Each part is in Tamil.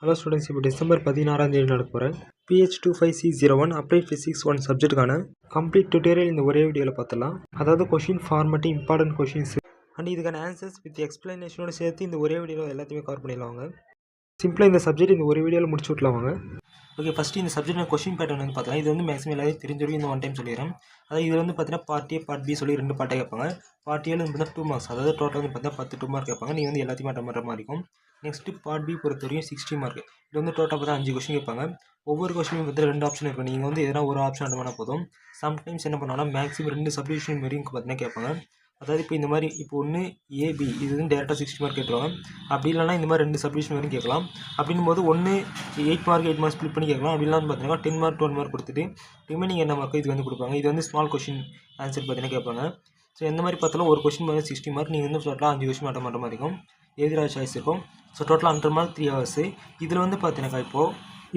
ஹலோ ஸ்டூடெண்ட்ஸ், இப்போ டிசம்பர் 16ஆம் தேதி நடக்க போகிற PH25C01 அப்ளைட் ஃபிசிக்ஸ் 1 சப்ஜெக்ட்டுக்கான கம்ப்ளீட் டியூட்டோரியல் இந்த ஒரே வீடியோவில் பார்த்துலாம். அதாவது question format, important questions and இதுக்கான ஆன்சர்ஸ் வித் எக்ஸ்பிளனேஷனோட சேர்த்து இந்த ஒரே வீடியோவில் எல்லாத்தையுமே கவர் பண்ணிடலாங்க. சிம்பிளாக இந்த சப்ஜெக்ட் இந்த ஒரே வீடியோவில் முடிச்சு விட்லாவாங்க. ஓகே, ஃபஸ்ட்டு இந்த சப்ஜெக்ட் கொஷின் பேட்டர்ன் வந்து பார்த்தலாம். இது வந்து மேக்ஸிமம் எல்லாத்தையும் தெரிஞ்சிருக்கும். இந்த ஒன் டைம் சொல்லிடுறேன். அதாவது இது வந்து பார்த்தீங்கன்னா பார்ட் ஏ பார்ட் பி சொல்லி 2 பார்ட்டாக கேட்பாங்க. பார்ட் ஏல வந்து பார்த்தீங்கன்னா 2 மார்க்ஸ், அதாவது டோட்டல் வந்து பார்த்தீங்கன்னா 10 2 மார்க் கேட்பாங்க. நீங்கள் வந்து எல்லாத்தையும் அட்டன் பண்ணுற மாதிரி இருக்கும். நெக்ஸ்ட்டு பார்ட் பி பொறுத்த வரைக்கும் 60 மார்க். இது வந்து டோட்டல் பார்த்தா 5 கொஸ்டின் கேட்பாங்க. ஒவ்வொரு கொஸ்டினும் பார்த்தா 2 ஆப்ஷன் இருக்கும். நீங்கள் வந்து எதனா ஒரு ஆப்ஷன் அட்டன் பண்ணால் போதும். சம்டைம்ஸ் என்ன பண்ணுவாங்கன்னா மேக்ஸிமம் 2 சப்டிவிஷன் வரையும் பார்த்தீங்கன்னா கேட்பாங்க. அதாவது இப்போ இந்த மாதிரி இப்போ ஒன்று ஏபி இது வந்து டேரெக்டாக 60 மார்க் கேட்டுருவாங்க. அப்படி இல்லைனா இந்த மாதிரி 2 சப்டிவிஷன் வரையும் கேட்கலாம். அப்படின்னும் போது ஒன்று 8 மார்க் ஸ்ப்ளிட் பண்ணி கேட்கலாம். அப்படிலாம் பார்த்தீங்கன்னா 10 மார்க் 12 மார்க் கொடுத்துட்டு ரிமைனிங் என்ன மார்க் இது வந்து கொடுப்பாங்க. இது வந்து ஸ்மால் கொஷின் ஆன்சர் பார்த்தீங்கன்னா கேட்பாங்க. ஸோ எந்த மாதிரி பார்த்தாலும் ஒரு கொஸ்டின் வந்து 60 மார்க். நீங்கள் வந்து டோட்டலாக 5 கொஸ்டின் அட்டன் பண்ணுற மாதிரி இருக்கும். எதிராக சாய்ஸ் இருக்கும். ஸோ டோட்டலாக 100 மார்க் 3 ஹவர்ஸ். இதில் வந்து பார்த்தீங்கன்னா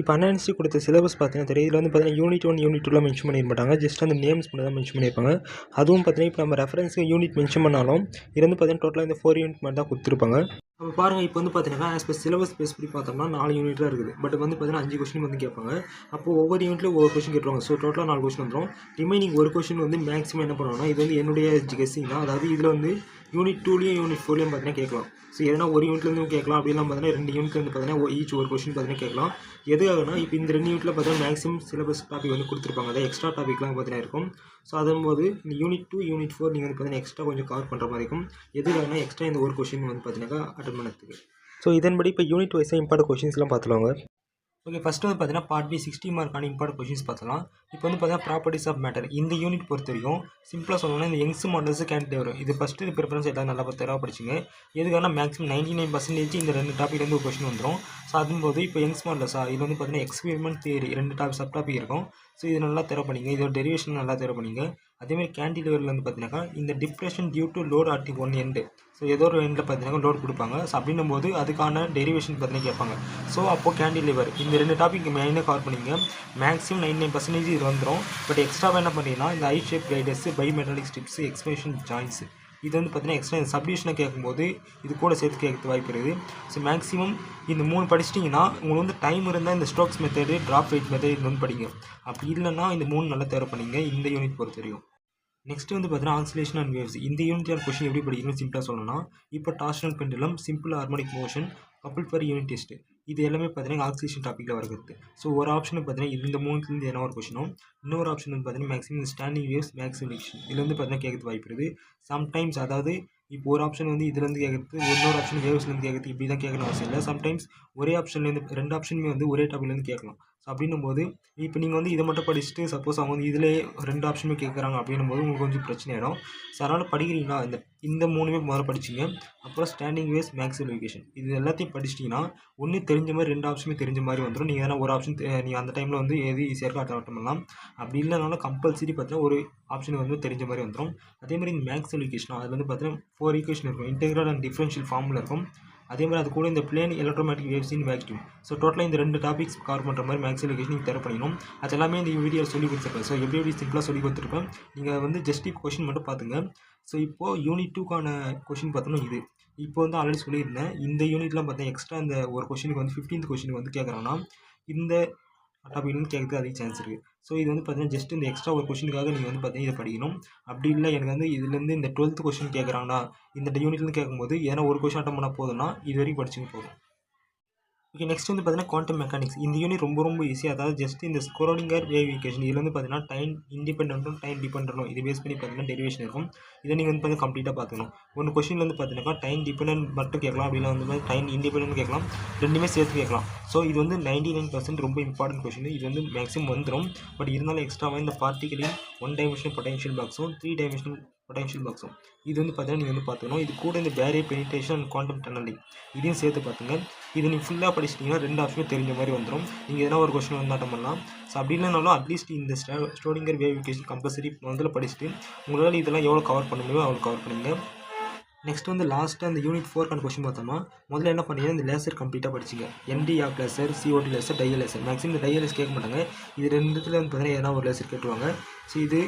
இப்போ அனாலிசிஸ் கொடுத்த சிலபஸ் பார்த்தீங்கன்னா தெரியும். இதில் வந்து பார்த்தீங்கன்னா யூனிட் 1 யூனிட் 2லாம் மென்ஷன் பண்ணிட மாட்டாங்க. ஜஸ்ட் அந்த நேம்ஸ் மட்டும் தான் மென்ஷன் பண்ணியிருப்பாங்க. அதுவும் பார்த்தீங்கன்னா இப்போ நம்ம ரெஃபரன்ஸுக்கு யூனிட் மென்ஷன் பண்ணாலும் இது வந்து பார்த்தீங்கன்னா டோட்டலாக இந்த 4 யூனிட் மட்டும் தான் கொடுத்துருப்பாங்க. அப்போ பாருங்கள், இப்போ வந்து பார்த்தீங்கன்னா ஆஸ் பர் சிலபஸ் பேஸ் பண்ணி பார்த்தோம்னா 4 யூனிட் தான் இருக்குது. பட் வந்து பார்த்தீங்கன்னா 5 கொஸ்டின் வந்து கேட்பாங்க. அப்போ ஒவ்வொரு யூனிட்லையும் ஒவ்வொரு கொஸ்டின் கேட்டுருவாங்க. ஸோ டோட்டலாக 4 கொஸ்டின் வந்துடும். ரிமைனிங் ஒரு கொஸ்டின் வந்து மேக்ஸிமம் என்ன பண்ணுவாங்கன்னா, இது வந்து என்னுடைய கெஸ்ஸிங் தான். அதாவது இதில் வந்து யூனிட் 2லையும் யூனிட் 4லையும் பார்த்தீங்கன்னா கேட்கலாம். ஸோ எதனா ஒரு யூனிட்லேருந்து கேட்கலாம். அப்படிலாம் பார்த்தீங்கன்னா 2 யூனிட்லேருந்து பார்த்தீங்கன்னா ஈச் ஒரு கொஸ்டின் பார்த்தீங்கன்னா கேட்கலாம். எதுக்காகனா இப்போ இந்த 2 யூனிட்டில் பார்த்தீங்கன்னா மேக்ஸிமம் சிலபஸ் டாபிக் வந்து கொடுத்துருப்பாங்க. அதாவது எக்ஸ்ட்ரா டாபிக்லாம் பார்த்தீங்கன்னா இருக்கும். ஸோ அதும்போது இந்த யூனிட் 2 யூனிட் 4 நீங்கள் வந்து பார்த்தீங்கன்னா எக்ஸ்ட்ரா கொஞ்சம் கவர் பண்ணுற மாதிரி இருக்கும். எதுக்காகனா எக்ஸ்ட்ரா இந்த ஒரு கொஸ்டின் வந்து பார்த்தீங்கன்னா அட்டன் பண்ணுறதுக்கு. ஸோ இதன்படி இப்போ யூனிட் வைஸாக இம்பார்ட்டன்ட் கொஷின்ஸ்லாம் பார்த்துலாங்க. ஓகே, ஃபஸ்ட்டு வந்து பார்த்தீங்கன்னா பார்ட் பி 60 மார்க்கான இம்பார்ட்டன்ட் கொஷின்ஸ் பார்த்தலாம். இப்போ வந்து பார்த்தீங்கன்னா ப்ராப்பர்ட்டிஸ் ஆஃப் மேட்டர் இந்த யூனிட் பொறுத்த வரைக்கும் சிம்பிளாக சொல்லணும்னா இந்த யங்ஸ் மாடல்ஸ் கேண்டிடேட் வரும். இது ஃபஸ்ட்டு ப்ரிஃபரன்ஸ் எல்லாம் நல்லா தெளிவாக படிச்சுங்க. எதுக்கான மேக்ஸிமம் 99% இந்த 2 டாப்பிக்லேருந்து ஒரு கொஸ்டின் வந்துடும். ஸோ அதும்போது இப்போ யங்ஸ் மாடல்ஸா இது வந்து பார்த்தீங்கன்னா எக்ஸ்பெரிமெண்ட் தியரி 2 சப் டாபிக் இருக்கும். ஸோ இது நல்லா தெரிய பண்ணிங்க. இதோட டெரிவேஷன் நல்லா தெரிய பண்ணிங்க. அதேமாதிரி கேண்டிடேட்டில் வந்து பார்த்தீங்கன்னா இந்த depression due to load at one end. So ஏதோ ஒரு எண்டில் பார்த்தீங்கன்னா லோட் கொடுப்பாங்க. ஸோ அப்படின்னும் போது அதுக்கான டெரிவேஷன் பார்த்தீங்கன்னா கேட்பாங்க. ஸோ அப்போது கேண்டிலிவர் இந்த 2 டாபிக் மெயினாக கவர் பண்ணிங்க. மேக்ஸிமம் 99% இது வந்துடும். பட் எக்ஸ்ட்ராவாக என்ன பண்ணிங்கன்னா இந்த I shape guides, bimetallic strips, expression joints இது வந்து பார்த்தீங்கன்னா எக்ஸ்ட்ரா இந்த சப்டிவிஷனை கேட்கும்போது இது கூட சேர்த்து கேட்க வாய்ப்பு இருக்குது. ஸோ மேக்ஸிமம் இந்த 3 படிச்சிட்டிங்கன்னா உங்களுக்கு வந்து டைம் இருந்தால் இந்த strokes method, drop weight method இது வந்து படிங்க. அப்படி இல்லைன்னா இந்த 3 நல்லா தேவை பண்ணிங்க இந்த யூனிட் பொறுத்த வரைக்கும். நெக்ஸ்ட் வந்து பார்த்தீங்கன்னா ஆக்சிலேஷன் அண்ட் வேவ்ஸ் இந்த யூனிட்டியான கொஷின் எப்படி படிக்கணும்னு சிம்பிளாக சொல்லணும்னா இப்போ torsional pendulum, simple harmonic motion, couple for unit test இது எல்லாமே பார்த்தீங்கன்னா ஆக்சிலேஷன் டாப்பிக்கில் வருகிறது. ஸோ ஒரு ஆப்ஷன் பார்த்தீங்கன்னா இந்த 3லேருந்து என்ன ஒரு கொஷினும், இன்னொரு ஆப்ஷன் வந்து பார்த்தீங்கன்னா மேக்ஸிமம் ஸ்டாண்டிங் வேவ்ஸ், மேக்ஸிமேஷன் இதில் வந்து பார்த்தீங்கன்னா கேட்கறது வாய்ப்பு இருக்குது. சம்டைம்ஸ் அதாவது இப்போ ஒரு ஆப்ஷன் வந்து இதுலேருந்து கேட்குறது, இன்னொரு ஆப்ஷன் வேவ்ஸ்லேருந்து கேட்குறது, இப்படி தான் கேட்கணும் அவசியம் இல்லை. சம்டைம்ஸ் ஒரே ஆப்ஷன்லேருந்து 2 ஆப்ஷனுமே வந்து ஒரே டாப்பிக்லேருந்து கேட்கலாம். ஸோ அப்படின்னும் போது இப்போ நீங்கள் வந்து இதை மட்டும் படிச்சுட்டு சப்போஸ் அவங்க வந்து இதிலே 2 ஆப்ஷனுமே கேட்குறாங்க அப்படின்னும் போது உங்களுக்கு கொஞ்சம் பிரச்சனை ஆகிடும். ஸோ அதனால் படிக்கிறீங்களா இந்த 3மே முதல்ல படிச்சிங்க. அப்புறம் ஸ்டாண்டிங் வேவ்ஸ், மேக்ஸிமேஷன் இது எல்லாத்தையும் படிச்சிட்டிங்கன்னா ஒன்று தெரிஞ்ச மாதிரி 2 ஆப்ஷனுமே தெரிஞ்ச மாதிரி வந்துடும். நீங்கள் எதனா ஒரு ஆப்ஷன் நீங்கள் அந்த டைமில் வந்து எது ஈஸியாக அட்டன் பண்ணலாம். அப்படி இல்லைனாலும் கம்பல்சரி பார்த்தீங்கன்னா ஒரு ஆப்ஷன் வந்து தெரிஞ்ச மாதிரி வந்துடும். அதேமாதிரி இந்த மேக்ஸிமேஷன் அதில் வந்து பார்த்தீங்கன்னா 4 ஈக்குவேஷன் இருக்கும். இன்டெக்ரல் அண்ட் டிஃபரன்ஷியல் ஃபார்மில் இருக்கும். அதே மாதிரி அது கூட இந்த plane electromagnetic waves in vacuum. So டோட்டலாக இந்த 2 டாபிக்ஸ் கவர் பண்ணுற மாதிரி மேக்ஸிமேஷன் நீங்கள் தேவை பண்ணிக்கணும். அது எல்லாமே இந்த வீடியோ சொல்லி கொடுத்துருப்பேன். ஸோ எப்படி சிம்பிளாக சொல்லி கொடுத்துருப்பேன். நீங்கள் வந்து ஜஸ்ட் இப்போ கொஷின் மட்டும் பார்த்துங்க. ஸோ இப்போது யூனிட் 2க்கான கொஷின் பார்த்தோன்னா இது இப்போ வந்து ஆல்ரெடி சொல்லியிருந்தேன். இந்த யூனிட்லாம் பார்த்தீங்கன்னா எக்ஸ்ட்ரா இந்த ஒரு கொஷினுக்கு வந்து 15th கொஷினுக்கு வந்து கேட்குறாங்கன்னா இந்த டாபிக்லேருந்து கேட்குறது அதிக சான்ஸ் இருக்குது. ஸோ இது வந்து பார்த்தீங்கன்னா ஜஸ்ட் இந்த எக்ஸ்ட்ரா ஒரு கொஷினுக்காக நீங்கள் வந்து பார்த்தீங்கன்னா இதை படிக்கணும். அப்படி இல்லை எனக்கு வந்து இதுலேருந்து இந்த 12th கொஷின் கேட்குறாங்கன்னா இந்த யூனிட்லேருந்து கேட்கும்போது ஏன்னா ஒரு கொஷின் அட்டன் பண்ணால் போதும்னா இது வரைக்கும் படிச்சுங்க போதும். ஓகே, நெக்ஸ்ட் வந்து பார்த்தீங்கன்னா குவாண்டம் மெக்கானிக்ஸ் இந்த யூனிட் ரொம்ப ஈஸி. அதாவது ஜஸ்ட் இந்த ஸ்க்ரோடிங்கர் வேவ் ஈக்குவேஷன் இதில் வந்து பார்த்தீங்கன்னா டைம் இண்டிபெண்டும் டைம் டிபெண்டும் இது பேஸ் பண்ணி பார்த்தீங்கன்னா டெரிவேஷன் இருக்கும். இதை நீங்கள் வந்து பார்த்தீங்கன்னா கம்ப்ளீட்டாக பார்த்துக்கணும். ஒன்று கொஷினில் வந்து பார்த்தீங்கன்னா டைம் டிபெண்ட் மட்டும் கேட்கலாம். அப்படின்னா வந்து டைம் இண்டிபெண்ட் கேட்கலாம். 2மே சேர்த்து கேட்கலாம். ஸோ இது வந்து 99% ரொம்ப இம்பார்ட்டன்ட் கொஷின். இது வந்து மேக்ஸிமம் வந்துடும். பட் இருந்தாலும் எக்ஸ்ட்ராவாக இந்த பார்ட்டிகளின் 1 டைமென்ஷனல் பொட்டன்ஷியல் பாக்ஸும் 3 டைமென்ஷனல் பொட்டன்ஷியல் பாக்ஸும் இது வந்து பார்த்தீங்கன்னா நீங்கள் வந்து பார்த்துக்கணும். இது கூட இந்த barrier penetration and quantum tunnelling இதையும் சேர்த்து பார்த்துங்க. இது நீங்கள் ஃபுல்லாக படிச்சிட்டிங்கன்னா 2 ஆப்ஷனும் தெரிஞ்ச மாதிரி வந்துடும். நீங்கள் எதனா ஒரு கொஸ்டின் வந்து அட்டன் பண்ணலாம். ஸோ அப்படி இல்லைனாலும் அட்லீஸ்ட் இந்த ஸ்க்ரோடிங்கர் வேவ் ஈக்குவேஷன் கம்பல்சரி முதல்ல படிச்சுட்டு உங்களால் இதெல்லாம் எவ்வளோ கவர் பண்ண முடியுமோ அவ்வளோ கவர் பண்ணுங்க. நெக்ஸ்ட் வந்து லாஸ்ட்டாக அந்த யூனிட் 4க்கான கொஸ்டின் பார்த்தோம்னா முதல்ல என்ன பண்ணீங்கன்னா இந்த லேசர் கம்ப்ளீட்டாக படிச்சிங்க. என்டி ஆப் laser, COT laser, dial laser. Maximum இந்த டையல் லேசர் கேட்க மாட்டாங்க. இது 2த்துல வந்து பார்த்தீங்கன்னா எதனா ஒரு லேசர் கேட்டுருவாங்க. ஸோ இது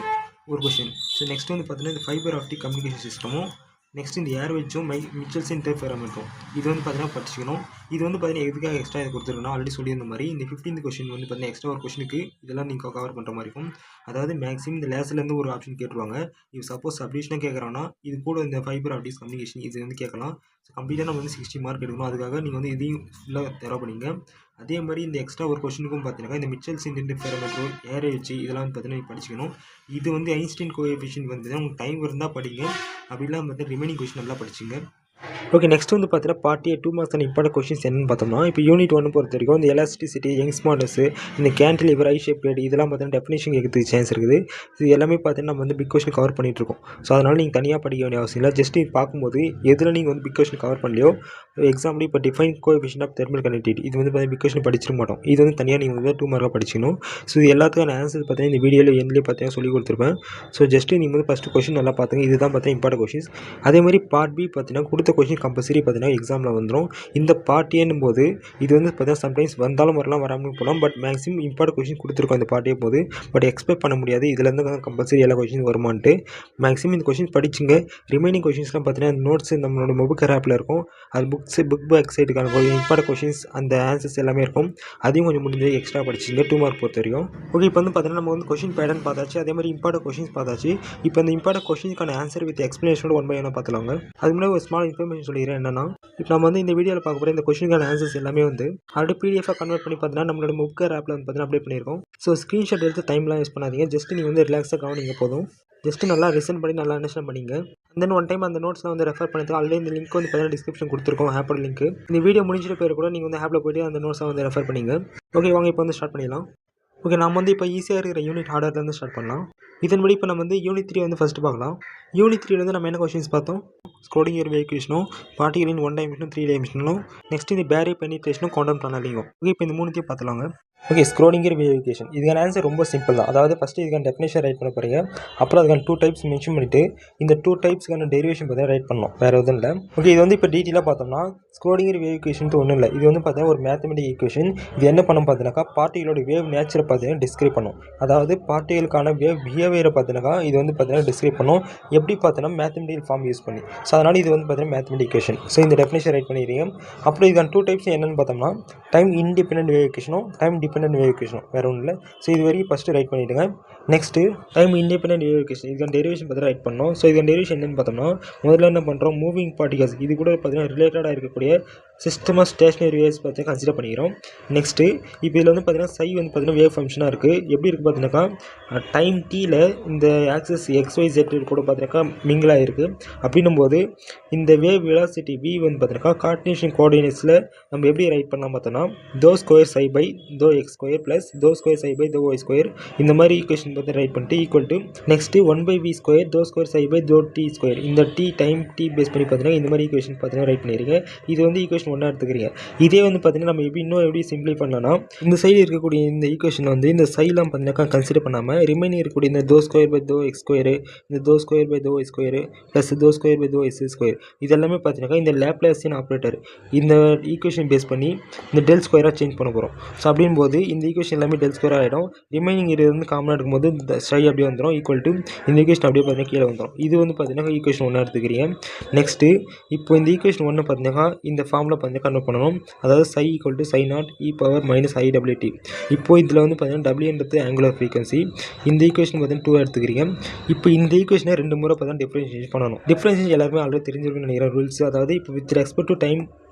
ஒரு கொஸ்டின். ஸோ நெக்ஸ்ட் வந்து பார்த்தீங்கன்னா இந்த ஃபைபர் ஆப்டிக் கம்யூனிகேஷன் சிஸ்டமும் நெக்ஸ்ட் இந்த ஏர்வெஜ்ஜும் மிச்சல்ஸ் இன்டர்ஃபெரோமீட்டரும் இது வந்து பார்த்தீங்கன்னா படிச்சுக்கணும். இது வந்து பார்த்தீங்கன்னா எதுக்காக எக்ஸ்ட்ரா இது கொடுத்துருக்கணும் ஆல்ரெடி சொல்லியிருந்த மாதிரி இந்த 15th கொஸ்டின் வந்து பார்த்தீங்கன்னா எக்ஸ்ட்ரா ஒரு கொஸ்டினுக்கு இதெல்லாம் நீங்கள் கவர் பண்ணுற மாதிரி இருக்கும். அதாவது மேக்ஸிமம் இந்த லேஸ்லேருந்து ஒரு ஆப்ஷன் கேட்டுருவாங்க. இது சப்போஸ் சப்டிஷனாக கேட்குறாங்கன்னா இது கூட இந்த ஃபைபர் ஆப்டிக்ஸ் கம்யூனிகேஷன் இது வந்து கேட்கலாம். ஸோ கம்ப்ளீட்டாக நம்ம வந்து 60 மார்க் எடுக்கணும். அதுக்காக நீங்கள் வந்து இதையும் ஃபுல்லாக தர பண்ணிங்க. அதே மாதிரி இந்த எக்ஸ்ட்ரா ஒரு கொஸ்டினுக்கும் பார்த்தீங்கன்னா இந்த மிச்சல்ஸ் இன்டர்ஃபெரோமீட்டர் ஏர்வெஜ் இதெல்லாம் வந்து பார்த்தீங்கன்னா படிச்சுக்கணும். இது வந்து ஐன்ஸ்டீன் கோஎஃபிஷியன்ட் வந்து உங்களுக்கு டைம் இருந்தால் படிங்க. அப்படிலாம் பார்த்தீங்கன்னா ரிமைனிங் கொஸ்டின் நல்லா படிச்சுங்க. ஓகே, நெக்ஸ்ட் வந்து பார்த்தீங்கன்னா part A 2 marks important questions என்னன்னு பார்த்தோம்னா இப்போ யூனிட் 1 பொறுத்த வரைக்கும் இந்த எலாஸ்டிசிட்டி, யங்ஸ் மாடல்ஸ், இந்த கேன்டிலிவர், ஐ ஷேப் பிளேட் இதெல்லாம் பார்த்தீங்கன்னா டெஃபினேஷன் கேட்கறதுக்கு சான்ஸ் இருக்குது. இது எல்லாமே பார்த்தீங்கன்னா நம்ம வந்து பிக் கொஸ்டின் கவர் பண்ணிட்டு இருக்கோம். ஸோ அதனால் நீங்கள் தனியாக படிக்க வேண்டிய அவசியம் இல்லை. ஜஸ்ட் இது பார்க்கும்போது எதில் நீங்கள் வந்து பிக் கொஸ்டின் கவர் பண்ணலையோ எக்ஸாம்பிள் இப்போ define coefficient of thermal conductivity இது வந்து பார்த்தீங்கன்னா பிக் கொஸ்டின் படிச்சிட மாட்டோம். இது வந்து தனியாக நீங்கள் வந்து 2 மார்க்காக படிச்சிக்கணும். ஸோ இது எல்லாத்துக்கான ஆன்சர் பார்த்தீங்கன்னா இந்த வீடியோவில் எண்ட்லேயே பார்த்தீங்கன்னா சொல்லி கொடுத்துருப்பேன். ஸோ ஜஸ்ட்டு நீங்கள் வந்து ஃபஸ்ட்டு கொஸ்டின் நல்லா பார்த்துங்க. இதுதான் பார்த்தீங்கன்னா இம்பார்ட்டன்ட் கொஸ்டின்ஸ். அதே மாதிரி பார்ட் B பார்த்தீங்கன்னா கொடுத்த கொஸ்டின் கம்பல்சரி பார்த்தீங்கன்னா எக்ஸாமில் வந்துடும். இந்த பார்ட் ஏன்னும் போது இது வந்து பார்த்தீங்கன்னா சம்டைம்ஸ் வந்தாலும் வரலாம், வராமல் போகலாம். பட் மேக்ஸிமம் இம்பார்ட்டன்ட் கொஸ்டின் கொடுத்துருக்கோம் இந்த பார்ட் ஏ போது. பட் எக்ஸ்பெக்ட் பண்ண முடியாது இதுலேருந்து கம்பல்சரி எல்லா கொஸ்டின் வருமான்ட்டு. மேக்ஸிமம் இந்த கொஸ்டின் படிச்சுங்க. ரிமைனிங் கொஸ்டின்ஸ்லாம் பார்த்தீங்கன்னா நோட்ஸ் நம்மளோட மொபைல் ஆப்பில் இருக்கும். அது புக் பேக் சைடுக்கான இம்பார்ட்டன்ட் கொஸ்டின்ஸ் அந்த ஆன்சர்ஸ் எல்லாமே இருக்கும். அதையும் கொஞ்சம் முடிஞ்சு எக்ஸ்ட்ரா படிச்சுங்க 2 மார்க் பொறுத்த வரைக்கும். ஓகே, இப்போ வந்து பார்த்தீங்கன்னா நம்ம வந்து கொஸ்டின் பேட்டர்ன் பார்த்தாச்சு. அதே மாதிரி இம்பார்ட்டன்ட் கொஸ்டின்ஸ் பார்த்தாச்சு. இப்போ இந்த இம்பார்ட்டன்ட் கொஸ்டின்ஸ்க்கான ஆன்சர் வித் எக்ஸ்பிளேஷனோட 1 by 1 பார்த்துலாங்க. அதுக்கு முன்னாடி ஒரு ஸ்மால் இன்ஃபர்மேஷன் சொல்லிடுறேன். என்னன்னா இப்போ நம்ம வந்து இந்த வீடியோவில் பார்க்க போகிற இந்த கொஸ்டினுக்கான ஆன்சர்ஸ் எல்லாமே வந்து ஆல்ரெடி பிடிஎஃபாக கன்வெர்ட் பண்ணி பார்த்தீங்கன்னா நம்மளோட முக்கர் ஆப்பில் வந்து பார்த்தீங்கன்னா அப்டேட் பண்ணியிருக்கோம். ஸோ ஸ்க்ரீன்ஷாட் எடுத்து டைம்லாம் யூஸ் பண்ணாதீங்க. ஜஸ்ட் நீங்கள் வந்து ரிலாக்ஸாக கவனிங்க போதும். ஜஸ்ட்டு நல்லா ரிசன் பண்ணி நல்லா அண்டர்ஸ்டாண்ட் பண்ணிங்க. தென் ஒன் டைம் அந்த நோட்ஸ்லாம் வந்து ரெஃபர் பண்ணிட்டு ஆல்ரெடி இந்த லிங்க் வந்து பார்த்தீங்கன்னா டிஸ்கிரிப்ஷன் கொடுத்துருக்கோம் ஆப்போட லிங்க். இந்த வீடியோ முடிஞ்சிட்டு பேர் கூட நீங்கள் வந்து ஆப்பில் போய்ட்டு அந்த நோட்ஸை வந்து ரெஃபர் பண்ணிங்க. ஓகே, வாங்க இப்போ வந்து ஸ்டார்ட் பண்ணிடலாம். ஓகே, நம்ம வந்து இப்போ ஈஸியாக இருக்கிற யூனிட் ஆர்டர்லேருந்து ஸ்டார்ட் பண்ணலாம். இதன்படி இப்போ நம்ம வந்து யூனிட் 3 வந்து ஃபஸ்ட்டு பார்க்கலாம். யூனிட் 3 வந்து நம்ம என்ன கொஸ்டின்ஸ் பார்த்தோம்? ஸ்க்ரோடிங்கர் வேவ்ஈக்குவேஷனும், பார்ட்டிகல் இன் 1 டைமென்ஷனும் 3 டைமென்ஷனும், நெக்ஸ்ட் இந்த பேரியர் பெனிட்ரேஷனும், குவாண்டம் டனலிங்கும். ஓகே, இப்போ இந்த 3த்தையும் பார்த்துலாங்க. ஓகே, ஸ்க்ரோடிங்கர் வேவ்ஈக்குவேஷன் இதுக்கான ஆன்சர் ரொம்ப சிம்பிள் தான். அதாவது ஃபஸ்ட்டு இதுக்கான டெஃபினேஷன் ரைட் பண்ண போகிறீங்க. அப்புறம் அதுக்கான 2 டைப்ஸ் மென்ஷன் பண்ணிவிட்டு இந்த 2 டைப்ஸ்க்கான டெரிவேஷன் பார்த்தீங்கன்னா ரைட் பண்ணணும், வேறு எதுவும் இல்லை. ஓகே, இது வந்து இப்போ டீட்டெயிலாக பார்த்தோம்னா ஸ்க்ரோடிங்கர் வேவ்ஈக்குவேஷன் ஒன்றும் இல்லை. இது வந்து பார்த்தீங்கன்னா ஒரு மேத்தமெட்டிக் ஈக்குவேஷன். இது என்ன பண்ணணும் பார்த்தீங்கன்னாக்கா பார்ட்டிகளோட வேவ் நேச்சரை பார்த்தீங்கன்னா டிஸ்கிரைப் பண்ணும். அதாவது பார்ட்டிகளுக்கான வேவ் பிஹேவியரை பார்த்தீங்கன்னா இது வந்து பார்த்தீங்கன்னா டிஸ்கிரைப் பண்ணும். எப்படி பார்த்தீங்கன்னா மேத்தமெட்டிக்கல் ஃபார்ம் யூஸ் பண்ணி. ஸோ அதனால் இது வந்து பார்த்தீங்கன்னா மேத்தமெட்டிக் ஈக்குவேஷன். ஸோ இந்த டெஃபினேஷன் ரைட் பண்ணிடுறீங்க. அப்புறம் இதுக்கான 2 டைப்ஸ் என்னென்னு பார்த்தோம்னா டைம் இண்டிபெண்டன்ட் வேவ் ஈக்குவேஷனும் டைம் டிபெண்டன்ட் வேவ் ஈக்குவேஷனும் வேறு ஒன்றும் இல்லை. ஸோ இது வரைக்கும் ஃபஸ்ட்டு ரைட் பண்ணிவிடுங்க. Next time independent wave equation இதுக்கான டெரிவேஷன் பார்த்தீங்கன்னா ரைட் பண்ணோம். ஸோ இதுக்கான டெரிவேஷன் என்னென்னு பார்த்தோம்னா முதல்ல என்ன பண்ணுறோம், மூவிங் பார்ட்டிகல்ஸ் இது கூட பார்த்தீங்கன்னா ரிலேட்டடாக இருக்கக்கூடிய சிஸ்டம் ஆஃப் ஸ்டேஷனரி வேவ்ஸ் பார்த்தீங்கன்னா கன்சிடர் பண்ணிக்கிறோம். நெக்ஸ்ட்டு இப்போ இதில் வந்து பார்த்தீங்கன்னா சை வந்து பார்த்தீங்கன்னா வேவ் ஃபங்க்ஷனாக இருக்குது. எப்படி இருக்குது பார்த்தீங்கன்னாக்கா டைம் டீயில் இந்த ஆக்சஸ் XYZ கூட பார்த்தீங்கன்னாக்கா மிங்கிள் ஆகிருக்கு. அப்படின்னும் போது இந்த வேவ் வெலாசிட்டி V வந்து பார்த்தீங்கன்னா கார்டினேஷன் கோஆர்டினேட்ஸில் நம்ம எப்படி ரைட் பண்ணலாம் பார்த்தோன்னா தோ ஸ்கொயர் சை பை தோ எக்ஸ் ஸ்கொயர் ப்ளஸ் தோ ஸ்கொயர் சை பை தோ ஒய் ஸ்கொயர் இந்த மாதிரி ஈக்குவேஷன் பார்த்து ரைட் பண்ணிட்டு equal to next 1/v square தோ ஸ்கொயர் சை பை தோ டி ஸ்கொயர் இந்த டைம் டி பேஸ் பண்ணி பார்த்தீங்கன்னா இந்த மாதிரி ஈக்குவேஷன் பார்த்தீங்கன்னா ரைட் பண்ணிடுங்க. இது வந்து ஈக்குவேஷன் 1 எடுத்துக்கிறீங்க. இதே வந்து பார்த்தீங்கன்னா நம்ம எப்படி சிம்பிளை பண்ணலாம்னா இந்த சைடு இருக்கக்கூடிய இந்த ஈக்குவேஷன் வந்து இந்த சைலாம் பார்த்தீங்கன்னா கன்சிடர் பண்ணாமல் ரிமைனிங் இருக்கக்கூடிய இந்த தோ ஸ்கொயர் பை தோ எக்ஸ் ஸ்கொயரு, இந்த தோ ஸ்கொயர் பை தோ ஒய் ஸ்கொயரு ப்ளஸ் தோ ஸ்கொயர் பை தோ எஸ் ஸ்கொயர் இதெல்லாமே பார்த்தீங்கன்னா இந்த லாப்லாசியன் ஆப்ரேட்டர் இந்த ஈக்குவேஷன் பேஸ் பண்ணி இந்த டெல் ஸ்கொயராக சேஞ்ச் பண்ண போகிறோம். ஸோ அப்படின் போது இந்த ஈக்குவேஷன் எல்லாமே டெல் ஸ்கொயர் ஆகிடும். ரிமைனிங் இது வந்து காமனாக எடுக்கும்போது இந்த சை அப்படியே வந்துடும் ஈக்குவல் டு இந்த ஈக்குவேஷன் அப்படியே பார்த்தீங்கன்னா கீழே வந்துடும். இது வந்து பார்த்தீங்கன்னா ஈக்குவேஷன் 1 எடுத்துக்கிறீங்க. நெக்ஸ்ட்டு இப்போ இந்த ஈக்குவேஷன் 1 பார்த்தீங்கன்னா இந்த ஃபார்மில் பார்த்தீங்கன்னா கன்வெர்ட் பண்ணணும். அதாவது சை equal to psi not e power minus IWT. இப்போ இதில் வந்து பார்த்தீங்கன்னா டபிள்யூன்றது ஆங்குலர் ஃப்ரீக்வன்சி. இந்த ஈக்குவேஷன் பார்த்தீங்கன்னா 2 எடுத்துக்கிறீங்க. இப்போ இந்த ஈக்குவேஷனை 2 முறை பார்த்தீங்கன்னா டிஃப்ரென்ஷியேட் பண்ணணும். டிஃப்ரென்ஷியேஷன் எல்லாருமே ஆல்ரெடி தெரிஞ்சிருக்குன்னு நினைக்கிறேன் ரூல்ஸ். அதாவது இப்போ வித் ரெஸ்பெக்ட் டு டைம்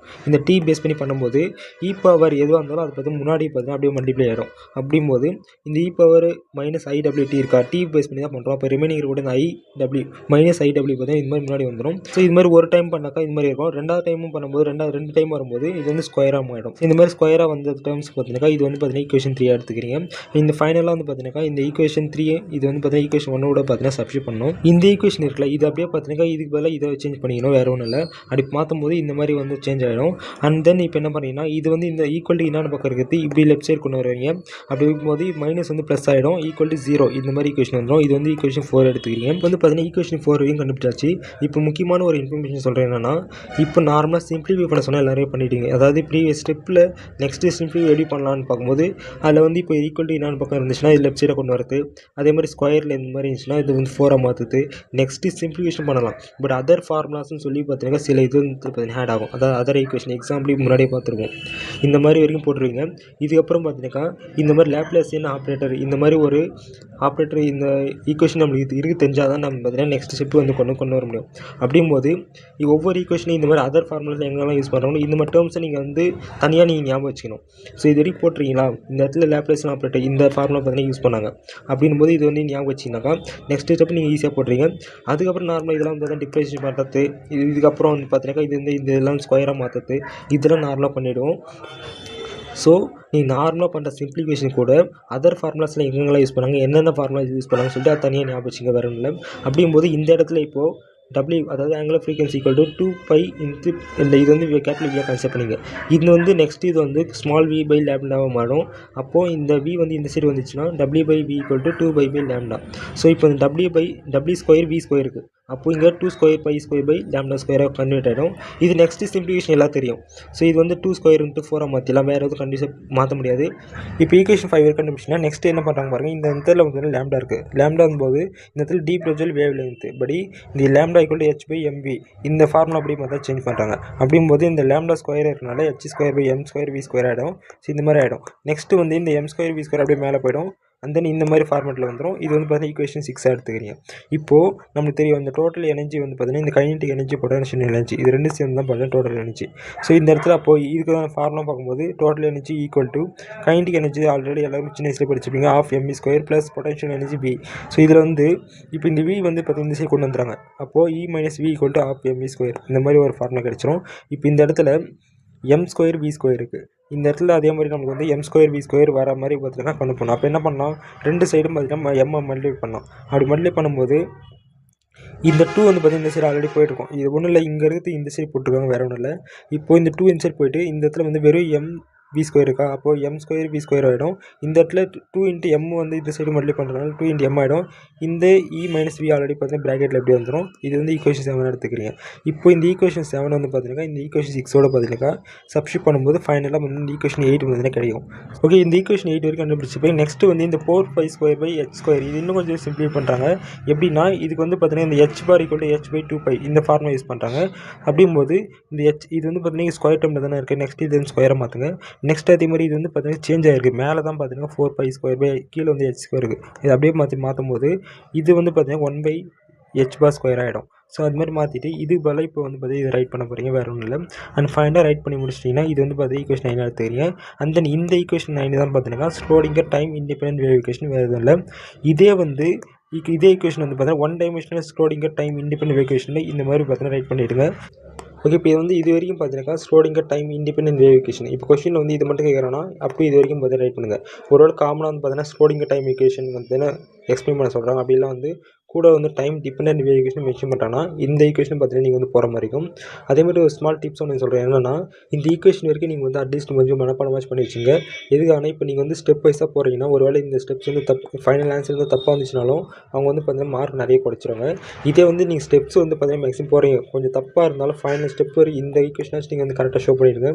இந்த டி பேஸ் பண்ணி பண்ணும்போது இ பவர் எதுவாக இருந்தாலும் அதை பார்த்து முன்னாடி பார்த்தீங்கன்னா அப்படியே மல்டிப்ளை ஆகிடும். அப்படிங்கும்போது இந்த இ பவர் மைனஸ் IWT இருக்கா டி பேஸ் பண்ணி தான் பண்ணுறோம். அப்போ ரிமைனிங் கூட இந்த IW மைனஸ் IW பார்த்தீங்கன்னா இது மாதிரி முன்னாடி வந்துடும். ஸோ இது மாதிரி ஒரு டைம் பண்ணாக்கா இது மாதிரி இருக்கும். ரெண்டாவது டைமும் பண்ணும்போது ரெண்டு டைம் வரும்போது இது வந்து ஸ்கொயராக மாறிடும். இந்த மாதிரி ஸ்கொயராக வந்த டேர்ம்ஸ் பார்த்தீங்கன்னா இது வந்து பார்த்தீங்கன்னா ஈக்குவேஷன் 3 எடுத்துக்கிறீங்க. இந்த ஃபைனலாக வந்து பார்த்தீங்கன்னா இந்த ஈக்குவேஷன் 3 இது வந்து பார்த்தீங்கன்னா ஈக்குவேஷன் 1 பார்த்தீங்கன்னா சப்ஸ்டிட்யூட் பண்ணணும். இந்த ஈக்குவேஷன் இருக்குல்ல இது அப்படியே பார்த்தீங்கன்னா இதுக்கு பதிலாக இதை சேஞ்ச் பண்ணிக்கணும், வேறு ஒன்றும் இல்லை. அப்படி மாற்றும் போது இந்த மாதிரி வந்து சேஞ்ச் ஆகிடும். ஆகிடும். அண்ட் தென் இப்போ என்ன பண்ணுறீங்கன்னா இது வந்து இந்த ஈக்குவல் டு இன்னொரு பக்கம் இருக்கிறது இப்படி லெஃப்ட் சைடு கொண்டு வருவீங்க. அப்படி இருக்கும்போது மைனஸ் வந்து ப்ளஸ் ஆகிடும், ஈக்குவல் டு 0 இந்த மாதிரி ஈக்குவேஷன் வந்துடும். இது வந்து ஈக்குவேஷன் 4 எடுத்துக்கிறீங்க. இப்போ வந்து பார்த்தீங்கன்னா ஈக்குவேஷன் 4 வரையும் கண்டுபிடிச்சாச்சு. இப்போ முக்கியமான ஒரு இன்ஃபர்மேஷன் சொல்கிறேன் என்னன்னா, இப்போ நார்மலாக சிம்பிளிஃபை பண்ண சொன்னால் எல்லாரும் பண்ணிட்டீங்க. அதாவது ப்ரீவியஸ் ஸ்டெப்பில் நெக்ஸ்ட்டு சிம்பிளிஃபை எப்படி பண்ணலான்னு பார்க்கும்போது அதில் வந்து இப்போ ஈக்குவல் டு இன்னொரு பக்கம் இருந்துச்சுன்னா இது லெஃப்ட் சைடை கொண்டு வரது, அதே மாதிரி ஸ்கொயரில் இந்த மாதிரி இருந்துச்சுன்னா இது வந்து 4 மாற்றுது. நெக்ஸ்ட்டு சிம்பிளிஃபிகேஷன் பண்ணலாம். பட் அதர் ஃபார்முலாஸ்ன்னு சொல்லி பார்த்தீங்கன்னா சில இது வந்து பார்த்தீங்கன்னா ஆட் ஆகும். அதாவது அதர் ஈக்குவேஷன் எக்ஸாம்பிள் முன்னாடியே பார்த்துருவோம். இந்த மாதிரி வரைக்கும் போட்டுருவீங்க. இதுக்கப்புறம் பார்த்தீங்கன்னா இந்த மாதிரி லேப்லாசியன் ஆப்ரேட்டர் இந்த மாதிரி ஒரு ஆப்ரேட்டர் இந்த ஈக்குவேஷன் நம்மளுக்கு இருக்கு தெரிஞ்சால் தான் நம்ம பார்த்தீங்கன்னா நெக்ஸ்ட் ஸ்டெப் வந்து கொண்டு வர முடியும். அப்படிங்கும்போது ஒவ்வொரு ஈக்குவேஷனையும் இந்த மாதிரி அதர் ஃபார்முலாஸில் எங்கெல்லாம் யூஸ் பண்ணுறோம் இந்த மாதிரி டேர்ம்ஸை நீங்கள் வந்து தனியாக நீங்கள் ஞாபகம் வச்சுக்கணும். ஸோ இது வரைக்கும் போட்டுறீங்களா, இந்த இடத்துல லேப்லாசியன் ஆப்ரேட்டர் இந்த ஃபார்முலா பார்த்தீங்கன்னா யூஸ் பண்ணாங்க அப்படின்னும் போது இது வந்து ஞாபகம் வச்சிங்கனாக்கா நெக்ஸ்ட் ஸ்டெப் நீங்கள் ஈஸியாக போட்டுறீங்க. அதுக்கப்புறம் நார்மலாக இதெல்லாம் வந்து டிஃப்ரென்ஷியேட் பண்ணுறது, இதுக்கப்புறம் வந்து பார்த்தீங்கன்னா இது வந்து இதெல்லாம் ஸ்கொயராக மாற்றுறது, இதெல்லாம் நார்மலாக பண்ணிவிடுவோம். ஸோ நீங்கள் நார்மலாக பண்ணுற சிம்பிளிஃபிகேஷன் கூட அதர் ஃபார்முலாஸில் எங்கெங்கெல்லாம் யூஸ் பண்ணாங்க, எந்தெந்த ஃபார்முலா யூஸ் பண்ணாங்கன்னு சொல்லிட்டு அது தனியாக ஞாபகம் வச்சுங்க வேறு இல்லை. அப்படிங்கும்போது இந்த இடத்துல இப்போது W அதாவது angular frequency equal to 2π into இல்லை இது வந்து கேபிட்டல் வியாக கன்சிடர் பண்ணிங்க. இது வந்து நெக்ஸ்ட் இது வந்து ஸ்மால் v பை லேம்டாவாக மாறும். அப்போது இந்த v வந்து இந்த சைடு வந்துச்சுன்னா W/v equal to 2π by lambda. So இப்போ இந்த W ஸ்கொயர் v ஸ்கொயர் இருக்குது. அப்போது இங்கே 2 square by square by lambda ஸ்கொயராக கன்வெர்ட் ஆகிடும். இது நெக்ஸ்ட் சிம்பிளிஃபிகேஷன் எல்லாம் தெரியும். ஸோ இது வந்து 2 ஸ்கொயர் இன்ட்டு 4 மாற்றிடலாம், வேறு எதுவும் கண்டிஷன் மாற்ற முடியாது. இப்போ ஈக்குவேஷன் 5 வரைக்கும் கண்டுபிடிச்சிங்கன்னா நெக்ஸ்ட் என்ன பண்ணுறாங்க பாருங்கள். இந்த இடத்துல வந்து லேம்டா இருக்குது. லேம்டாங்கும் போது இந்த இடத்துல டீப் ரெஜுவல் வேவ் லென்த் படி இந்த லேம்டா ஈக்குவல் டு h/mv இந்த ஃபார்முலா அப்படி மாதிரி சேஞ்ச் பண்ணுறாங்க. அப்படிங்கும்போது இந்த லேம்டா ஸ்கொயர் இருக்கனால h square by m square v square ஆகிடும். ஸோ இந்த மாதிரி ஆகிடும். நெக்ஸ்ட்டு வந்து இந்த m ஸ்கொயர் v ஸ்கொயர் அப்படியே மேலே போயிடும். அண்ட் தென் இந்த மாதிரி ஃபார்மேட்டில் வந்துடும். இது வந்து பார்த்தீங்கன்னா ஈக்குவேஷன் 6 எடுத்துக்கிறீங்க. இப்போது நமக்கு தெரியும் இந்த டோட்டல் எனர்ஜி வந்து பார்த்தீங்கன்னா இந்த கைனடிக் எனர்ஜி பொட்டன்ஷியல் எனர்ஜி இது ரெண்டு சேர்ந்து தான் பார்த்தீங்கன்னா டோட்டல் எனர்ஜி. ஸோ இந்த இடத்துல அப்போது இதுக்கான ஃபார்முலா பார்க்கும்போது total energy equal to kinetic energy already எல்லாரும் சின்ன வயசுல படிச்சிருப்பீங்க half mv square plus potential energy v. So இதில் வந்து இப்போ இந்த v வந்து பார்த்தீங்கன்னா இந்த சைடு கொண்டு வந்துடுறாங்க. அப்போது e minus v equal to half mv square இந்த மாதிரி ஒரு ஃபார்முலா கிடச்சிரும். இப்போ இந்த இடத்துல m ஸ்கொயர் v ஸ்கொயர் இருக்குது. இந்த இடத்துல அதே மாதிரி நமக்கு வந்து m ஸ்கொயர் v ஸ்கொயர் வர மாதிரி பார்த்தீங்கன்னா கொண்டு போகணும். அப்போ என்ன பண்ணலாம், ரெண்டு சைடும் பார்த்தீங்கன்னா m மல்டிப்ளை பண்ணலாம். அப்படி மல்டிப்ளை பண்ணும்போது இந்த 2 வந்து பார்த்தீங்கன்னா இந்த சைடு ஆல்ரெடி போயிட்டுருக்கும். இது ஒன்றும் இல்லை, இங்கே இருக்கிறது இந்த சைடு போட்டிருக்காங்க, வேறு ஒன்றும் இல்லை. இப்போ இந்த 2 இந்த சைடு போயிட்டு இந்த இடத்துல வந்து வெறும் m v ஸ்கொயர் இருக்கா. அப்போது m ஸ்கொயர் v ஸ்கொயர் ஆகிடும். இந்த இடத்துல 2 இன்ட்டு m வந்து இந்த சைடு மல்டிப்ளை பண்ணுறதுனால 2 இன்ட்டு m ஆகிடும். இந்த e மைனஸ் v ஆல்ரெடி பார்த்தீங்கன்னா ப்ராக்கெட்டில் எப்படி வந்துடும். இது வந்து ஈக்குவேஷன் 7 எடுத்துக்கிறீங்க. இப்போ இந்த ஈக்குவேஷன் 7 வந்து பார்த்தீங்கன்னா இந்த ஈக்குவேஷன் 6ஓட பார்த்தீங்கன்னா சப்ஸ்டிட் பண்ணும்போது ஃபைனலாக வந்து இந்த ஈக்குவேஷன் 8 வந்து கிடைக்கும். ஓகே, இந்த ஈக்குவேஷன் 8 வரைக்கும் கண்டுபிடிச்சி போய் நெக்ஸ்ட் வந்து இந்த 4π ஸ்கொயர் பை h ஸ்கொயர் இது இன்னும் கொஞ்சம் சிம்பிளிஃபை பண்ணுறாங்க. எப்படின்னா இதுக்கு வந்து பார்த்தீங்கன்னா இந்த h bar equal to h/2π இந்த ஃபார்முலா யூஸ் பண்ணுறாங்க. அப்படிங்கும்போது இந்த h இது வந்து பார்த்தீங்கன்னா ஸ்கொயர் டேர்மில் தானே இருக்குது. நெக்ஸ்ட் இது ஸ்கொயரை மாற்றுங்க. நெக்ஸ்ட் அதே மாதிரி இது வந்து பார்த்தீங்கன்னா சேஞ்ச் ஆகிருக்கு. மேலே தான் பார்த்தீங்கன்னா 4π ஸ்கொயர் பை கீழே வந்து h ஸ்கொயர் இருக்குது. இது அப்படியே மாற்றும் போது இது வந்து பார்த்தீங்கன்னா 1/h பார் ஸ்கொயர் ஆகிடும். ஸோ அது மாதிரி மாற்றிட்டு இது போல் இப்போ வந்து பார்த்தீங்கன்னா இது ரைட் பண்ண போகிறீங்க, வேறு ஒன்றும் இல்லை. அண்ட் ஃபைனலாக ரைட் பண்ணி முடிச்சிட்டிங்கன்னா இது வந்து பார்த்தீங்கன்னா ஈக்குவேஷன் 9 எடுத்துக்கிறீங்க. அண்ட் தென் இந்த ஈக்குவேஷன் 9 தான் பார்த்தீங்கன்னா Schrödinger time independent wave equation, வேறு எதுவும் இல்லை. இதே வந்து இதே ஈக்குவேஷன் வந்து பார்த்தீங்கன்னா 1 dimensional Schrödinger time independent wave ஈக்குவேஷனில் இந்த மாதிரி பார்த்தீங்கன்னா ரைட் பண்ணிவிடுங்க. ஓகே, இப்போ வந்து இது வரைக்கும் பார்த்தீங்கன்னா Schrödinger time independent wave equation. இப்போ கொஸ்டின் வந்து இது மட்டும் கேட்குறோன்னா அப்படி இது வரைக்கும் பார்த்தீங்கன்னா ரைட் பண்ணுங்கள். ஒருவேளை காமனாக வந்து பார்த்தீங்கன்னா ஸ்க்ரோடிங்கர் டைம் ஈக்குவேஷன் வந்து எக்ஸ்பிளைன் பண்ண சொல்கிறாங்க. அப்படிலாம் வந்து கூட வந்து time dependent wave equation mention பண்ணுறாங்கன்னா இந்த ஈக்குவேஷன் பார்த்தீங்கன்னா நீங்கள் வந்து போகிற மாதிரி இருக்கும். அதே மாதிரி ஒரு ஸ்மால் டிப்ஸ் ஒன்று சொல்கிறேன். என்னென்னா இந்த ஈக்குவேஷன் வரைக்கும் நீங்கள் வந்து அட்லீஸ்ட் கொஞ்சம் மனப்பாடமாச்சு பண்ணி வச்சுங்க. எதுக்கான இப்போ நீங்கள் வந்து ஸ்டெப் வைஸாக போகிறீங்கன்னா ஒருவேளை இந்த ஸ்டெப்ஸ் வந்து ஃபைனல் ஆன்சர் வந்து தப்பாக வந்துச்சுனாலும் அவங்க வந்து பார்த்தீங்கன்னா மார்க் நிறைய குறைச்சிருவாங்க. இதே வந்து நீங்கள் ஸ்டெப்ஸ் வந்து பார்த்தீங்கன்னா மேக்ஸிமம் போகிறீங்க, கொஞ்சம் தப்பாக இருந்தாலும் ஃபைனல் ஸ்டெப் வரை இந்த ஈக்குவேஷனாச்சும் நீங்கள் வந்து கரெக்டாக ஷோ பண்ணிடுங்க.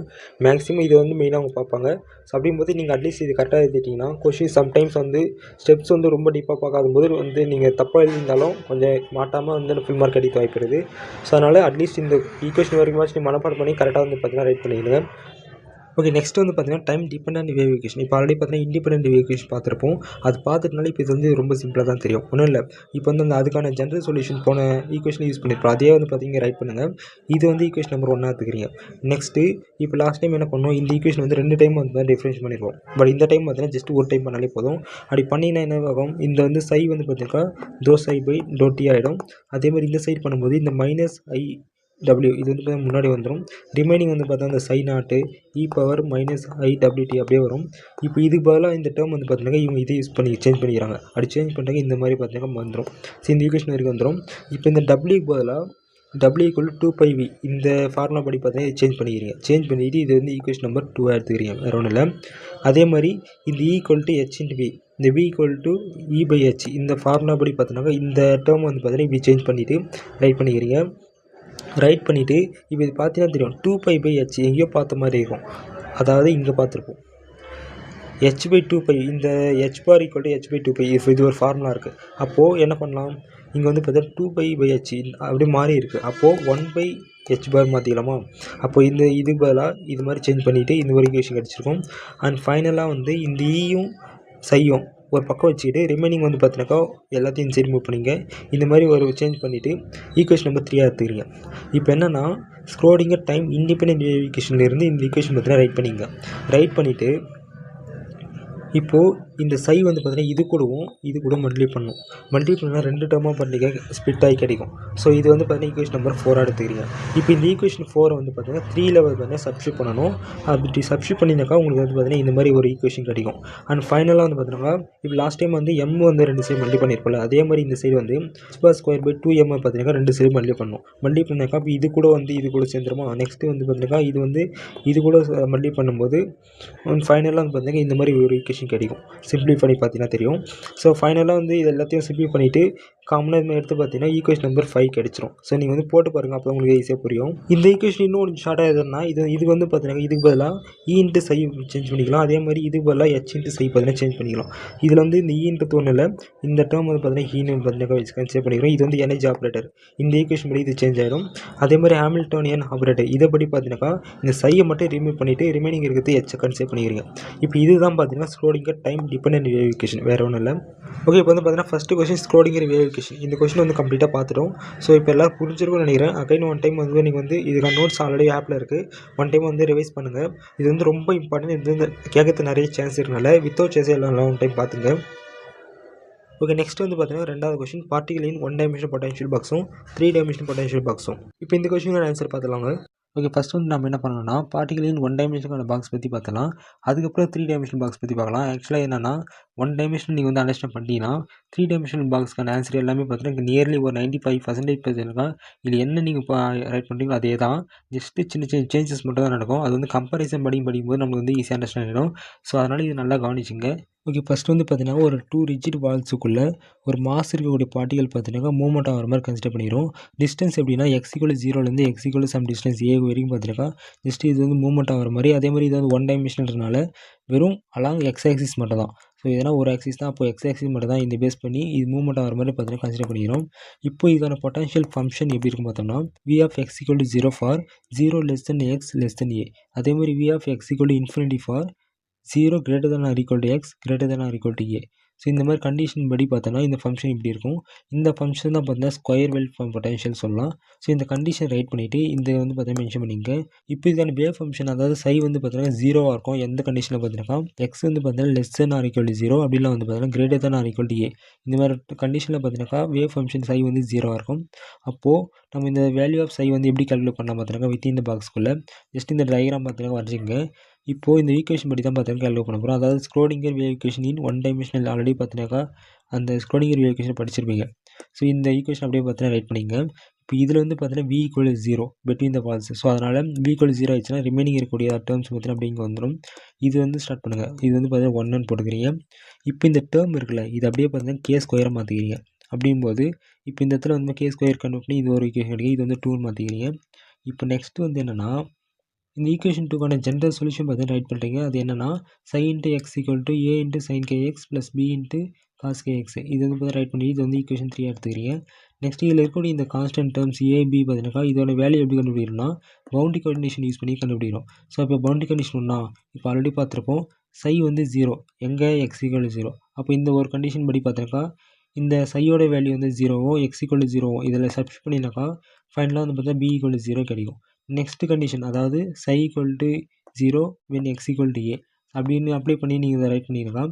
மேக்ஸிமம் இதை வந்து மெயினாக அவங்க பார்ப்பாங்க. ஸோ அப்படிங்கும்போது நீங்கள் அட்லீஸ்ட் இது கரெக்டாக எழுதிட்டிங்கன்னா கொஷின் சம்டைம்ஸ் வந்து ஸ்டெப்ஸ் வந்து ரொம்ப டீப்பாக பார்க்காத போது வந்து நீங்கள் தப்பாக எழுதியிருந்தாலும் கொஞ்சம் மாட்டாமல் வந்து ஃபுல் மார்க் அடிக்க வாய்ப்பு இருக்குது. ஸோ அதனால் அட்லீஸ்ட் இந்த ஈக்குவேஷன் வரைக்கும் நீங்கள் மனப்பாடம் பண்ணி கரெக்டாக வந்து பார்த்தீங்கன்னா ரைட் பண்ணிடுங்க. ஓகே, நெக்ஸ்ட் வந்து பார்த்தீங்கன்னா டைம் டிபெண்டன்ட் வேவ் ஈக்குவேஷன். இப்போ ஆல்ரெடி பார்த்தீங்கன்னா இண்டிபெண்டன்ட் வேவ் ஈக்குவேஷன் பார்த்துருப்போம். அது பார்த்துட்டுனால இப்போ இது வந்து ரொம்ப சிம்பிளாக தான் தெரியும், ஒன்றும் இல்லை. இப்போ வந்து அந்த அதுக்கான ஜென்ரல் சொல்யூஷன் போன ஈக்குவேஷன் யூஸ் பண்ணியிருப்போம். அதே வந்து பார்த்தீங்கன்னா ரைட் பண்ணுங்கள். இது வந்து ஈக்குவேஷன் நம்பர் 1 எடுத்துக்கிறீங்க. நெக்ஸ்ட்டு இப்போ லாஸ்ட் டைம் என்ன பண்ணோம், இந்த ஈக்குவேஷன் வந்து 2 டைம் வந்து டிஃப்ரென்ஷியேட் பண்ணிடுவோம். பட் இந்த டைம் பார்த்தீங்கன்னா ஜஸ்ட் ஒரு டைம் பண்ணாலே போதும். அப்படி பண்ணிங்கன்னா என்ன ஆகும், இந்த வந்து சை வந்து பார்த்தீங்கன்னா ∂ψ/∂t ஆகிடும். அதே மாதிரி இந்த சைடு பண்ணும்போது இந்த -i/w இது வந்து முன்னாடி வந்துடும். ரிமைனிங் வந்து பார்த்தா அந்த சை நாட்டு e⁻−i/wt அப்படியே வரும். இப்போ இதுக்கு பதிலாக இந்த டேர்ம் வந்து பார்த்தீங்கன்னா இவங்க இதை யூஸ் பண்ணி சேஞ்ச் பண்ணிக்கிறாங்க. அப்படி சேஞ்ச் பண்ணிட்டாங்க இந்த மாதிரி பார்த்தீங்கன்னா வந்துடும். ஸோ இந்த ஈக்குவேஷன் வரைக்கும் வந்துடும். இப்போ இந்த w பதிலாக W = 2πv இந்த ஃபார்முலா படி பார்த்தீங்கன்னா சேஞ்ச் பண்ணிக்கிறீங்க. சேஞ்ச் பண்ணிவிட்டு இது வந்து ஈக்குவேஷன் நம்பர் 2 எடுத்துக்கிறீங்க, வேறு ஒன்றும் இல்லை. அதே மாதிரி இந்த E = h × v, இந்த v = E/h இந்த ஃபார்முலா படி பார்த்தோன்னாக்கா இந்த டேர்ம் வந்து பார்த்தீங்கன்னா இப்படி சேஞ்ச் பண்ணிவிட்டு ரைட் பண்ணிக்கிறீங்க. ரைட் பண்ணிவிட்டு இப்போ இது பார்த்தீங்கன்னா தெரியும் 2π/h எங்கேயோ பார்த்த மாதிரி இருக்கும், அதாவது இங்கே பார்த்துருப்போம் h/2π. இந்த h bar = h/2π இது ஒரு ஃபார்முலா இருக்குது. அப்போது என்ன பண்ணலாம், இங்கே வந்து பார்த்தீங்கன்னா 2π/h அப்படியே மாறி இருக்குது. அப்போது 1/h bar மாற்றிக்கலாமா? அப்போ இந்த இது பதிலாக இது மாதிரி சேஞ்ச் பண்ணிவிட்டு இந்த ஒரு ஈக்குவேஷன் கிடச்சிருக்கும். அண்ட் ஃபைனலாக வந்து இந்த ஈயும் சையும் ஒரு பக்கம் வச்சுக்கிட்டு ரிமைனிங் வந்து பார்த்தினாக்கா எல்லாத்தையும் சைடு மூவ் பண்ணிங்க. இந்த மாதிரி ஒரு சேஞ்ச் பண்ணிவிட்டு ஈக்குவேஷன் நம்பர் 3 எடுத்துக்கிறீங்க. இப்போ என்னென்னா ஸ்க்ரோடிங்கர் டைம் இண்டிபெண்டன்ட் ஈக்குவேஷன்லேருந்து இந்த ஈக்குவேஷன் பார்த்தீங்கன்னா ரைட் பண்ணிங்க. ரைட் பண்ணிவிட்டு இப்போது இந்த சை வந்து பார்த்தீங்கன்னா இது கூட மல்டிப்ளை பண்ணணும். மல்டிப்ளை பண்ணால் 2 டேர்மாக பண்ணிக்க ஸ்ப்ளிட் ஆகி கிடைக்கும். ஸோ இது வந்து பார்த்தீங்கன்னா ஈக்குவேஷன் நம்பர் 4 எடுத்துக்கிறீங்க. இப்போ இந்த ஈக்குவேஷன் 4 வந்து பார்த்தீங்கன்னா 3 பார்த்தீங்கன்னா சப்ஸ்டியூட் பண்ணணும். அப்படி சப்ஸ்டியூட் பண்ணினாக்கா உங்களுக்கு வந்து பார்த்தீங்கன்னா இந்த மாதிரி ஒரு ஈக்குவேஷன் கிடைக்கும். அண்ட் ஃபைனலாக வந்து பார்த்தீங்கன்னா இப்போ லாஸ்ட் டைம் வந்து m வந்து 2 சைடு மல்டிப்ளை பண்ணியிருப்போம்ல, அதே மாதிரி இந்த சைடு வந்து h² / 2m பார்த்தீங்கன்னா 2 சைடு மல்டிப்ளை பண்ணணும். மல்டிப்ளை பண்ணாக்கா இப்போ இது கூட வந்து இது கூட சேர்ந்துருமா. நெக்ஸ்ட்டு வந்து பார்த்தீங்கன்னா இது வந்து இது கூட மல்டிப்ளை பண்ணும்போது ஃபைனலாக வந்து பார்த்தீங்கன்னா இந்த மாதிரி ஒரு ஈக்குவேஷன் கிடைக்கும். சிம்பிளை பண்ணி பார்த்தீங்கன்னா தெரியும். ஸோ ஃபைனலாக வந்து இது எல்லாத்தையும் சிம்பிளை பண்ணிவிட்டு காமனாக இது எடுத்து பார்த்தீங்கன்னா ஈக்குவேஷன் நம்பர் 5 கிடச்சிரும். ஸோ நீங்கள் வந்து போட்டு பாருங்கள், அப்போ உங்களுக்கு ஈஸியாக புரியும். இந்த ஈக்குவேஷன் இன்னும் கொஞ்சம் ஷார்ட்டாக எதுனா இது வந்து பார்த்தீங்கன்னா இதுக்கு பதிலாக E × சை சேஞ்ச் பண்ணிக்கலாம். அதே மாதிரி இதுக்கு பதிலாக h × சை பார்த்தீங்கன்னா சேஞ்ச் பண்ணிக்கலாம். இதில் வந்து இந்த ஈன்றது ஒன்றும் இல்லை, இந்த டேர்ம் வந்து பார்த்தீங்கன்னா ஈன்னு பார்த்தீங்கன்னா சேஞ்ச் பண்ணிக்கிறோம். இது வந்து எனர்ஜி ஆப்ரேட்டர், இந்த ஈக்குவேஷன் படி இது சேஞ்ச் ஆகிடும். அதே மாதிரி ஹாமில்டோனியன் ஆப்ரேட்டர் இதை படி பார்த்தீங்கன்னாக்கா இந்த சையை மட்டும் ரிமூவ் பண்ணிவிட்டு ரிமைனிங் இருக்கிறது h கன்சிடர் பண்ணிக்கிறீங்க. இப்போ இதுதான் பார்த்தீங்கன்னா Schrödinger time dependent wave equation, வேறு ஒன்றும் இல்லை. ஓகே, இப்போ வந்து பார்த்தீங்கன்னா first question Schrödinger wave equation. இந்த கொஸ்டின் வந்து கம்ப்ளீட்டாக பார்த்துட்டோம். ஸோ இப்போ எல்லோரும் புரிஞ்சிருக்கும்னு நினைக்கிறேன். அகைன் ஒன் டைம் வந்து நீங்கள் வந்து இதுக்கான நோட்ஸ் ஆல்ரெடி ஆப்பில் இருக்குது, ஒன் டைம் வந்து ரிவைஸ் பண்ணுங்கள். இது வந்து ரொம்ப இம்பார்ட்டன்ட். இது வந்து கேட்கறது நிறைய சான்ஸ் இருக்கனால வித்தவுட் சேஸ் எல்லாம் ஒன் டைம் பார்த்துங்க. ஓகே, நெக்ஸ்ட் வந்து பார்த்தீங்கன்னா ரெண்டாவது கொஸ்டின் பார்ட்டிகல் இன் 1 டைமென்ஷனல் பொட்டன்ஷியல் பாக்ஸும் 3 டைமென்ஷனல் பொட்டன்ஷியல் பாக்ஸும். இப்போ இந்த கொஸ்டினோட ஆன்சர் பார்த்துலாங்க. ஓகே, ஃபஸ்ட் வந்து நம்ம என்ன பண்ணணும்னா பார்ட்டிகல் இன் 1 டைமென்ஷனல் பாக்ஸ் பற்றி பார்த்தலாம். அதுக்கப்புறம் 3 டைமென்ஷனல் பாக்ஸ் பற்றி பார்க்கலாம். ஆக்சுவலாக என்னென்னா 1 டைமென்ஷனல் நீங்கள் வந்து அண்டர்ஸ்டாண்ட் பண்ணிட்டீங்கன்னா 3 டைமென்ஷனல் பாக்ஸ்க்கான ஆன்சர் எல்லாமே பார்த்தீங்கன்னா நியர்லி ஒரு 95% பார்த்தீங்கன்னா இதில் என்ன நீங்கள் இப்போ ரைட் பண்ணுறீங்களோ அதே தான். ஜஸ்ட்டு சின்ன சின்ன சேஞ்சஸ் மட்டும் தான் நடக்கும். அது வந்து கம்பேரிசன் படிக்கும்போது நம்மளுக்கு வந்து ஈஸியாக அண்டர்ஸ்டாண்ட் ஆகிடும். ஸோ அதனால் இது நல்லா கவனிச்சிங்க. ஓகே, ஃபஸ்ட்டு வந்து பார்த்தீங்கன்னா ஒரு 2 ரிஜிட் வால்ஸுக்குள்ளே ஒரு மாஸ் இருக்கக்கூடிய பார்ட்டிகல் பார்த்தீங்கன்னா மூவ்மெண்ட் ஆகிற மாதிரி கன்சிடர் பண்ணிடும். டிஸ்டன்ஸ் எப்படின்னா x = 0லேருந்து x = சம் டிஸ்டன்ஸ் a வரைக்கும் பார்த்தீங்கன்னா ஜஸ்ட்டு இது வந்து மூவ்மெண்ட் ஆகிற மாதிரி. அதே மாதிரி இது வந்து 1 டைமென்ஷனல்ன்றனால வெறும் அலாங் x ஆக்சிஸ் மட்டும் தான். ஸோ இதனா ஒரு ஆக்சிஸ் தான், அப்போ x ஆக்சிஸ் மட்டும் தான் இந்த பேஸ் பண்ணி இது மூவ்மெண்ட் ஆகிற மாதிரி பார்த்தீங்கன்னா கன்சிடர் பண்ணிக்கிறோம். இப்போ இதுக்கான பொட்டன்ஷியல் ஃபங்க்ஷன் எப்படி இருக்கும் பார்த்தோம்னா v of x = 0 for 0 < x a. அதே மாதிரி v of x = ∞ for 0 greater than or equal to x greater than or equal to a. So இந்த மாதிரி கண்டிஷன் படி பார்த்தோன்னா இந்த ஃபங்க்ஷன் இப்படி இருக்கும். இந்த ஃபங்க்ஷன் தான் பார்த்தீங்கன்னா ஸ்கொயர் வெல் பொட்டன்ஷியல் சொல்லலாம். ஸோ இந்த கண்டிஷன் ரைட் பண்ணிவிட்டு இந்த வந்து பார்த்தீங்கன்னா மென்ஷன் பண்ணிங்க. இப்போ இதுக்கான வேவ் ஃபங்க்ஷன் அதாவது சை வந்து பார்த்தீங்கன்னா 0வாக இருக்கும். எந்த கண்டிஷனில் பார்த்தீங்கன்னா எக்ஸ் வந்து பார்த்தீங்கன்னா < or equal to 0 அப்படிலாம் வந்து பார்த்தீங்கன்னா greater than or equal to a. இந்த மாதிரி கண்டிஷனில் பார்த்தீங்கன்னாக்கா வேவ் ஃபங்க்ஷன் சை வந்து 0வாக இருக்கும். அப்போது நம்ம இந்த வேல்யூ ஆஃப் சை வந்து எப்படி கால்குலேட் பண்ணலாம் பார்த்தீங்கன்னா வித் இந்த பாக்ஸ்க்குள்ளே ஜஸ்ட் இந்த டயக்ராம் பார்த்தீங்கன்னா வரைஞ்சிங்க. இப்போது இந்த ஈக்குவேஷன் படி தான் பார்த்தீங்கன்னா கால்குலேட் பண்ண போகிறோம். அதாவது ஸ்க்ரோடிங்கர் வேவ் ஈக்குவேஷன் இன் 1 டைமென்ஷனல் ஆல்ரெடி பார்த்தீங்கன்னாக்கா அந்த ஸ்க்ரோடிங்கர் வேவ் ஈக்குவேஷன் படிச்சிருப்பீங்க. ஸோ இந்த ஈக்குவேஷன் அப்படியே பார்த்தீங்கன்னா ரைட் பண்ணிங்க. இப்போ இதில் வந்து பார்த்தீங்கன்னா v = 0 between the walls. So அதனால் v = 0 ஆயிடுச்சுன்னா ரிமைனிங் இருக்கக்கூடிய டேர்ம்ஸ் பார்த்தீங்கன்னா அப்படி இங்கே வந்துடும். இது வந்து ஸ்டார்ட் பண்ணுங்கள். இது வந்து பார்த்தீங்கன்னா 1ன்னு போட்டுக்கிறீங்க. இப்போ இந்த டேர்ம் இருக்குல்ல இது அப்படியே பார்த்தீங்கன்னா k² மாற்றிக்கிறீங்க. அப்படிங்கும்போது இப்போ இந்த இடத்துல வந்து k² கன்வெர்ட் பண்ணி இது ஒரு ஈக்குவேஷன் கிடைக்கும். இது வந்து 2ன்னு மாற்றிக்கிறீங்க. இப்போ நெக்ஸ்ட் வந்து என்னென்னா இந்த ஈக்குவேஷன் 2க்கான ஜென்ரல் சொல்யூஷன் பார்த்தீங்கன்னா ரைட் பண்ணுறீங்க. அது என்னென்னா sin × x = a × sin kx + b × cos kx. இது வந்து பார்த்தீங்கன்னா ரைட் பண்ணி இது வந்து ஈக்குவேஷன் 3 எடுத்துக்கிறீங்க. நெக்ஸ்ட் இதில் இருக்கக்கூடிய இந்த கான்ஸ்டன்ட் டேர்ம்ஸ் a b பார்த்தீங்கன்னா இதோட வேல்யூ எப்படி கண்டுபிடிக்கணும்னா பவுண்டரி கண்டிஷன் யூஸ் பண்ணி கண்டுபிடிக்கிறோம். ஸோ இப்போ பவுண்டரி கண்டிஷன் ஒன்றா இப்போ ஆல்ரெடி பார்த்துருப்போம். சை வந்து 0 எங்கே x = 0. அப்போ இந்த ஒரு கண்டிஷன் படி பார்த்தீங்கன்னாக்கா இந்த சையோட வேல்யூ வந்து 0வும் x = 0வும் இதில் சப்ஸ்டிட் பண்ணினாக்கா ஃபைனலாக வந்து பார்த்தா b = 0 கிடைக்கும். நெக்ஸ்ட் கண்டிஷன் அதாவது சை = 0 when x = a அப்படின்னு அப்ளை பண்ணி நீங்கள் இதை ரைட் பண்ணிங்கன்னா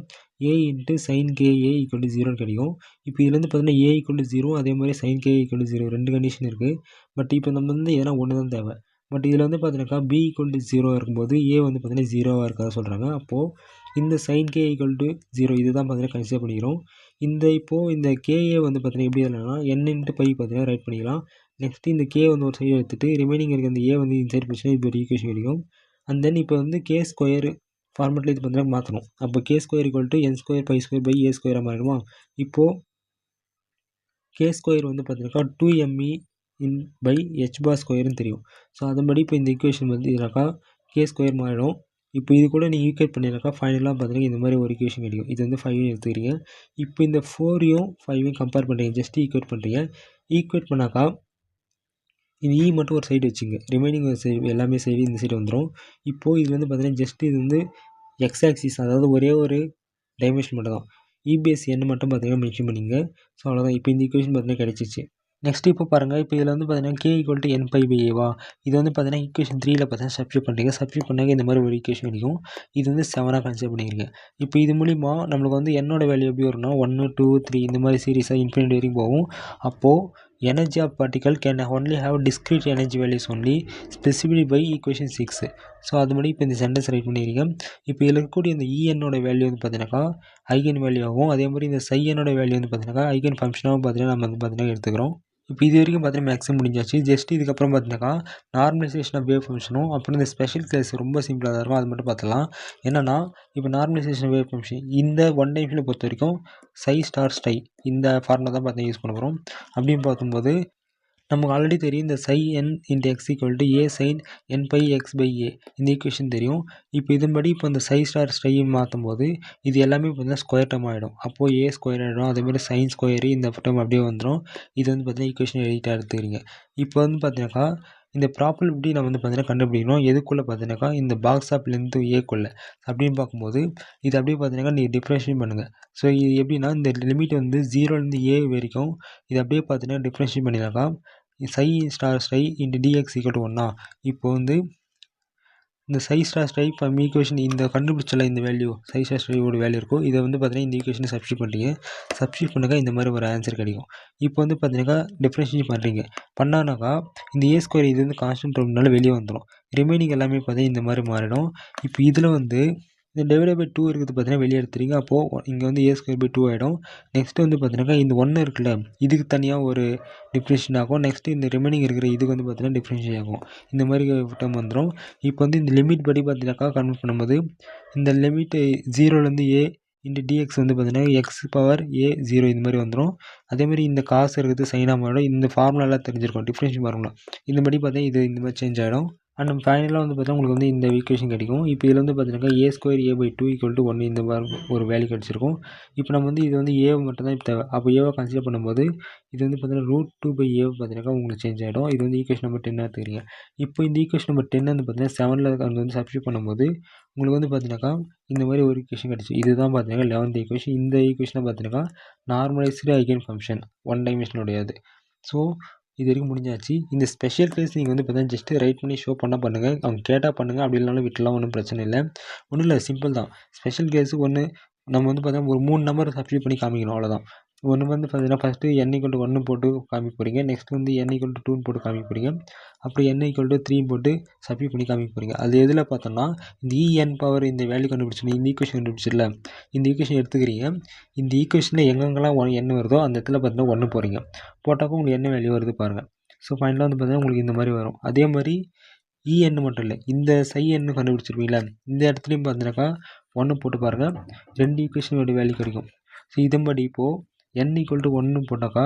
a × sin ka = 0ன்னு கிடைக்கும். இப்போ இதுலேருந்து பார்த்தீங்கன்னா a = 0 அதே மாதிரி sin ka = 0 2 கண்டிஷன் இருக்குது. பட் இப்போ நம்ம வந்து எதனா ஒன்று தான் தேவை. பட் இதில் வந்து பார்த்தீங்கன்னாக்கா b = 0 இருக்கும்போது a வந்து பார்த்தீங்கன்னா 0வாக இருக்காது சொல்கிறாங்க. அப்போது இந்த sin k = 0 இதுதான் பார்த்தீங்கன்னா கன்சிடர் பண்ணிக்கிறோம். இப்போது இந்த ka வந்து பார்த்தீங்கன்னா எப்படி இல்லைனா n × π பார்த்தீங்கன்னா ரைட் பண்ணிக்கலாம். நெக்ஸ்ட்டு இந்த கே வந்து ஒரு சைடு எடுத்துகிட்டு ரிமைனிங் இருக்க அந்த ஏ வந்து இன்சைட் போச்சுன்னா இது ஒரு ஈக்குவேஷன் கிடைக்கும். அண்ட் தென் இப்போ வந்து கே ஸ்கொயர் ஃபார்மெட்டில் இது பார்த்தீங்கன்னா மாற்றணும். அப்போ K square equal to N square by square by A ஸ்கொயராக மாறிடுமா. இப்போது கே ஸ்கொயர் வந்து பார்த்தீங்கன்னாக்கா 2me இன் பை ஹெச் பார் ஸ்கொயர்னு தெரியும். ஸோ அதன்படி இப்போ இந்த ஈக்குவேஷன் வந்து இதுனாக்கா கே ஸ்கொயர் மாறிடும். இப்போ இது கூட நீங்கள் ஈக்குவேட் பண்ணினாக்கா ஃபைனலாக பார்த்தீங்கன்னா இந்த மாதிரி ஒரு ஈக்குவேஷன் கிடைக்கும். இது வந்து 5 எடுத்துக்கிறீங்க. இப்போ இந்த 4யும் 5யும் கம்பேர் பண்ணுறீங்க. ஜஸ்ட் ஈக்குவேட் பண்ணுறீங்க. ஈக்குவேட் பண்ணாக்கா இது இ மட்டும் ஒரு சைடு வச்சுங்க. ரிமைனிங் சைடு எல்லாமே சைடு இந்த சைடு வந்துடும். இப்போது இது வந்து பார்த்தீங்கன்னா ஜஸ்ட் இது வந்து எக்ஸ் ஆக்சிஸ், அதாவது ஒரே ஒரு டைமென்ஷன் மட்டும் தான். இபிஎஸ் எண் மட்டும் பார்த்தீங்கன்னா மென்ஷன் பண்ணிங்க. ஸோ அவ்வளோதான். இப்போ இந்த ஈக்குவேஷன் பார்த்தீங்கன்னா கிடச்சிச்சு. நெக்ஸ்ட் இப்போ பாருங்கள். இப்போ இதில் வந்து பார்த்தீங்கன்னா k equal to n by pi ஏவா. இது வந்து பார்த்தீங்கன்னா ஈக்குவேஷன் 3ல் பார்த்தீங்கன்னா சப்ஸ்டியூட் பண்ணுறீங்க. சப்ஸ்டியூட் பண்ணாங்க இந்த மாதிரி ஒரு ஈக்குவேஷன் கிடைக்கும். இது வந்து 7ஆக கன்சிடர் பண்ணிக்கிறீங்க. இப்போ இது மூலிமா நம்மளுக்கு வந்து என்னோட வேல்யூ எப்படி வரும்னா 1 2 3 இந்த மாதிரி சீரிஸாக இன்ஃபினிட்டி வரைக்கும் போகும். அப்போது energy of particle can only have discrete energy values only specified by equation 6. So அதுபடி இப்போ இந்த சென்டென்ஸ் ரைட் பண்ணிக்கிறீங்க. இப்போ இதில் இருக்கக்கூடிய இந்த இஎன்னோட வேல்யூ வந்து பார்த்தீங்கன்னாக்கா ஐகன் வேல்யூ ஆகும். அதே மாதிரி இந்த சையனோட வேல்யூ வந்து பார்த்தீங்கன்னாக்கா ஐகன் ஃபங்க்ஷனாகவும் பார்த்தீங்கன்னா நம்ம வந்து பார்த்தீங்கன்னா எடுத்துக்கிறோம். இப்போ இது வரைக்கும் பார்த்தீங்கன்னா மேக்ஸிமம் முடிஞ்சாச்சு. ஜஸ்ட் இதுக்கப்புறம் பார்த்தீங்கன்னாக்கா நார்மலைசேஷன் ஆஃப் வேவ் ஃபங்க்ஷனும் அப்புறம் இந்த ஸ்பெஷல் கேஸ் ரொம்ப சிம்பிளாக தான் இருக்கும். அது மட்டும் பார்த்துலாம். என்னென்னா இப்போ நார்மலைசேஷன் வேவ் ஃபங்க்ஷன் இந்த ஒன் டைமென்ஷனில் பொறுத்த வரைக்கும் சை ஸ்டார் ஸ்டை இந்த ஃபார்முலா தான் பார்த்தீங்கன்னா யூஸ் பண்ண போகிறோம். அப்படின்னு பார்க்கும்போது நமக்கு ஆல்ரெடி தெரியும் இந்த psi N into X equal to A sine N by X by A இந்த ஈக்குவேஷன் தெரியும். இப்போ இதன்படி இப்போ இந்த சை ஸ்டார் ஸ்டைன்னு மாற்றும் போது இது எல்லாமே பார்த்தீங்கன்னா ஸ்கொயர் டேர்ம் ஆகிடும். அப்போது ஏ ஸ்கொயர் ஆகிடும். அதேமாதிரி சைன் ஸ்கொயரு இந்த டேர்ம் அப்படியே வந்துடும். இது வந்து பார்த்தீங்கன்னா ஈக்குவேஷன் எடிட்டாக எடுத்துக்கிறீங்க. இப்போ வந்து பார்த்தீங்கன்னாக்கா இந்த ப்ராபபிலிட்டி நம்ம வந்து பார்த்தீங்கன்னா கண்டுபிடிக்கணும். எதுக்குள்ளே பார்த்தீங்கன்னாக்கா இந்த பாக்ஸ் ஆஃப் லென்த்து ஏக்குள்ளே அப்படின்னு பார்க்கும்போது இது அப்படியே பார்த்தீங்கன்னா நீங்கள் டிஃப்ரென்ஷியேட் பண்ணுங்கள். ஸோ இது எப்படின்னா இந்த லிமிட் வந்து 0லேருந்து ஏ வரைக்கும் இது அப்படியே பார்த்தீங்கன்னா டிஃப்ரென்ஷியேட் பண்ணினாக்கா psi star psi into dx equal to 1. இப்போ வந்து இந்த சை ஸ்டார் ஸ்டை இப்போ ஈக்குவேஷன் இந்த கண்டுபிடிச்சல இந்த வேல்யூ சை ஸ்டார் ஸ்டையோட வேல்யூ இருக்கும். இதை வந்து பார்த்தீங்கன்னா இந்த ஈக்குவேஷனை சப்ஸ்டியூட் பண்ணுறீங்க. சப்ஸ்டியூட் பண்ணுங்க இந்த மாதிரி ஒரு ஆன்சர் கிடைக்கும். இப்போ வந்து பார்த்தீங்கன்னா டிஃப்ரென்ஷியேட் பண்ணுறீங்க. பண்ணானாக்கா இந்த ஏ ஸ்கொயர் இது வந்து கான்ஸ்டன்ட் டேர்ம்னால வெளியே வந்துடும். ரிமைனிங் எல்லாமே பார்த்தீங்கன்னா இந்த மாதிரி மாறிடும். இப்போ இதில் வந்து இந்த டிவைடட் பை 2 இருக்குது பார்த்தீங்கன்னா வெளியே எடுத்துறீங்க. அப்போது இங்கே வந்து ஏ ஸ்கொயர் பை 2 ஆகிடும். நெக்ஸ்ட்டு வந்து பார்த்தீங்கன்னா இந்த 1 இருக்குல்ல இதுக்கு தனியாக ஒரு டிஃப்ரென்ஷியேட் ஆகும். நெக்ஸ்ட்டு இந்த ரிமைனிங் இருக்கிற இதுக்கு வந்து பார்த்தீங்கன்னா டிஃப்ரென்ஷியேட் ஆகும். இந்த மாதிரி டேர்ம் வந்துடும். இப்போ வந்து இந்த லிமிட் படி பார்த்தீங்கன்னாக்கா கன்வெர்ட் பண்ணும்போது இந்த லிமிட்டு 0லேருந்து ஏ இன்ட்டு டிஎக்ஸ் வந்து பார்த்தீங்கன்னா எக்ஸ் பவர் ஏ 0 இந்த மாதிரி வந்துடும். அதேமாதிரி இந்த காசு இருக்கிறது சைனாக மாறிடும். இந்த ஃபார்முலாலாம் தெரிஞ்சிருக்கும் டிஃப்ரென்ஷியேட் ஃபார்முலா. இந்த மாதிரி பார்த்தீங்கன்னா இது இந்த மாதிரி சேஞ்ச் ஆகிடும். அண்ட் ஃபைனலாக வந்து பார்த்தீங்கன்னா உங்களுக்கு வந்து இந்த ஈக்குவேஷன் கிடைக்கும். இப்போ இதில் வந்து பார்த்தீங்கன்னா A square A by 2 equal to 1 இந்த மாதிரி ஒரு வேல்யூ கிடச்சிருக்கும். இப்போ நம்ம வந்து இது வந்து ஏ மட்டும் தான் இப்போ தேவை. அப்போ ஏவை கன்சிடர் பண்ணும்போது இது வந்து பார்த்தீங்கன்னா √2 பை ஏ பார்த்தீங்கன்னா உங்களுக்கு சேஞ்ச் ஆகிடும். இது வந்து ஈக்குவேஷன் நம்பர் 10 எடுத்துக்கிறீங்க. இப்போ இந்த ஈக்குவேஷன் நம்பர் 10 வந்து பார்த்தீங்கன்னா 7ல் அது வந்து சப்ஸ்டியூட் பண்ணும்போது உங்களுக்கு வந்து பார்த்தீங்கன்னாக்கா இந்த மாதிரி ஒரு ஈக்குவேஷன் கிடச்சி. இதுதான் பார்த்தீங்கன்னா 11th ஈக்குவேஷன். இந்த ஈக்குவேஷனை பார்த்தீங்கன்னா நார்மலைஸ்டு ஐகன் ஃபங்க்ஷன் ஒன் டைமென்ஷனுடையது. ஸோ இது வரைக்கும் முடிஞ்சாச்சு. இந்த ஸ்பெஷல் கேஸ் நீங்கள் வந்து பார்த்தீங்கன்னா ஜஸ்ட்டு ரைட் பண்ணி ஷோ பண்ணால் பண்ணுங்கள். அவங்க கேட்டால் பண்ணுங்கள். அப்படி இல்லைனாலும் விட்டுலாம் ஒன்றும் பிரச்சனை இல்லை. ஒன்றும் இல்லை சிம்பிள் தான். ஸ்பெஷல் கேஸு ஒன்று நம்ம வந்து பார்த்தீங்கன்னா ஒரு 3 நம்பர் சப்ஸ்டியூட் பண்ணி காமிக்கணும் அவ்வளோதான். ஒன்று வந்து பார்த்தீங்கன்னா ஃபஸ்ட்டு n = 1 போட்டு காமிக்க போகிறீங்க. நெக்ஸ்ட் வந்து n = 2 போட்டு காமிக்க போகிறீங்க. அப்புறம் n = 3 போட்டு சப்ஸ்டியூட் பண்ணி காமிக்க போகிறீங்க. அது எதில் பார்த்தோம்னா இந்த en பவர் இந்த வேல்யூ கண்டுபிடிச்சிருந்தீங்க. இந்த ஈக்குவேஷன் கண்டுபிடிச்சிடல இந்த ஈக்குவேஷன் எடுத்துக்கிறீங்க. இந்த ஈக்குவேஷனில் எங்கெங்கெல்லாம் n வருதோ அந்த இடத்துல பார்த்தீங்கன்னா 1 போகிறீங்க. போட்டாக்கா உங்களுக்கு என்ன வேல்யூ வருது பாருங்கள். ஸோ ஃபைனலாக வந்து பார்த்தீங்கன்னா உங்களுக்கு இந்த மாதிரி வரும். அதே மாதிரி en மட்டும் இல்லை இந்த சை n கண்டுபிடிச்சிருப்பீங்களா இந்த இடத்துலையும் பார்த்தீங்கன்னாக்கா 1 போட்டு பாருங்கள். 2 ஈக்குவேஷனோட வேல்யூ கிடைக்கும். ஸோ இதன்படி இப்போது n = 1 போட்டாக்கா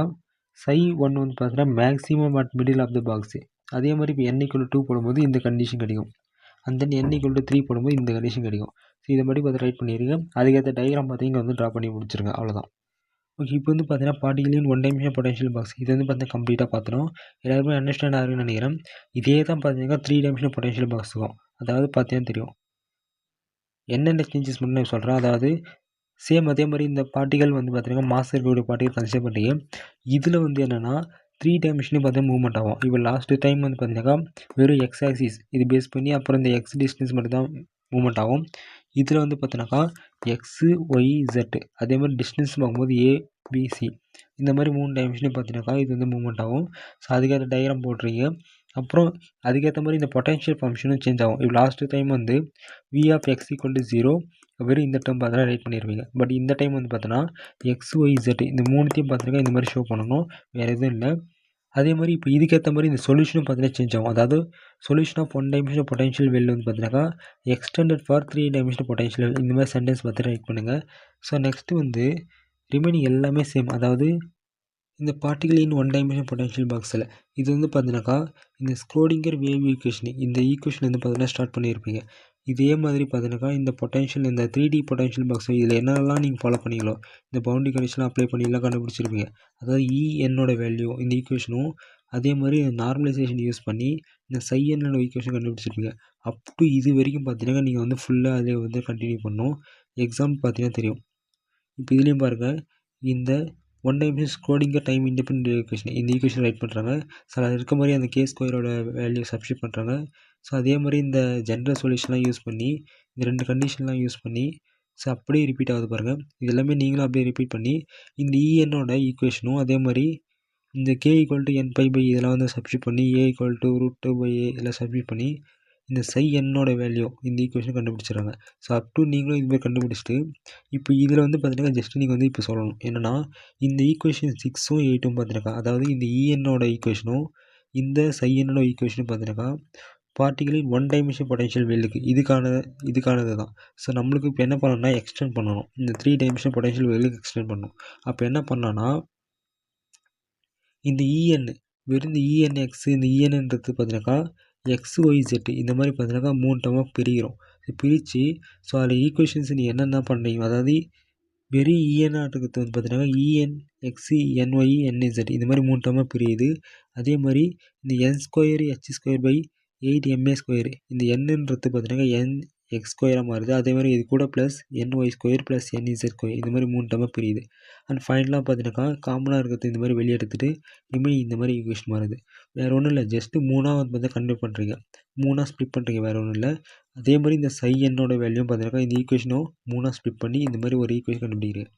சை 1 வந்து பார்த்தீங்கன்னா maximum at middle of the box. அதே மாதிரி இப்போ n = 2 போடும்போது இந்த கண்டிஷன் கிடைக்கும். அண்ட் தென் n = 3 போடும்போது இந்த கண்டிஷன் கிடைக்கும். ஸோ இதன்படி பார்த்து ரைட் பண்ணிடுங்க. அதுக்கேற்ற டயக்ராம் பார்த்து இங்கே வந்து ட்ரா பண்ணி முடிச்சிருங்க. அவ்வளோதான். ஓகே. இப்போ வந்து பார்த்தீங்கன்னா particle one dimensional potential box இது வந்து பார்த்தீங்கன்னா கம்ப்ளீட்டாக பார்த்துடும். எல்லாருமே அண்டர்ஸ்டாண்ட் ஆகுதுன்னு நினைக்கிறேன். இதே தான் பார்த்தீங்கன்னா 3 டைமென்ஷனல் பொட்டன்ஷியல் பாக்ஸுக்கும் அதாவது பார்த்தீங்கன்னா தெரியும் என்னென்ன சேஞ்சஸ் மட்டும் நான் சொல்கிறேன். அதாவது சேம் அதே மாதிரி இந்த பார்ட்டிகல் வந்து பார்த்தீங்கன்னா மாஸ் இருக்கக்கூடிய பார்ட்டிகல் கன்சிடர் பண்ணிங்க. இதில் வந்து என்னென்னா 3 டைமென்ஷன்லேயும் பார்த்தீங்கன்னா மூவ்மெண்ட் ஆகும். இப்போ லாஸ்ட்டு டைம் வந்து பார்த்தீங்கன்னா வெறும் எக்ஸ் ஆக்சிஸ் இது பேஸ் பண்ணி அப்புறம் இந்த எக்ஸ் டிஸ்டன்ஸ் மட்டும் தான் மூவ்மெண்ட் ஆகும். இதில் வந்து பார்த்தீங்கன்னாக்கா எக்ஸு ஒய் இசட்டு அதே மாதிரி டிஸ்டன்ஸ் பார்க்கும்போது ஏபிசி இந்த மாதிரி 3 டைமென்ஷன்லையும் பார்த்தீங்கன்னாக்கா இது வந்து மூவ்மெண்ட் ஆகும். ஸோ அதுக்கேற்ற டயக்ராம் போடுறீங்க. அப்புறம் அதுக்கேற்ற மாதிரி இந்த பொட்டன்ஷியல் ஃபங்க்ஷனும் சேஞ்ச் ஆகும். இப்போ லாஸ்ட்டு டைம் வந்து v of x = 0 வெறும் இந்த டேர்ம் பார்த்தீங்கன்னா ரைட் பண்ணிடுவீங்க. பட் இந்த டைம் வந்து பார்த்தோன்னா எக்ஸ் ஒய் இசட் இந்த மூணுத்தையும் பார்த்தீங்கன்னா இந்த மாதிரி ஷோ பண்ணணும். வேறு எதுவும் இல்லை. அதே மாதிரி இப்போ இதுக்கேற்ற மாதிரி இந்த சொல்யூஷனும் பார்த்தீங்கன்னா சேஞ்ச் ஆகும். அதாவது solution of 1 dimensional potential well வந்து பார்த்தீங்கன்னாக்கா extended for 3 dimensional potential well இந்த மாதிரி சென்டென்ஸ் பார்த்து ரைட் பண்ணுங்கள். ஸோ நெக்ஸ்ட்டு வந்து ரிமைனிங் எல்லாமே சேம். அதாவது இந்த பார்ட்டிகல் இன் 1 டைமென்ஷனல் பொட்டன்ஷியல் பாக்ஸில் இது வந்து பார்த்தீங்கன்னாக்கா இந்த ஸ்க்ரோடிங்கர் வேவ் ஈக்குவேஷன் இந்த ஈக்குவேஷன் வந்து பார்த்தீங்கன்னா ஸ்டார்ட் பண்ணியிருப்பீங்க. இதே மாதிரி பார்த்தீங்கன்னாக்கா இந்த பொட்டன்ஷியல் இந்த 3D பொட்டன்ஷியல் பாக்ஸ் இதில் என்னெல்லாம் நீங்கள் ஃபாலோ பண்ணீங்களோ இந்த பவுண்டரி கண்டிஷன்லாம் அப்ளை பண்ணி எல்லாம் கண்டுபிடிச்சிருப்பீங்க. அதாவது என்னோட வேல்யூ இந்த ஈக்குவேஷனும் அதே மாதிரி நார்மலைசேஷன் யூஸ் பண்ணி இந்த என்னோட ஈக்குவேஷன் கண்டுபிடிச்சிருப்பீங்க. அப் டு இது வரைக்கும் பார்த்தீங்கன்னா நீங்கள் வந்து ஃபுல்லாக அதை வந்து கண்டினியூ பண்ணணும். எக்ஸாம் பார்த்தீங்கன்னா தெரியும். இப்போ இதுலேயும் பாருங்கள் இந்த 1 dimension Schrödinger time independent equation இந்த ஈக்குவேஷன் ரைட் பண்ணுறாங்க. ஸோ அதில் இருக்க மாதிரி அந்த கே ஸ்கொயரோட வேல்யூ சப்ஸ்டிட் பண்ணுறாங்க. ஸோ அதே மாதிரி இந்த ஜென்ரல் சொல்யூஷன்லாம் யூஸ் பண்ணி இந்த 2 கண்டிஷன்லாம் யூஸ் பண்ணி ஸோ அப்படியே ரிப்பீட் ஆகுது பாருங்கள். இது எல்லாமே நீங்களும் அப்படியே ரிப்பீட் பண்ணி இந்த என்னோட ஈக்குவேஷனும் அதே மாதிரி இந்த கே = n π/a இதெல்லாம் வந்து சப்ஸ்டிட் பண்ணி a = √2/a இதெல்லாம் சப்ஸ்டிட் பண்ணி இந்த என்னோட வேல்யூ இந்த ஈக்குவேஷன் கண்டுபிடிச்சிடுறாங்க. ஸோ அப் டு நீங்களும் இதுமாதிரி கண்டுபிடிச்சிட்டு இப்போ இதில் வந்து பார்த்தீங்கன்னா ஜஸ்ட் நீங்கள் வந்து இப்போ சொல்லணும் என்னென்னா இந்த ஈக்குவேஷன் 6ம் 8ம் பார்த்துருக்கா. அதாவது இந்த என்னோட ஈக்குவேஷனும் இந்த என்னோட ஈக்குவேஷனும் பார்த்துருக்கா பார்ட்டிகளின் 1 டைமென்ஷன் பொட்டன்ஷியல் வெல்லுக்கு இதுக்கானது தான். ஸோ நம்மளுக்கு இப்போ என்ன பண்ணணும்னா எக்ஸ்டெண்ட் பண்ணணும். இந்த 3 டைமென்ஷன் பொட்டன்ஷியல் வெல்லுக்கு எக்ஸ்டெண்ட் பண்ணணும். அப்போ என்ன பண்ணலான்னா இந்த வெறும் இந்த enx இந்த enன்றது பார்த்தீங்கன்னாக்கா XYZ இந்த மாதிரி பார்த்தீங்கன்னாக்கா 3 டேர்மாக பிரிக்கிறோம். பிரித்து ஸோ அதில் ஈக்குவேஷன்ஸ் நீ என்னென்ன பண்ணுறீங்க அதாவது வெறும் இருக்கிறது வந்து பார்த்தீங்கன்னா EN X NY NZ இந்த மாதிரி 3 டேர்மாக பிரியுது. அதே மாதிரி இந்த n²h²/8 ma² இந்த என்னன்றது பார்த்தீங்கன்னா nx² மாறுது. அதே மாதிரி இது கூட ப்ளஸ் ny² + nz² இந்த மாதிரி 3 டேர்மாக பிரியுது. அண்ட் ஃபைனலாக பார்த்தீங்கன்னாக்கா காமனாக இருக்கிறது இந்த மாதிரி வெளியே எடுத்துகிட்டு இனிமேல் இந்த மாதிரி ஈக்குவேஷன் மாறுது. வேறு ஒன்றும் இல்லை, ஜஸ்ட்டு 3ஆக வந்து பார்த்தா கன்வெர்ட் பண்ணுறீங்க, 3ஆக ஸ்ப்ளிட் பண்ணுறீங்க, வேறு ஒன்றும் இல்லை. அதே மாதிரி இந்த என்னோட வேல்யூ பார்த்தீங்கன்னாக்கா இந்த ஈக்குவேஷனும் 3ஆக ஸ்ப்ளிட் பண்ணி இந்த மாதிரி ஒரு ஈக்குவேஷன் கண்டுபிடிக்கிறீங்க.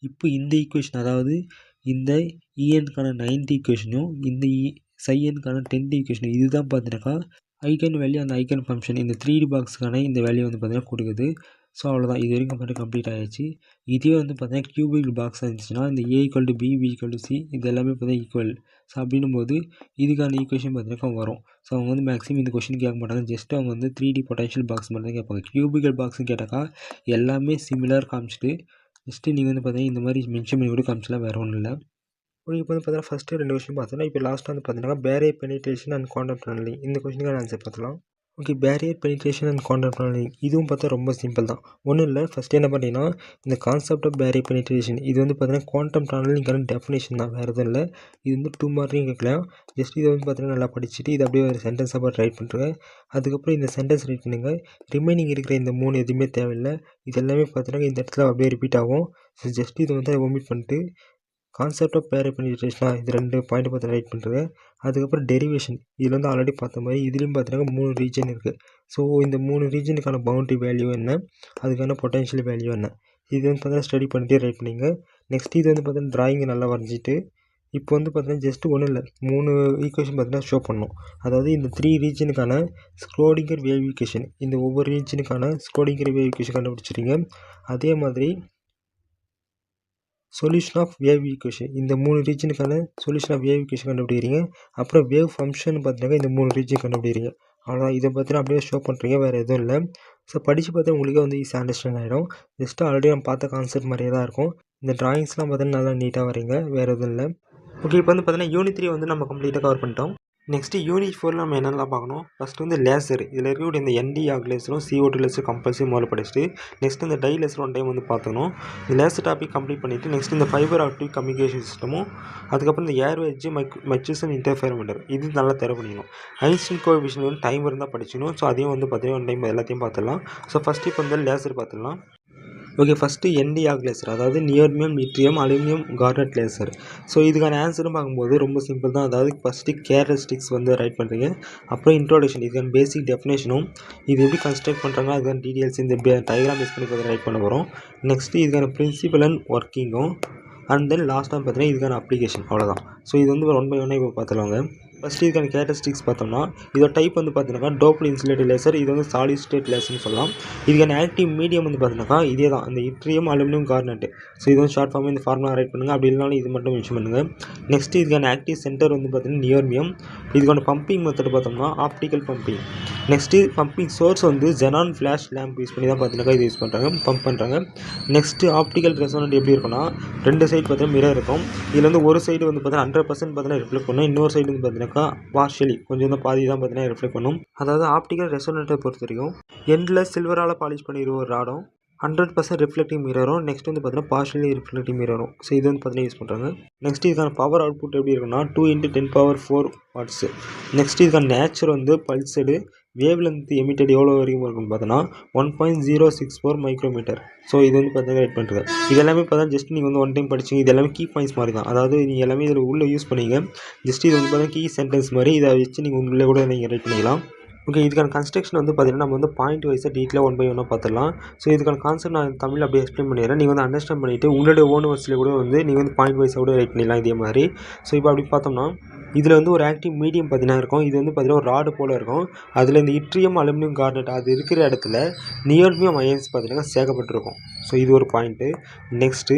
இப்போ இந்த ஈக்குவேஷன் அதாவது இந்த ENக்கான 9th ஈக்குவேஷனும் இந்த என்னுக்கான 10th ஈக்குவேஷனும் இதுதான் பார்த்தீங்கன்னாக்கா ஐகன் வேல்யூ அந்த ஐகன் ஃபங்க்ஷன் இந்த 3D பாக்ஸுக்கான இந்த வேல்யூ வந்து பார்த்தீங்கன்னா கொடுக்குது. ஸோ அவ்வளோதான், இது வரைக்கும் மட்டும் கம்ப்ளீட் ஆகிடுச்சு. இதே வந்து பார்த்தீங்கன்னா கியூபிக் பாக்ஸ் இருந்துச்சுன்னா இந்த a = b, b = c இது எல்லாமே பார்த்தீங்கன்னா ஈக்குவல். ஸோ அப்படின்னும் போது இதுக்கான ஈக்குவேஷன் பார்த்தீங்கன்னா வரும். ஸோ அவங்க வந்து மேக்ஸிமம் இந்த கொஷின் கேட்க மாட்டாங்க, ஜஸ்ட் அவங்க வந்து 3D பொட்டன்ஷியல் பாக்ஸ் மட்டும் தான் கேட்பாங்க. கியூபிக்கல் பாக்ஸ்னு கேட்டாக்கா எல்லாமே சிமிலர் காமிச்சிட்டு ஜஸ்ட்டு நீங்கள் வந்து பார்த்தீங்கன்னா இந்த மாதிரி மென்ஷன் பண்ணி கூட காமிச்சலாம், வேறு ஒன்றும் இல்லை. இப்போ வந்து பார்த்தீங்கன்னா ஃபஸ்ட்டு 2 விஷயம் பார்த்தோன்னா இப்போ லாஸ்ட்டாக வந்து பார்த்தீங்கன்னா barrier penetration and quantum tunnelling இந்த கொஸ்டினுக்கான ஆன்சர் பார்த்துலாம். Okay, barrier penetration and quantum tunnelling இதுவும் பார்த்தா ரொம்ப சிம்பிள் தான், ஒன்றும் இல்லை. ஃபஸ்ட்டு என்ன பண்ணிங்கன்னா இந்த கான்செப்ட் ஆஃப் பேரியர் பெனிட்ரேஷன் இது வந்து பார்த்தீங்கன்னா குவாண்டம் டனலிங்கான டெஃபினேஷன் தான், வேறு எதுவும் இல்லை. இது வந்து 2 மார்க்கையும் கேட்கலாம். ஜஸ்ட் இதை வந்து பார்த்தீங்கன்னா நல்லா படிச்சுட்டு இதை அப்படியே ஒரு சென்டென்ஸாக பார்த்து ரைட் பண்ணுறேன். அதுக்கப்புறம் இந்த சென்டென்ஸ் ரைட் பண்ணுங்கள். ரிமைனிங் இருக்கிற இந்த 3 எதுவுமே தேவையில்லை. இது எல்லாமே பார்த்தீங்கன்னா இந்த இடத்துல அப்படியே ரிப்பீட் ஆகும். ஸோ ஜஸ்ட் இதை வந்து ஒமிட் பண்ணிட்டு கான்செப்ட் ஆஃப் பேரியர் பெனிட்ரேஷன் இது 2 பாயிண்ட் பார்த்து ரைட் பண்ணுறேன். அதுக்கப்புறம் டெரிவேஷன் இதில் வந்து ஆல்ரெடி பார்த்த மாதிரி இதுலேயும் பார்த்தீங்கன்னா 3 ரீஜன் இருக்குது. ஸோ இந்த 3 ரீஜனுக்கான பவுண்டரி வேல்யூ என்ன, அதுக்கான பொட்டன்ஷியல் வேல்யூ என்ன, இது வந்து பார்த்தீங்கன்னா ஸ்டடி பண்ணிட்டே ரைட் பண்ணிங்க. நெக்ஸ்ட் இது வந்து பார்த்தீங்கன்னா ட்ராயிங் நல்லா வரைஞ்சிட்டு இப்போ வந்து பார்த்தீங்கன்னா ஜஸ்ட் ஒன்றும் இல்லை, 3 ஈக்குவேஷன் பார்த்தீங்கன்னா ஷோ பண்ணணும். அதாவது இந்த 3 ரீஜனுக்கான ஸ்க்ரோடிங்கர் வேவ் ஈக்குவேஷன் இந்த ஒவ்வொரு ரீஜனுக்கான ஸ்க்ரோடிங்கர் வேவ் ஈக்குவேஷன் கண்டுபிடிச்சிருங்க. அதே மாதிரி சொல்யூஷன் ஆஃப் வேவ் ஈக்குவேஷன் இந்த 3 ரீஜனுக்கான சொல்யூஷன் ஆஃப் வேவ் ஈக்குவேஷன் கண்டுபிடிக்கிறீங்க. அப்புறம் வேவ் ஃபங்க்ஷன் பார்த்தீங்கன்னா இந்த 3 ரீஜன் கண்டுபிடிக்கிறீங்க. அவ்வளோதான், இதை பார்த்தீங்கன்னா அப்படியே ஷோ பண்ணுறீங்க, வேறு எதுவும் இல்லை. ஸோ படித்து பார்த்தா உங்களுக்கே வந்து ஈஸியாக அண்டர்ஸ்டாண்ட் ஆகிடும். ஜஸ்ட்டு ஆல்ரெடி நம்ம பார்த்த கான்செப்ட் மாதிரியே தான் இருக்கும். இந்த ட்ராயிங்ஸ்லாம் பார்த்தீங்கன்னா நல்லா நீட்டாக வரீங்க, வேறு எதுவும் இல்லை. ஓகே, இப்போ வந்து பார்த்தீங்கன்னா யூனிட் 3 வந்து நம்ம கம்ப்ளீட்டாக கவர் பண்ணிட்டோம். நெக்ஸ்ட்டு யூனிட் 4 நம்ம என்னெல்லாம் பார்க்கணும். ஃபஸ்ட்டு வந்து லேசர் இதில் இருக்கக்கூடிய இந்த ND ஆக் லேசரும் CO2 லேசர் கம்பல்சரி முதல்ல படிச்சுட்டு நெக்ஸ்ட் இந்த டை லேசர் 1 டைம் வந்து பார்த்துக்கணும். இந்த லேசர் டாபிக் கம்ப்ளீட் பண்ணிவிட்டு நெக்ஸ்ட் இந்த ஃபைபர் ஆப்டிக் கம்யூனிகேஷன் சிஸ்டமும் அதுக்கப்புறம் இந்த ஏர் வெட்ஜ் மெச்சூசன் இன்டர்ஃபேர்மெண்டர் இது நல்லா தேவை பண்ணிக்கணும். ஐன்ஸ்டீன் கோஎஃபிஷியன்ட் வந்து டைம் இருந்தால் படிச்சிக்கணும். ஸோ அதையும் வந்து பார்த்தீங்கன்னா 1 டைம் எல்லாத்தையும் பார்த்துடலாம். ஸோ ஃபஸ்ட்டு இப்போ வந்து லேசர் பார்த்துடலாம். ஓகே, ஃபஸ்ட்டு ND ஆக் லேசர் அதாவது neodymium lithium aluminium garnet laser. So இதுக்கான ஆன்சரும் பார்க்கும்போது ரொம்ப சிம்பிள் தான். அதாவது ஃபஸ்ட்டு கேரக்டரிஸ்டிக்ஸ் வந்து ரைட் பண்ணுறீங்க. அப்புறம் இன்ட்ரோடக்ஷன் இதுக்கான பேசிக் டெஃபினேஷனும் இது எப்படி கன்ஸ்ட்ரக்ட் பண்ணுறாங்க அதுக்கான டீட்டெயில்ஸ் இந்த டயக்ராம் பேஸ் பண்ணி பார்த்து ரைட் பண்ண போகிறோம். நெக்ஸ்ட்டு இதுக்கான பிரின்சிபல் அண்ட் ஒர்க்கிங்கும் அண்ட் தென் லாஸ்ட்டாக பார்த்தீங்கன்னா இதுக்கான அப்ளிகேஷன், அவ்வளோதான். ஸோ இது வந்து 1 by 1 இப்போ பார்த்துலாங்க. ஃபஸ்ட்டு இதுக்கான கேரக்டரிஸ்டிக்ஸ் பார்த்தோம்னா இதோட டைப் வந்து பார்த்தீங்கன்னா டோப்டு இன்சுலேட்டட் லேசர். இது வந்து சாலிட் ஸ்டேட் லேசர்னு சொல்லலாம். இதுக்கான ஆக்டிவ் மீடியம் வந்து பார்த்தீங்கன்னா இதே தான், அந்த இட்ரியம் அலுமினியம் கார்னெட். ஸோ இது வந்து ஷார்ட் ஃபார்ம் இந்த ஃபார்முலா ரைட் பண்ணுங்கள். அப்படி இல்லைனாலும் இது மட்டும் மென்ஷன் பண்ணுங்கள். நெக்ஸ்ட் இதுக்கான ஆக்டிவ் சென்டர் வந்து பார்த்தீங்கன்னா நியோர்மியம். இதுக்கான பம்பிங் மெத்தட் பார்த்தோம்னா optical pumping. Next pumping source வந்து ஜெனான் ஃப்ளாஷ் லேம்ப் யூஸ் பண்ணி தான் பார்த்தீங்கன்னா இது யூஸ் பண்ணுறாங்க, பம்ப் பண்ணுறாங்க. நெக்ஸ்ட்டு ஆப்டிக்கல் ரெசோனன்ட் எப்படி இருக்குன்னா ரெண்டு சைடு பார்த்தீங்கன்னா மிரர் இருக்கும். இதில் வந்து ஒரு சைடு வந்து பார்த்தீங்கன்னா 100% பார்த்தீங்கன்னா ரிஃப்ளெக்ட் பண்ணும். இன்னொரு சைடு வந்து பார்த்தீங்கன்னா பார்ஷியலி கொஞ்சம் தான் பாதி தான் பார்த்தீங்கன்னா ரிஃப்ளெக்ட் பண்ணும். அதாவது ஆப்டிக்கல் ரெசோனேட்டரை பொறுத்த வரைக்கும் எண்டில் சில்வரால் பாலிஷ் பண்ணிடுவோம் ஒரு ராடும், 100% ரிஃப்ளெக்டிங் மிரரும், நெக்ஸ்ட் வந்து பார்த்தீங்கன்னா பார்ஷியலி ரிஃப்ளெக்டிங் மிரரும். ஸோ இது வந்து பார்த்தீங்கன்னா யூஸ் பண்ணுறாங்க. நெக்ஸ்ட் இதுக்கான பவர் அவுட்புட் எப்படி இருக்குன்னா 2 × 10⁴ வாட்ஸ். நெக்ஸ்ட் இதுக்கான நேச்சர் வந்து பல்சடு வேவ் லென்த் எமிட்டட் எவ்வளோ வரைக்கும் இருக்குன்னு பார்த்தோன்னா 1.064 மைக்ரோமீட்டர். ஸோ இது வந்து பார்த்தீங்கன்னா ரைட் பண்ணுறது. இது எல்லாமே பார்த்தா ஜஸ்ட் நீங்கள் வந்து ஒன் டைம் படிச்சிங்க. இது எல்லாமே கீ பாயிண்ட்ஸ் மாதிரி தான். அதாவது நீங்கள் எல்லாமே இதில் உள்ளே யூஸ் பண்ணிங்க. ஜஸ்ட் இது வந்து பார்த்தீங்கன்னா கீ சென்டென்ஸ் மாதிரி இதை வச்சு நீங்கள் உள்ளே கூட நீங்கள் ரைட் பண்ணிக்கலாம். ஓகே, இதுக்கான கன்ஸ்ட்ரக்ஷன் வந்து பார்த்தீங்கன்னா நம்ம வந்து பாயிண்ட் வைஸாக டீட்டெயிலாக 1 by 1 பார்த்துடலாம். ஸோ இதுக்கான கான்செப்ட் நான் தமிழ் அப்படியே எக்ஸ்பிளைன் பண்ணிடுறேன். நீங்கள் வந்து அண்டர்ஸ்டாண்ட் பண்ணிவிட்டு உங்களுடைய ஓன் வேர்ட்ஸில் கூட வந்து நீங்கள் வந்து பாயிண்ட் வைஸாக கூட ரைட் பண்ணிடலாம் இதே மாதிரி. ஸோ இப்போ அப்படி பார்த்தோம்னா இதில் வந்து ஒரு ஆக்டிவ் மீடியம் பார்த்தீங்கன்னா இருக்கும். இது வந்து பார்த்தீங்கன்னா ஒரு ராடு போல் இருக்கும். அதில் இந்த இட்ரியம் அலுமினியம் கார்னெட் அது இருக்கிற இடத்துல நியோர்மியம் அயன்ஸ் பார்த்தீங்கன்னா சேர்க்கப்பட்டிருக்கும். ஸோ இது ஒரு பாயிண்ட்டு. நெக்ஸ்ட்டு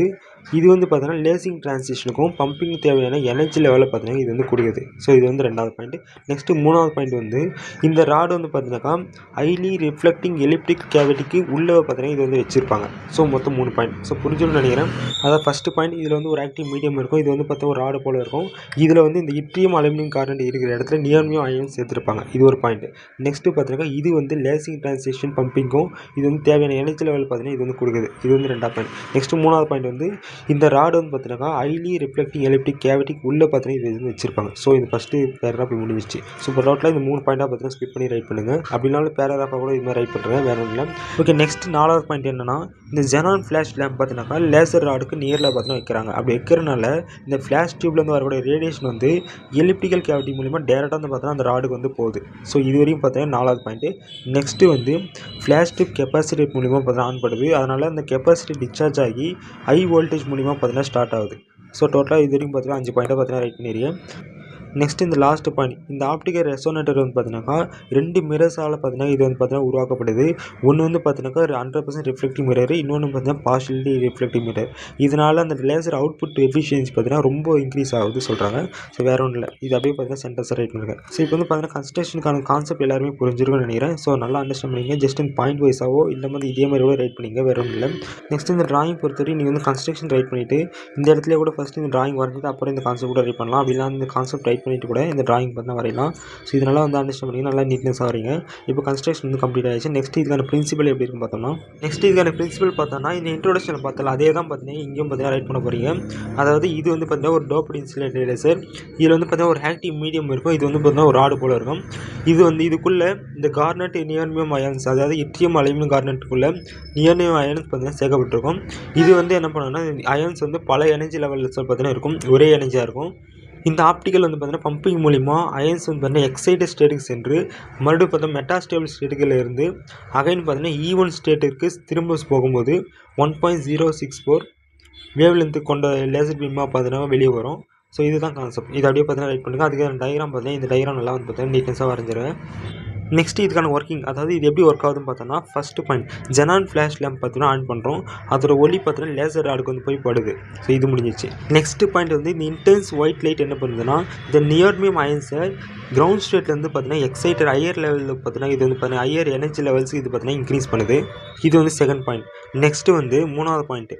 இது வந்து பார்த்தீங்கன்னா லேசிங் டிரான்சிஷனுக்கும் பம்பிங் தேவையான எனர்ஜி லெவலில் பார்த்தீங்கன்னா இது வந்து கொடுக்குது. ஸோ இது வந்து ரெண்டாவது பாயிண்ட். நெக்ஸ்ட்டு மூணாவது பாயிண்ட் வந்து இந்த ராடு வந்து பார்த்தீங்கன்னாக்கா ஹைலி ரிஃப்ளெக்டிங் எலிப்டிக் கேவிட்டிக்கு உள்ளே பார்த்தீங்கன்னா இது வந்து வச்சுருப்பாங்க. ஸோ மொத்தம் 3 பாயிண்ட். ஸோ புரிஞ்சுன்னு நினைக்கிறேன். அதாவது ஃபஸ்ட்டு பாயிண்ட் இதில் வந்து ஒரு ஆக்டிவ் மீடியம் இருக்கும். இது வந்து பார்த்தா ஒரு ராடு போல் இருக்கும். இதில் வந்து இந்த இட்ரியம் அலுமினியம் கார்னெட் இருக்கிற இடத்துல நியோர்மியம் அயன் சேர்த்துருப்பாங்க. இது ஒரு பாயிண்ட். நெக்ஸ்ட்டு பார்த்தீங்கன்னா இது வந்து லேசிங் டிரான்சிஷன் பம்பிங்கும் இது வந்து தேவையான எனர்ஜி லெவல் பார்த்தீங்கன்னா இது வந்து கொடுக்குது. இது வந்து ரெண்டாவது பாயிண்ட். நெக்ஸ்ட்டு மூணாவது பாயிண்ட் வந்து இந்த ராடு வந்து பார்த்தீங்கன்னா ஹைலி ரிஃப்ளெக்டிங் எலிப்டிக் கேவிட்டிக்கு உள்ளே பார்த்தீங்கன்னா இது வந்து வச்சிருப்பாங்க. ஸோ இது ஃபஸ்ட்டு பேராகிராஃப் முடிஞ்சிச்சு. ஸோ இப்போ டோட்டலாக இந்த 3 பாயிண்டாக பார்த்தீங்கன்னா ஸ்கிப் பண்ணி ரைட் பண்ணுங்கள். அப்படினாலும் பேராகிராஃபாக கூட இது மாதிரி ரைட் பண்ணுறேன், வேறு ஒன்றும் இல்லை. ஓகே, நெக்ஸ்ட் 4வது பாயிண்ட் என்னன்னா இந்த ஜெனான் ஃப்ளாஷ் லேம்ப் பார்த்தீங்கன்னாக்கா லேசர் ராடுக்கு நியரில் பார்த்தீங்கன்னா வைக்கிறாங்க. அப்படி வைக்கிறனால இந்த ஃப்ளாஷ் டியூப்லேருந்து வரக்கூடிய ரேடியேஷன் வந்து எலிப்டிக்கல் கேவிட்டி மூலிமா டேரெக்டாக வந்து பார்த்தீங்கன்னா அந்த ராடுக்கு வந்து போகுது. ஸோ இது வரைக்கும் பார்த்தீங்கன்னா 4வது பாயிண்ட்டு. நெக்ஸ்ட்டு வந்து ஃப்ளாஷ் டியூப் கெப்பாசிட்டி மூலிமா பார்த்தீங்கன்னா ஆன் பண்ணுது. அதனால் அந்த கெப்பாசிட்டி டிஸ்சார்ஜ் ஆகி ஹை வோல்டேஜ் மூலிமா பார்த்தீங்கன்னா ஸ்டார்ட் ஆகுது. ஸோ டோட்டலாக இது வரைக்கும் பார்த்தீங்கன்னா 5 பாயிண்ட்டாக பார்த்தீங்கன்னா ரைட் பண்ணிடுறேன். நெக்ஸ்ட் இந்த லாஸ்ட் பாயிண்ட் இந்த ஆப்டிக்கல் ரெசோனேட்டர் வந்து பார்த்தீங்கன்னா 2 மிரர்ஸால் பார்த்தீங்கன்னா இது வந்து பார்த்தீங்கன்னா உருவாக்கப்படுது. ஒன்று வந்து பார்த்தீங்கன்னா 100% ரிஃப்ளெக்டிவ் மிரர், இன்னொன்று பார்த்தீங்கன்னா பார்ஷியலி ரிஃப்ளெக்டிவ் மிரர். இதனால் அந்த லேசர் அவுட்புட் எஃபிஷியன்சி பார்த்தீங்கன்னா ரொம்ப இன்க்ரீஸ் ஆகுது சொல்கிறாங்க. ஸோ வேறு ஒன்றும் இல்லை, இது அப்படியே பார்த்தீங்கன்னா சென்டென்ஸாக ரைட் பண்ணுங்க. ஸோ இப்போ வந்து பார்த்தீங்கன்னா கன்ஸ்ட்ரக்ஷனுக்கான கான்செப்ட் எல்லாருமே புரிஞ்சிருக்கும்னு நினைக்கிறேன். ஸோ நல்லா அண்டர்ஸ்டாண்ட் பண்ணிங்க. ஜஸ்ட் இந்த பாயிண்ட் வைஸாவோ இல்லை வந்து இதே மாதிரி கூட ரைட் பண்ணிங்க, வேறு ஒன்றும் இல்லை. நெக்ஸ்ட் இந்த டிராயிங் பொறுத்தவரை நீங்கள் வந்து கன்ஸ்ட்ரக்ஷன் ரைட் பண்ணிவிட்டு இந்த இடத்துல கூட ஃபஸ்ட்டு இந்த டிராயிங் வரைஞ்சிட்டு அப்புறம் இந்த கான்செப்ட் கூட ரைட் பண்ணலாம். அப்படின்னா இந்த கான்செப்ட் ரைட் பண்ணிட்டு கூட இந்த டிராயிங் பார்த்தா வரையலாம். ஸோ இதனால் வந்து அண்டர்ஸ்டாண்ட் பண்ணிங்க, நல்லா நீட்னஸாக வரீங்க. இப்போ கன்ஸ்ட்ரக்ஷன் வந்து கம்ப்ளீட் ஆகிடுச்சு. நெக்ஸ்ட் இதுக்கான பிரின்சிபல் எப்படி இருக்குன்னு பார்த்தோம்னா இதுக்கான பிரின்சிபல் பார்த்தோம்னா இந்த இன்ட்ரோடக்ஷனில் பார்த்தலாம் அதே தான் பார்த்தீங்கன்னா இங்கேயும் பார்த்தீங்கன்னா ரைட் பண்ண போகிறீங்க. அதாவது இது வந்து பார்த்தீங்கன்னா ஒரு டோப்டு இன்சுலேட்டட் லேசர். இதில் வந்து பார்த்தீங்கன்னா ஒரு ஆக்டிவ் மீடியம் இருக்கும். இது வந்து பார்த்தீங்கன்னா ஒரு ராடு போல் இருக்கும். இது வந்து இதுக்குள்ளே இந்த கார்னெட் நியோர்மியம் அயன்ஸ், அதாவது இட்ரியம் அலுமினியம் கார்னெட்டுக்குள்ளே நியோர்மியம் அயன்ஸ் பார்த்தீங்கன்னா சேர்க்கப்பட்டிருக்கும். இது வந்து என்ன பண்ணுன்னா அயன்ஸ் வந்து பல எனர்ஜி லெவலில் பார்த்தீங்கன்னா இருக்கும், ஒரே எனர்ஜியாக இருக்கும். இந்த ஆப்டிக்கல் வந்து பார்த்தீங்கன்னா பம்பிங் மூலிமா அயன்ஸ் வந்து பார்த்தீங்கன்னா எக்ஸைட்டட் ஸ்டேட்டுக்கு சென்று மறுபடியும் பார்த்தீங்கன்னா மெட்டாஸ்டேபிள் ஸ்டேட்டுகளில் இருந்து அகைன் பார்த்தீங்கன்னா ஈவன் ஸ்டேட்டுக்கு திரும்ப போகும்போது 1.064 வேவ் லென்த்து கொண்ட லேசர் பீமாக பார்த்தீங்கன்னா வெளியே வரும். ஸோ இதுதான் கான்செப்ட். இது அப்படியே பார்த்தீங்கன்னா ரைட் பண்ணுங்கள். அதுக்கு டயக்ராம் பார்த்தீங்கன்னா இந்த டயக்ராம் நல்லா வந்து பார்த்தீங்கன்னா நீட்னஸாக வரைஞ்சிருவேன். நெக்ஸ்ட் இதுக்கான ஒர்க்கிங், அதாவது இது எப்படி ஒர்க் ஆகுதுன்னு பார்த்தோன்னா first point xenon flash lamp பார்த்தீங்கன்னா ஆன் பண்ணுறோம். அதோட ஒளி பார்த்தீங்கன்னா லேசர் ராடுக்கு வந்து போய் படுது. ஸோ இது முடிஞ்சிச்சு. நெக்ஸ்ட் பாயிண்ட் வந்து இந்த இன்டென்ஸ் ஒயிட் லைட் என்ன பண்ணுதுன்னா இந்த நியோர்மியம் அயன்ஸை கிரவுண்ட் ஸ்டேட்லேருந்து பார்த்தீங்கன்னா எக்ஸைட்டட் ஹையர் லெவலில் பார்த்தீங்கன்னா இது வந்து பார்த்தீங்கன்னா ஹையர் எனர்ஜி லெவல்ஸுக்கு இது பார்த்தீங்கன்னா இன்க்ரீஸ் பண்ணுது. இது வந்து செகண்ட் பாயிண்ட். நெக்ஸ்ட்டு வந்து 3வது பாயிண்ட்டு,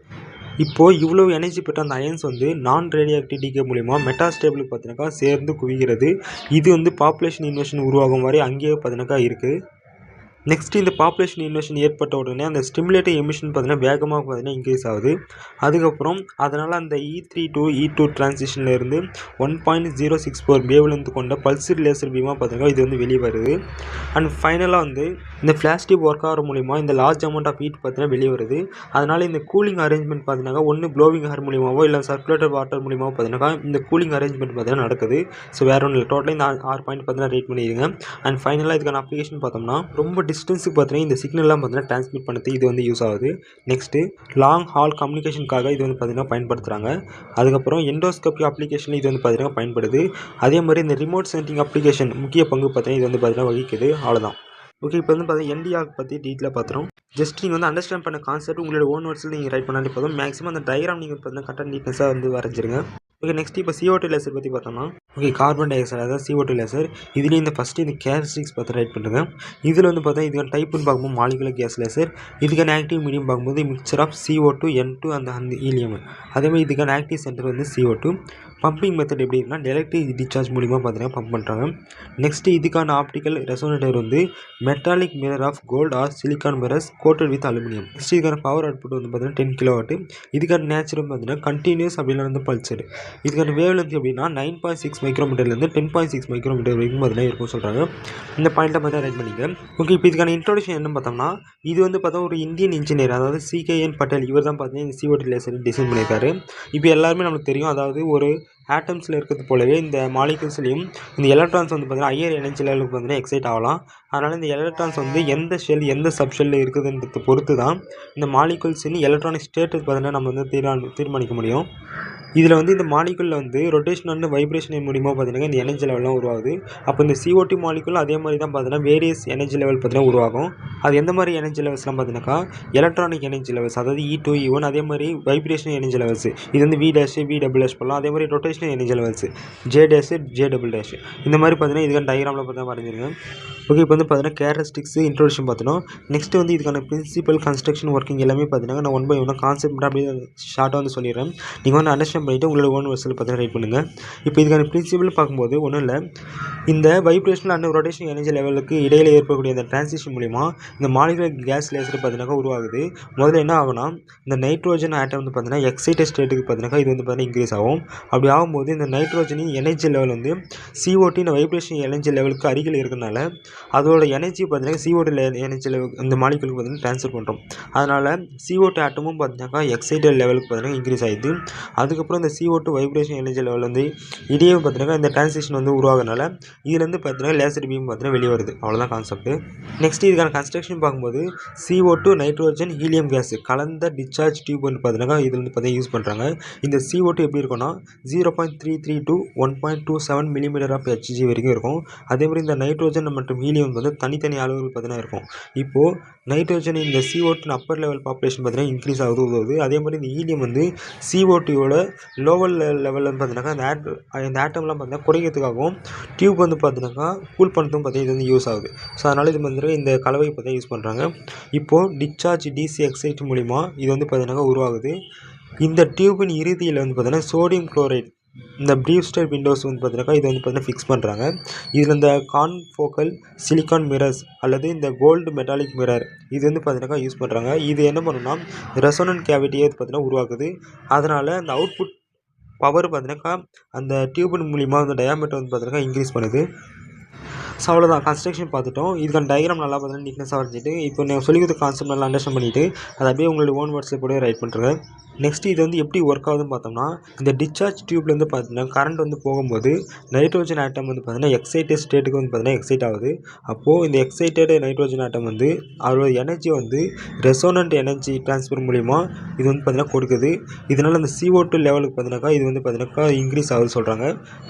இப்போது இவ்வளோ எனர்ஜி பெற்ற அந்த அயன்ஸ் வந்து நான் ரேடியோ டிகே மூலிமா மெட்டாஸ்டேபிளுக்கு பார்த்தீங்கன்னாக்கா சேர்ந்து குவிகிறது. இது வந்து பாப்புலேஷன் இன்வெர்ஷன் உருவாகும் வரை அங்கேயே பார்த்தீங்கன்னாக்கா இருக்குது. நெக்ஸ்ட் இந்த பாப்புலேஷன் இன்வெர்ஷன் ஏற்பட்ட உடனே அந்த ஸ்டிமுலேட்டிவ் எமிஷன் பார்த்தீங்கன்னா வேகமாக பார்த்தீங்கன்னா இன்க்ரீஸ் ஆகுது. அதுக்கப்புறம் அதனால் அந்த E3 to E2 டிரான்சிஷனில் இருந்து 1.064 வேவ் லென்த் கொண்ட பல்சர் லேசர் பீமாக பார்த்தீங்கன்னா இது வந்து வெளியே வருது. அண்ட் ஃபைனலாக வந்து இந்த ஃப்ளாஷ் டியூப் ஒர்க் ஆகிற மூலிமா இந்த லார்ஜ் அமௌண்ட் ஆஃப் ஹீட் பார்த்தீங்கன்னா வெளியே வருது. அதனால் இந்த கூலிங் அரேஞ்ச்மெண்ட் பார்த்தீங்கன்னா ஒன்று ப்ளோவிங் ஹேர் மூலிமாவோ இல்லை சர்க்குலேட்டர் வாட்டர் மூலிமாவோ பார்த்தீங்கன்னா இந்த கூலிங் அரேஞ்ச்மெண்ட் பார்த்தீங்கன்னா நடக்குது. ஸோ வேறு ஒன்றும் இல்லை, டோட்டலாக இந்த 6 பாயிண்ட் பார்த்தீங்கன்னா ரேட் பண்ணிடுங்க. அண்ட் ஃபைனலாக இதுக்கான அப்ளிகேஷன் பார்த்தோம்னா ரொம்ப டிஸ்டன்ஸுக்கு பார்த்தீங்கன்னா இந்த சிக்னல்லாம் பார்த்தீங்கன்னா டிரான்ஸ்மிட் பண்ணுறது இது வந்து யூஸ் ஆகுது. நெக்ஸ்ட்டு லாங் ஹால் கம்யூனிகேஷனுக்காக இது வந்து பார்த்தீங்கன்னா பயன்படுத்துகிறாங்க. அதுக்கப்புறம் எண்டோஸ்கோபி அப்ளிகேஷன் இது வந்து பார்த்தீங்கன்னா பயன்படுது. அதே மாதிரி இந்த ரிமோட் சென்சிங் அப்ளிகேஷன் முக்கிய பங்கு பார்த்தீங்கன்னா இது வந்து பார்த்தீங்கன்னா வகிக்குது. அவ்வளோதான். ஓகே, இப்போ வந்து பார்த்தீங்கன்னா NDR பற்றி டீட்டெயிலாக பார்த்துரும். ஜஸ்ட் நீங்கள் வந்து அண்டர்ஸ்டாண்ட் பண்ண கான்செப்ட் உங்களோட ஓன் வேர்ட்ஸில் நீங்கள் ரைட் பண்ணாலே போதும். மேக்ஸிமம் அந்த டயக்ராம் நீங்கள் பார்த்தீங்கன்னா கரெக்டாக நீட்னஸாக வந்து வரைஞ்சிருங்க. ஓகே, நெக்ஸ்ட் இப்போ CO2 லேசர் பற்றி பார்த்தோம்னா, ஓகே கார்பன் டை ஆக்சைடு அதாவது CO2 லேசர். இதுலேயும் இந்த ஃபஸ்ட்டு இந்த கேரக்டரிஸ்டிக்ஸ் பார்த்து ரைட் பண்ணுங்க. இதில் வந்து பார்த்தா இதுக்கான டைப்புன்னு பார்க்கும்போது மாலிகுலர் கேஸ் லேசர். இதுக்கான ஆக்டிவ் மீடியம் பார்க்கும்போது மிக்சர் ஆஃப் CO2 N2 அந்த ஹீலியம். அதேமாதிரி இதுக்கான ஆக்டிவ் சென்டர் வந்து CO2. பம்பிங் மெத்தட் எப்படி இருக்குன்னா எலக்ட்ரிக் டிஸ்சார்ஜ் மூலிமா பார்த்தீங்கன்னா பம்ப் பண்ணுறாங்க. நெக்ஸ்ட்டு இதுக்கான ஆப்டிக்கல் ரெசோனேட்டர் வந்து metallic mirror of gold or silicon mirrors coated with aluminium. Next இதுக்கான பவர் அவுட்புட் வந்து பார்த்தீங்கன்னா 10 kW. இதுக்கான நேச்சுரல் பார்த்தீங்கன்னா கண்டினியூஸ் அப்படின்னா வந்து பல்சடு. இதுக்கான வேவ் லென்த் எப்படின்னா 9.6 மைக்ரோமீட்டர்லேருந்து 10.6 மைக்ரோமீட்டர் வரைக்கும் பார்த்தீங்கன்னா இருக்கும் சொல்கிறாங்க. இந்த பாயிண்ட்டை பார்த்தா ரைட் பண்ணிக்க. ஓகே, இப்போ இதுக்கான இன்ட்ரோடக்ஷன் என்ன பார்த்தோம்னா, இது வந்து பார்த்தா ஒரு இந்தியன் இன்ஜினியர் அதாவது CKN பட்டேல் இவர் தான் பார்த்தீங்கன்னா இந்த CO2 லேசர் டிசைன் பண்ணியிருக்காரு. இப்போ எல்லாருமே நமக்கு தெரியும், அதாவது ஒரு ஆட்டம்ஸில் இருக்கிறது போலவே இந்த மாலிகூல்ஸ்லையும் இந்த எலக்ட்ரான்ஸ் வந்து பார்த்தீங்கன்னா ஹையர் எனர்ஜி லெவலுக்கு பார்த்தீங்கன்னா எக்ஸைட் ஆகலாம். அதனால் இந்த எலக்ட்ரான்ஸ் வந்து எந்த ஷெல் எந்த சப்ஷெல்லில் இருக்குதுன்றதை பொறுத்து தான் இந்த மாலிகூல்ஸின் எலக்ட்ரானிக் ஸ்டேட்டஸ் பார்த்தீங்கன்னா நம்ம வந்து தீர்மானிக்க முடியும். இதில் வந்து இந்த மாலிகுலில் வந்து ரொட்டேஷன் அண்ட் வைப்ரேஷன் மூலிமா பார்த்தீங்கன்னா இந்த எனர்ஜி லெவல்லாம் உருவாகுது. அப்போ இந்த CO2 மாலிகுல் அதே மாதிரி தான் பார்த்தீங்கன்னா வேரியஸ் எனர்ஜி லெவல் பார்த்தீங்கன்னா உருவாகும். அது எந்த மாதிரி எனர்ஜி லெவல்ஸ்லாம் பார்த்தீங்கன்னாக்கா எலக்ட்ரானிக் எனர்ஜி லெவல்ஸ், அதாவது E2 E1. அதே மாதிரி வைப்ரேஷன் எனர்ஜி லெவல்ஸ் இது வந்து V' V" பண்ணலாம். அதே மாதிரி rotational energy levels J' J'. இந்த மாதிரி பார்த்தீங்கன்னா இதுக்கான டயக்ராமில் பார்த்தா வரைஞ்சிருங்க. ஓகே, இப்போ வந்து பார்த்தீங்கன்னா கேரக்டரிஸ்டிக்ஸ் இன்ட்ரோடக்ஷன் பார்த்தோம். நெக்ஸ்ட் வந்து இதுக்கான பிரின்சிபல் கன்ஸ்ட்ரக்ஷன் ஒர்க்கிங் எல்லாமே பார்த்தீங்கன்னா நான் 1 by 1 கான்செப்ட் அப்படியே ஷார்ட்டாக வந்து சொல்லிடுறேன். நீங்கள் வந்து அண்டர்ஸ்டாண்ட் பண்ணிவிட்டு உங்களோட ஓன் வேர்ட்ஸில் பார்த்தீங்கன்னா ரைட் பண்ணுங்கள். இப்போ இதுக்கான பிரின்சிபல் பார்க்கும்போது ஒன்றும் இல்லை, இந்த வைப்ரேஷனல் அண்ட் ரொட்டேஷன் எனர்ஜி லெவலுக்கு இடையில ஏற்படக்கூடிய இந்த டிரான்சிஷன் மூலிமா இந்த மாலிகுலர் கேஸ் லேசர் பார்த்தீங்கன்னா உருவாகுது. முதல்ல என்ன ஆகுனா, இந்த நைட்ரோஜன் ஆட்டம் வந்து பார்த்தீங்கன்னா எக்ஸைட்டட் ஸ்டேட்டுக்கு பார்த்தீங்கன்னா இது வந்து பார்த்தீங்கன்னா இன்க்ரீஸ் ஆகும். அப்படி ஆகும்போது இந்த நைட்ரோஜனின் எனர்ஜி லெவல் வந்து CO2 இந்த வைப்ரேஷன் எனர்ஜி லெவலுக்கு அருகில் இருக்கிறனால அதோட எனர்ஜி பார்த்தீங்கன்னா CO2 எனர்ஜி லெவல் இந்த மாலிகுலுக்கு பார்த்தீங்கன்னா ட்ரான்ஸ்ஃபர் பண்ணுறோம். அதனால் CO2 ஆட்டமும் பார்த்தீங்கன்னா எக்ஸைட்டட் லெவலுக்கு பார்த்தீங்கன்னா இன்க்ரீஸ் ஆகிடுது. அதுக்கப்புறம் இந்த CO2 வைப்ரேஷன் எனர்ஜி லெவல் வந்து இடையே பார்த்தீங்கன்னா இந்த டிரான்சிஷன் வந்து உருவாகனால இதுலேருந்து பார்த்தீங்கன்னா லேசர் பீம் பார்த்தீங்கன்னா வெளியே வருது. அவ்வளோதான் கான்செப்ட். நெக்ஸ்ட் இதுக்கான கன்ஸ்ட்ரக்ஷன் பார்க்கும்போது CO2 நைட்ரோஜன் ஹீலியம் கேஸ் கலந்த டிஸ்சார்ஜ் டியூப் வந்து பார்த்தீங்கன்னா இது வந்து பார்த்தீங்கன்னா யூஸ் பண்ணுறாங்க. இந்த CO2 எப்படி இருக்குன்னா 0.33 to 1.27 மில்லிமீட்டர் ஆஃப் Hg வரைக்கும் இருக்கும். அதே மாதிரி இந்த நைட்ரோஜன் மற்றும் ஹீலியம் வந்து தனித்தனி அளவுகள் பார்த்தீங்கன்னா இருக்கும். இப்போது நைட்ரோஜன் இந்த CO2 அப்பர் லெவல் பாப்புலேஷன் பார்த்தீங்கன்னா இன்க்ரீஸ் ஆகுது உதவுது. அதே மாதிரி இந்த ஹீலியம் வந்து CO2வோட லோவர் லெவலில் பார்த்தீங்கன்னா இந்த ஆட்டம்லாம் பார்த்தீங்கன்னா குறைக்கிறதுக்காகவும் டியூப் வந்து பார்த்தீங்கன்னா கூல் பண்ணுறதும் பார்த்தீங்கன்னா இது வந்து யூஸ் ஆகுது. ஸோ அதனால் இது வந்து இந்த கலவை பார்த்தீங்கன்னா யூஸ் பண்ணுறாங்க. இப்போது டிஸ்சார்ஜ் DC எக்ஸைட் மூலிமா இது வந்து பார்த்தீங்கன்னா உருவாகுது. இந்த டியூபின் இறுதியில் வந்து பார்த்தீங்கன்னா சோடியம் குளோரைட் இந்த ப்ரீவ்ஸ்டர் விண்டோஸ் வந்து பார்த்தீங்கன்னா இது வந்து பார்த்தீங்கன்னா ஃபிக்ஸ் பண்ணுறாங்க. இதில் இந்த கான்ஃபோக்கல் சிலிக்கான் மிரர்ஸ் அல்லது இந்த கோல்டு மெட்டாலிக் மிரர் இது வந்து பார்த்தீங்கன்னா யூஸ் பண்ணுறாங்க. இது என்ன பண்ணுன்னா ரெசோனன்ட் கேவிட்டியை பார்த்தீங்கன்னா உருவாக்குது. அதனால் அந்த அவுட்புட் பவர் பார்த்தீங்கன்னா அந்த டியூபின் மூலிமா அந்த டயாமீட்டர் வந்து பார்த்தீங்கன்னா இன்க்ரீஸ் பண்ணுது. ஸோ அவ்வளோதான் கன்ஸ்ட்ரக்ஷன் பார்த்துட்டோம். இதுக்கான டயக்ராம் நல்லா பார்த்தீங்கன்னா நீட்னஸாக வரைஞ்சிட்டு இப்போ நீங்கள் சொல்லி கொடுத்த கான்செப்ட் நல்லா அண்டர்ஸ்டாண்ட் பண்ணிவிட்டு அதை அப்படியே உங்களோட ஓன் வேர்ட்ஸில் கூட ரைட் பண்ணுறேங்க. நெக்ஸ்ட் இது வந்து எப்படி ஒர்க் ஆகுதுன்னு பார்த்தோம்னா, இந்த டிஸ்சார்ஜ் டியூப்லேருந்து பார்த்தீங்கன்னா கரண்ட் வந்து போகும்போது நைட்ரோஜன் ஆட்டம் வந்து பார்த்தீங்கன்னா எக்ஸைட்டட் ஸ்டேட்டுக்கு வந்து பார்த்தீங்கன்னா எக்ஸைட் ஆகுது. அப்போது இந்த எக்ஸைட்டட் நைட்ரோஜன் ஆட்டம் வந்து அதோட எனர்ஜி வந்து ரெசோனன்ட் எனர்ஜி ட்ரான்ஸ்ஃபர் மூலிமா இது வந்து பார்த்தீங்கன்னா கொடுக்குது. இதனால் அந்த CO2 லெவலுக்கு பார்த்தீங்கன்னாக்கா இது வந்து பார்த்தீங்கன்னாக்கா இன்க்ரீஸ் ஆகுது சொல்கிறாங்க.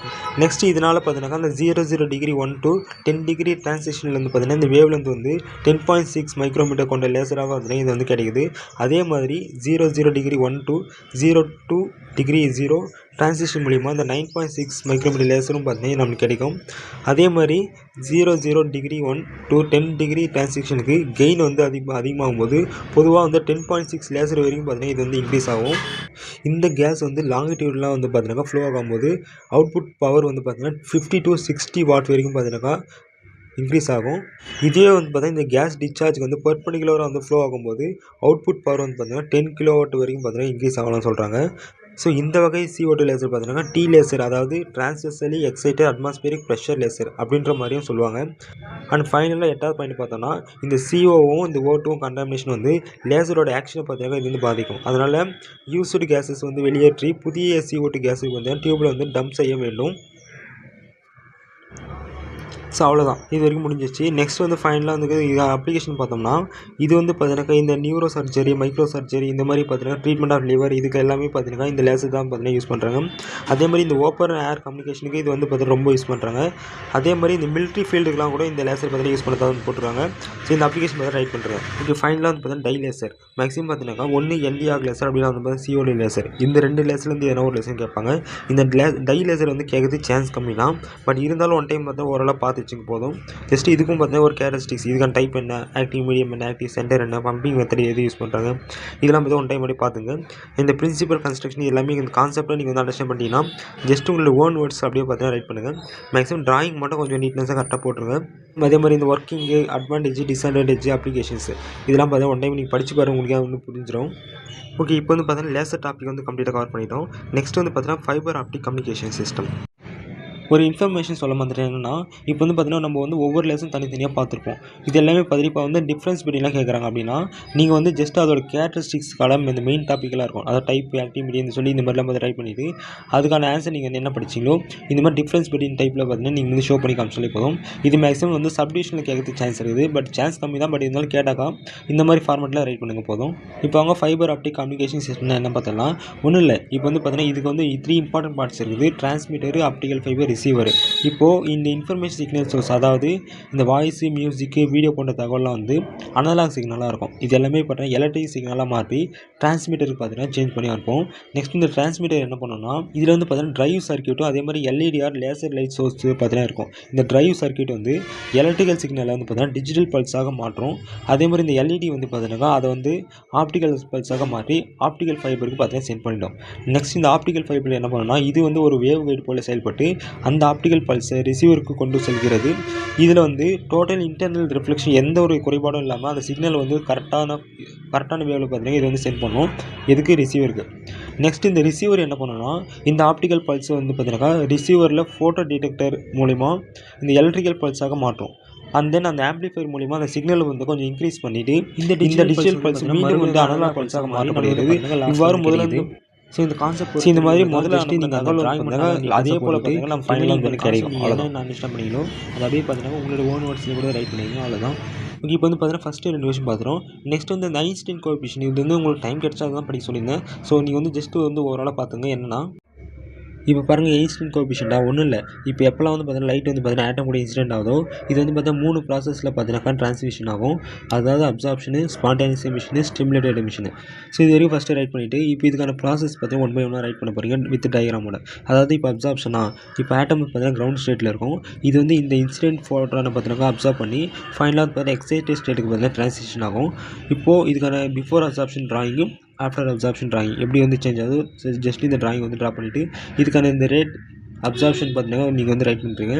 நெக்ஸ்ட் இதனால் பார்த்தீங்கன்னாக்கா அந்த 0 டிகிரி 1 to 10 டிகிரி டிரான்சிஷன்லேருந்து பார்த்தீங்கன்னா இந்த வேவ்லேருந்து வந்து 10.6 மைக்ரோமீட்டர் கொண்ட லேசராக பார்த்தீங்கன்னா இது வந்து கிடைக்குது. அதே மாதிரி 0 டிகிரி 1 to 0 டிகிரி 0 டிரான்சிஷன் மூலிமா இந்த 9.6 மைக்ரோமீட்டர் லேசரும் பார்த்தீங்கன்னா நமக்கு கிடைக்கும். அதே மாதிரி 0 டிகிரி 1 to 10 டிகிரி டிரான்சிஷனுக்கு கெயின் வந்து அதிகமாகும் போது பொதுவாக வந்து 10.6 லேசர் வரைக்கும் பார்த்தீங்கன்னா இது வந்து இன்க்ரீஸ் ஆகும். இந்த கேஸ் வந்து லாங்கிடியூட்லாம் வந்து பார்த்தீங்கன்னா ஃப்ளோ ஆகும்போது அவுட்புட் பவர் வந்து பார்த்தீங்கன்னா 50 to 60 வாட் வரைக்கும் பார்த்தீங்கன்னா இன்க்ரீஸ் ஆகும். இதே வந்து பார்த்தீங்கன்னா இந்த கேஸ் டிஸ்சார்ஜுக்கு வந்து பெர்பெண்டிகுலராக வந்து ஃப்ளோ ஆகும்போது அவுட்புட் பவர் வந்து பார்த்தீங்கன்னா 10 கிலோவாட் வரைக்கும் பார்த்தீங்கன்னா இன்க்ரீஸ் ஆகலாம்னு சொல்கிறாங்க. ஸோ இந்த வகை CO2 லேசர் பார்த்தீங்கன்னா T லேசர், அதாவது டிரான்ஸ்வர்சலி எக்ஸைட்டட் அட்மாஸ்பியரிக் ப்ரெஷர் லேசர் அப்படின்ற மாதிரியும் சொல்லுவாங்க. அண்ட் ஃபைனலாக 8வது பாயிண்ட் பார்த்தோன்னா, இந்த CO2வும் இந்த O2வும் கண்டாமினேஷன் வந்து லேசரோட ஆக்ஷனை பார்த்தீங்கன்னா இது வந்து பாதிக்கும். அதனால் யூஸ்டு கேஸஸ் வந்து வெளியேற்றி புதிய CO2 கேஸுக்கு வந்து டியூப்பில் வந்து டம்ப் செய்ய வேண்டும். ஸோ அவ்வளோதான், இது வரைக்கும் முடிஞ்சிச்சு. நெக்ஸ்ட் வந்து ஃபைனலாக வந்து இது அப்ளிகேஷன் பார்த்தோம்னா, இது வந்து பார்த்தீங்கன்னாக்கா இந்த நியூரோ சர்ஜரி, மைக்ரோ சர்ஜரி இந்த மாதிரி பார்த்தீங்கன்னா ட்ரீட்மெண்ட் ஆஃப் லிவர் இதுக்கு எல்லாமே பார்த்தீங்கன்னா இந்த லேசர் தான் பார்த்தீங்கன்னா யூஸ் பண்ணுறாங்க. அதே மாதிரி இந்த ஓப்பன் ஏர் கம்யூனிகேஷனுக்கு இது வந்து பார்த்தீங்கன்னா ரொம்ப யூஸ் பண்ணுறாங்க. அதே மாதிரி இந்த மிலிட்ரி ஃபீல்டுக்கெலாம் கூட இந்த லேசர் பார்த்தீங்கன்னா யூஸ் பண்ணதான் போட்டுருக்காங்க. ஸோ இந்த அப்ளிகேஷன் பார்த்தா ரைட் பண்ணுறாங்க. இது ஃபைனலாக வந்து பார்த்தீங்கன்னா டை லேசர் மேக்ஸிமம் பார்த்தீங்கன்னா ஒன்று எல்டிஆர் லேசர் அப்படின்னா வந்து பார்த்தீங்கன்னா சிஓடி லேசர், இந்த 2 லேசர்லேருந்து எதனா ஒரு லேசர் கேட்பாங்க. இந்த டை லேசர் வந்து கேட்குறது சான்ஸ் கம்மி தான். பட் இருந்தாலும் ஒன் டைம் பார்த்தா ஓரளவு பார்த்து வச்சுங்க போதும். ஜஸ்ட் இதுக்கும் பார்த்தீங்கன்னா ஒரு கேரக்டரிஸ்டிக்ஸ், இதுக்கான டைப் என்ன, ஆக்டிவ் மீடியம் என்ன, ஆக்டிவ் சென்டர் என்ன, பம்பிங் மெத்தட் எது யூஸ் பண்ணுறாங்க, இதெல்லாம் பார்த்தா ஒன் டைம் அப்படி பார்த்துங்க. இந்த பிரின்சிபல் கன்ஸ்ட்ரக்ஷன் எல்லாமே இந்த கான்செப்ட்டில் நீங்கள் வந்து அண்டர்ஸ்டாண்ட் பண்ணிட்டீங்கன்னா ஜஸ்ட் உங்களோட ஓன் வேர்ட்ஸ் அப்படியே பார்த்தீங்கன்னா ரைட் பண்ணுங்கள். மேக்ஸிமம் டிராயிங் மட்டும் கொஞ்சம் நீட்னஸாக கரெக்டாக போட்டுருங்க. அதே மாதிரி இந்த ஒர்க்கிங்கு, அட்வான்டேஜ், டிஸ்அட்வான்டேஜ், அப்ளிகேஷன்ஸ் இதெல்லாம் பார்த்தீங்கன்னா ஒன் டைம் நீங்கள் படித்து பாருங்கள், உங்களுக்கு ஒன்று புரிஞ்சிடும். ஓகே, இப்போ வந்து பார்த்தீங்கன்னா லேசர் டாபிக் வந்து கம்ப்ளீட்டாக கவர் பண்ணிட்டோம். நெக்ஸ்ட் வந்து பார்த்தீங்கன்னா ஃபைபர் ஆப்டிக் கம்யூனிகேஷன் சிஸ்டம். ஒரு இன்ஃபர்மேஷன் சொல்ல வந்துட்டேன். என்னென்னா இப்போ வந்து பார்த்தீங்கன்னா நம்ம வந்து ஒவ்வொரு லேஸும் தனித்தனியாக பார்த்துருப்போம். இது எல்லாமே பார்த்தீங்கன்னா இப்போ வந்து டிஃப்ரென்ஸ் பிட்வீன்லாம் கேட்குறாங்க அப்படின்னா நீங்கள் வந்து ஜஸ்ட் அதோட கேரக்டரிஸ்டிக்ஸ் காலம் இந்த மெயின் டாப்பிக்கெலாம் இருக்கும், அதாவது டைப், ஆக்டிவ், மீடியம் சொல்லி இந்த மாதிரிலாம் வந்து ட்ரை பண்ணிவிட்டு அதுக்கான ஆன்சர் நீங்கள் வந்து என்ன படிச்சிங்களோ இந்த மாதிரி டிஃப்ரென்ஸ் பிட்வீன் டைப்பில் பார்த்தீங்கன்னா நீங்கள் வந்து ஷோ பண்ணி காமிச்சாலே போதும். இது மேக்ஸிமம் வந்து சப்டிவிஷனில் கேட்கறதுக்கு சான்ஸ் இருக்குது, பட் சான்ஸ் கம்மி தான். பட் இருந்தாலும் கேட்டாக்கா இந்த மாதிரி ஃபார்மெட்டில் ரைட் பண்ணுங்க போதும். இப்போ அவங்க ஃபைபர் ஆப்டிக் கம்யூனிகேஷன் சிஸ்டம்னா என்ன பார்த்தோம்னா ஒன்றும் இல்லை. இப்போ வந்து பார்த்தீங்கன்னா இதுக்கு வந்து 3 இம்பார்ட்டன்ட் பார்ட்ஸ் இருக்குது: டிரான்ஸ்மிட்டர், ஆப்டிக்கல் ஃபைபர், ரிசீவர். இப்போது இந்த இன்ஃபர்மேஷன் சிக்னல் சோர்ஸ், அதாவது இந்த வாய்ஸு, மியூசிக்கு, வீடியோ போன்ற தகவலாம் வந்து அனலாக் சிக்னலாக இருக்கும். இது எல்லாமே பார்த்தீங்கன்னா எலக்ட்ரிக் சிக்னலாக மாற்றி டிரான்ஸ்மிட்டருக்கு பார்த்தீங்கன்னா சேஞ்ச் பண்ணி அனுப்போம். நெக்ஸ்ட் இந்த டிரான்ஸ்மிட்டர் என்ன பண்ணோம்னா இதில் வந்து பார்த்தீங்கன்னா டிரைவ் சர்க்யூட்டும் அதே மாதிரி எல்இடிஆர் லேசர் லைட் சோர்ஸ் பார்த்தீங்கன்னா இருக்கும். இந்த டிரைவ் சர்க்யூட் வந்து எலக்ட்ரிக்கல் சிக்னலை வந்து பார்த்தீங்கன்னா டிஜிட்டல் பல்ஸாக மாற்றும். அதே மாதிரி இந்த எல்இடி வந்து பார்த்தீங்கன்னா அதை வந்து ஆப்டிக்கல் பல்ஸாக மாற்றி ஆப்டிக்கல் ஃபைபருக்கு பார்த்தீங்கன்னா சென்ட் பண்ணிடும். நெக்ஸ்ட் இந்த ஆப்டிக்கல் ஃபைபர் என்ன பண்ணணும்னா இது வந்து ஒரு வேவ் கைடு போல் செயல்பட்டு அந்த ஆப்டிக்கல் பல்ஸை ரிசீவருக்கு கொண்டு செல்கிறது. இதில் வந்து டோட்டல் இன்டர்னல் ரிஃப்ளெக்ஷன் எந்த ஒரு குறைபாடும் இல்லாமல் அந்த சிக்னல் வந்து கரெக்டான வேவில் பார்த்தீங்கன்னா இது வந்து சென்ட் பண்ணும். எதுக்கு? ரிசீவருக்கு. நெக்ஸ்ட் இந்த ரிசீவர் என்ன பண்ணணும்னா இந்த ஆப்டிக்கல் பல்ஸை வந்து பார்த்தீங்கன்னா ரிசீவரில் ஃபோட்டோ டிடெக்டர் மூலிமா இந்த எலக்ட்ரிக்கல் பல்ஸாக மாற்றும். அண்ட் தென் அந்த ஆம்பிளிஃபையர் மூலிமா அந்த சிக்னல் வந்து கொஞ்சம் இன்க்ரீஸ் பண்ணிவிட்டு இந்த டிஜிட்டல் பல்ஸ் மீண்டும் வந்து அனலாக் பல்ஸாக மாற்றப்படுகிறது. இவ்வாறு முதல்ல ஸோ இந்த கான்செப்ட் இந்த மாதிரி முதல்ல நீங்கள் தகவல் ட்ராயிங் பண்ணுங்கள். அதே போல் பார்த்தீங்கன்னா நம்ம ஃபைனலாக வந்து கிடைக்கும். அவ்வளோதான் நான் அண்டர்ஸ்டாண்ட் பண்ணிங்களோ அது அப்படியே பார்த்தீங்கன்னா உங்களோட ஓன் வேர்ட்ஸில் கூட ரைட் பண்ணிங்க. அவ்வளோதான். ஓகே, இப்போ வந்து பார்த்தீங்கன்னா ஃபஸ்ட்டு 2 விஷயம் பார்த்துரும். நெக்ஸ்ட் வந்து இந்த ஐன்ஸ்டீன் கோஎஃபிஷியன்ட் இது வந்து உங்களுக்கு டைம் கிடைச்சா தான் படிக்க சொல்லியிருந்தேன். ஸோ நீங்கள் வந்து ஜஸ்ட்டு வந்து ஓவராலாக பார்த்துங்க. என்னென்னா இப்போ பாருங்கள் ஐன்ஸ்டீன் கோஎஃபிஷியன்ட்டாக ஒன்றும் இல்லை. இப்போ எப்போல்லாம் வந்து பார்த்தீங்கன்னா லைட் வந்து பார்த்தீங்கன்னா ஆட்டம் கூட இன்சிடென்ட் ஆகுதோ இது வந்து பார்த்தா 3 ப்ராசஸில் பார்த்தீங்கன்னா ட்ரான்ஸ்மிஷன் ஆகும். அதாவது அப்சார்ப்ஷனு, spontaneous emission, stimulated emission. So இது வரைக்கும் ஃபஸ்ட்டு ரைட் பண்ணிவிட்டு இப்போ இதுக்கான ப்ராசஸ் பார்த்தீங்கன்னா 1 by 1 ரைட் பண்ண போகிறீங்க வித் டயக்ராமோட. அதாவது இப்போ அப்சார்ப்ஷனா இப்போ ஆட்டம் பார்த்தீங்கன்னா கிரவுண்ட் ஸ்டேட்டில் இருக்கும். இது வந்து இந்த இன்சிடென்ட் ஃபோட்டானை பார்த்தீங்கன்னா அப்சார்ப் பண்ணி ஃபைனலாக பார்த்தீங்கன்னா எக்ஸைட்டட் ஸ்டேட்டுக்கு பார்த்தீங்கன்னா ட்ரான்சிஷன் ஆகும். இப்போது இதுக்கான பிஃபோர் அப்சார்ப்ஷன் ட்ராயிங்கும் ஆஃப்டர் அப்சார்ப்ஷன் ட்ராயிங் எப்படி வந்து சேஞ்ச் ஆகுது. ஜஸ்ட் இந்த ட்ராயிங் வந்து ட்ரா பண்ணிவிட்டு இதுக்கான இந்த ரேட் அப்சார்ப்ஷன் பார்த்தீங்கன்னா நீங்கள் வந்து ரைட் பண்ணுறீங்க.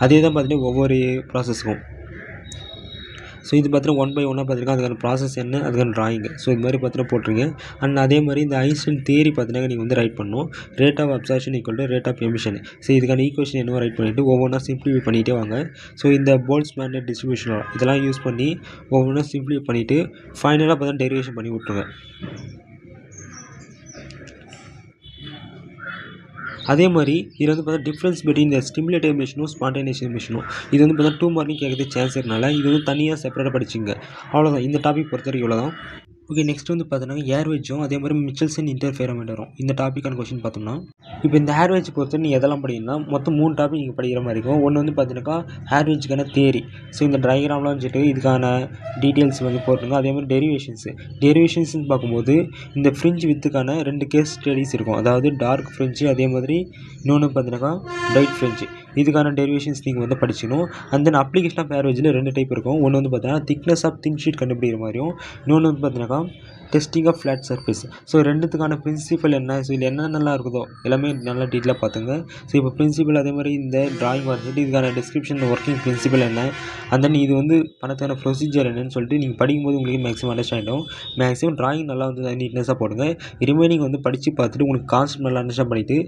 அதே தான் பார்த்தீங்கன்னா ஒவ்வொரு ப்ராசஸுக்கும். ஸோ இது பார்த்தீங்கன்னா 1 by 1 பார்த்தீங்கன்னா அதுக்கான ப்ராசஸ் என்ன, அதுக்கான ட்ராயிங். ஸோ இது மாதிரி பார்த்தீங்கன்னா போட்டுருங்க. அண்ட் அதே மாதிரி இந்த ஐன்ஸ்டீன் தியரி பார்த்தீங்கன்னா நீங்கள் வந்து ரைட் பண்ணணும். Rate of absorption equal to rate of emission. So இதுக்கான ஈக்குவேஷன் என்னவோ ரைட் பண்ணிவிட்டு ஒவ்வொன்றா சிம்பிளிஃபை பண்ணிகிட்டே வாங்க. ஸோ இந்த போல்ட்ஸ்மேன் டிஸ்ட்ரிபியூஷன் இதெல்லாம் யூஸ் பண்ணி ஒவ்வொன்றா சிம்பிளிஃபை பண்ணிவிட்டு ஃபைனலாக பார்த்தீங்கன்னா டெரிவேஷன் பண்ணி விட்ருங்க. அதே மாதிரி இதில் வந்து பார்த்தா டிஃப்ரென்ஸ் பிட்வீன் இந்த ஸ்டிமுலேட்டட் எமிஷனும் ஸ்பான்டேனியஸ் எமிஷனும் இது வந்து பார்த்தா 2 மார்க்கிங் கேட்குறதுக்கு சான்ஸ் இருக்கனால இது வந்து தனியாக செப்பரேட்டாக படிச்சிங்க. அவ்வளோதான், இந்த டாபிக் பொறுத்த வரைக்கும் இவ்வளோதான். ஓகே, நெக்ஸ்ட் வந்து பார்த்தீங்கன்னா ஏர்வேஜும் அதே மாதிரி மிச்சல்சன் இன்டர்ஃபேரமெண்ட் வரும். இந்த டாப்பிக்கான கொஸ்டின் பார்த்தோம்னா இப்போ இந்த ஏர்வேஜ் பொறுத்த நீங்கள் எதெல்லாம் படிக்கணும்னா மொத்தம் 3 டாபிக் நீங்கள் படிக்கிற மாதிரி இருக்கும். ஒன்று வந்து பார்த்தீங்கன்னாக்கா ஏர்வேஜுக்கான தியரி. ஸோ இந்த ட்ரைகிராம்லாம் வச்சுட்டு இதுக்கான டீட்டெயில்ஸ் வந்து போட்டுருங்க. அதே மாதிரி டெரிவேஷன்ஸ்னு பார்க்கும்போது இந்த ஃப்ரிஞ்ச் வித்துக்கான 2 கேஸ் ஸ்டடிஸ் இருக்கும். அதாவது டார்க் ஃப்ரிஞ்சு அதே மாதிரி இன்னொன்று பார்த்தீங்கன்னாக்கா பிரைட் ஃப்ரிஞ்சு. இதுக்கான டெரிவேஷன்ஸ் நீங்கள் வந்து படிச்சிக்கணும். அண்ட் தென் அப்ளிகேஷன் ஆஃப் ஏர்வேஜில் 2 டைப் இருக்கும். ஒன்று வந்து பார்த்தீங்கன்னா திக்னஸ் ஆஃப் தின் ஷீட் கண்டுபிடிக்கிற மாதிரியும், இன்னொன்று வந்து பார்த்தீங்கன்னா testing of flat surface. So ரெண்டுத்துக்கான பிரின்சிபல் என்ன, ஸோ இதில் என்னென்னலாம் இருக்குதோ எல்லாமே நல்லா டீட்டெயிலாக பார்த்துங்க. ஸோ இப்போ பிரின்சிபல் அதே மாதிரி இந்த ட்ராயிங் வரைஞ்சிட்டு இதுக்கான டிஸ்கிரிப்ஷன் ஒர்க்கிங் பிரின்சிபல் என்ன, அந்த இது வந்து பண்ணதுக்கான ப்ரொசீஜர் என்னன்னு சொல்லிட்டு நீங்கள் படிக்கும்போது உங்களுக்கு மேக்ஸிமம் அண்டர்ஸ்டாண்ட் ஆகும். மேக்ஸிமம் ட்ராயிங் நல்லா வந்து நீட்னஸாக போடுங்க. ரிமைனிங் வந்து படித்து பார்த்துட்டு உங்களுக்கு கான்செப்ட் நல்லா அண்டர்ஸ்டாண்ட் பண்ணிவிட்டு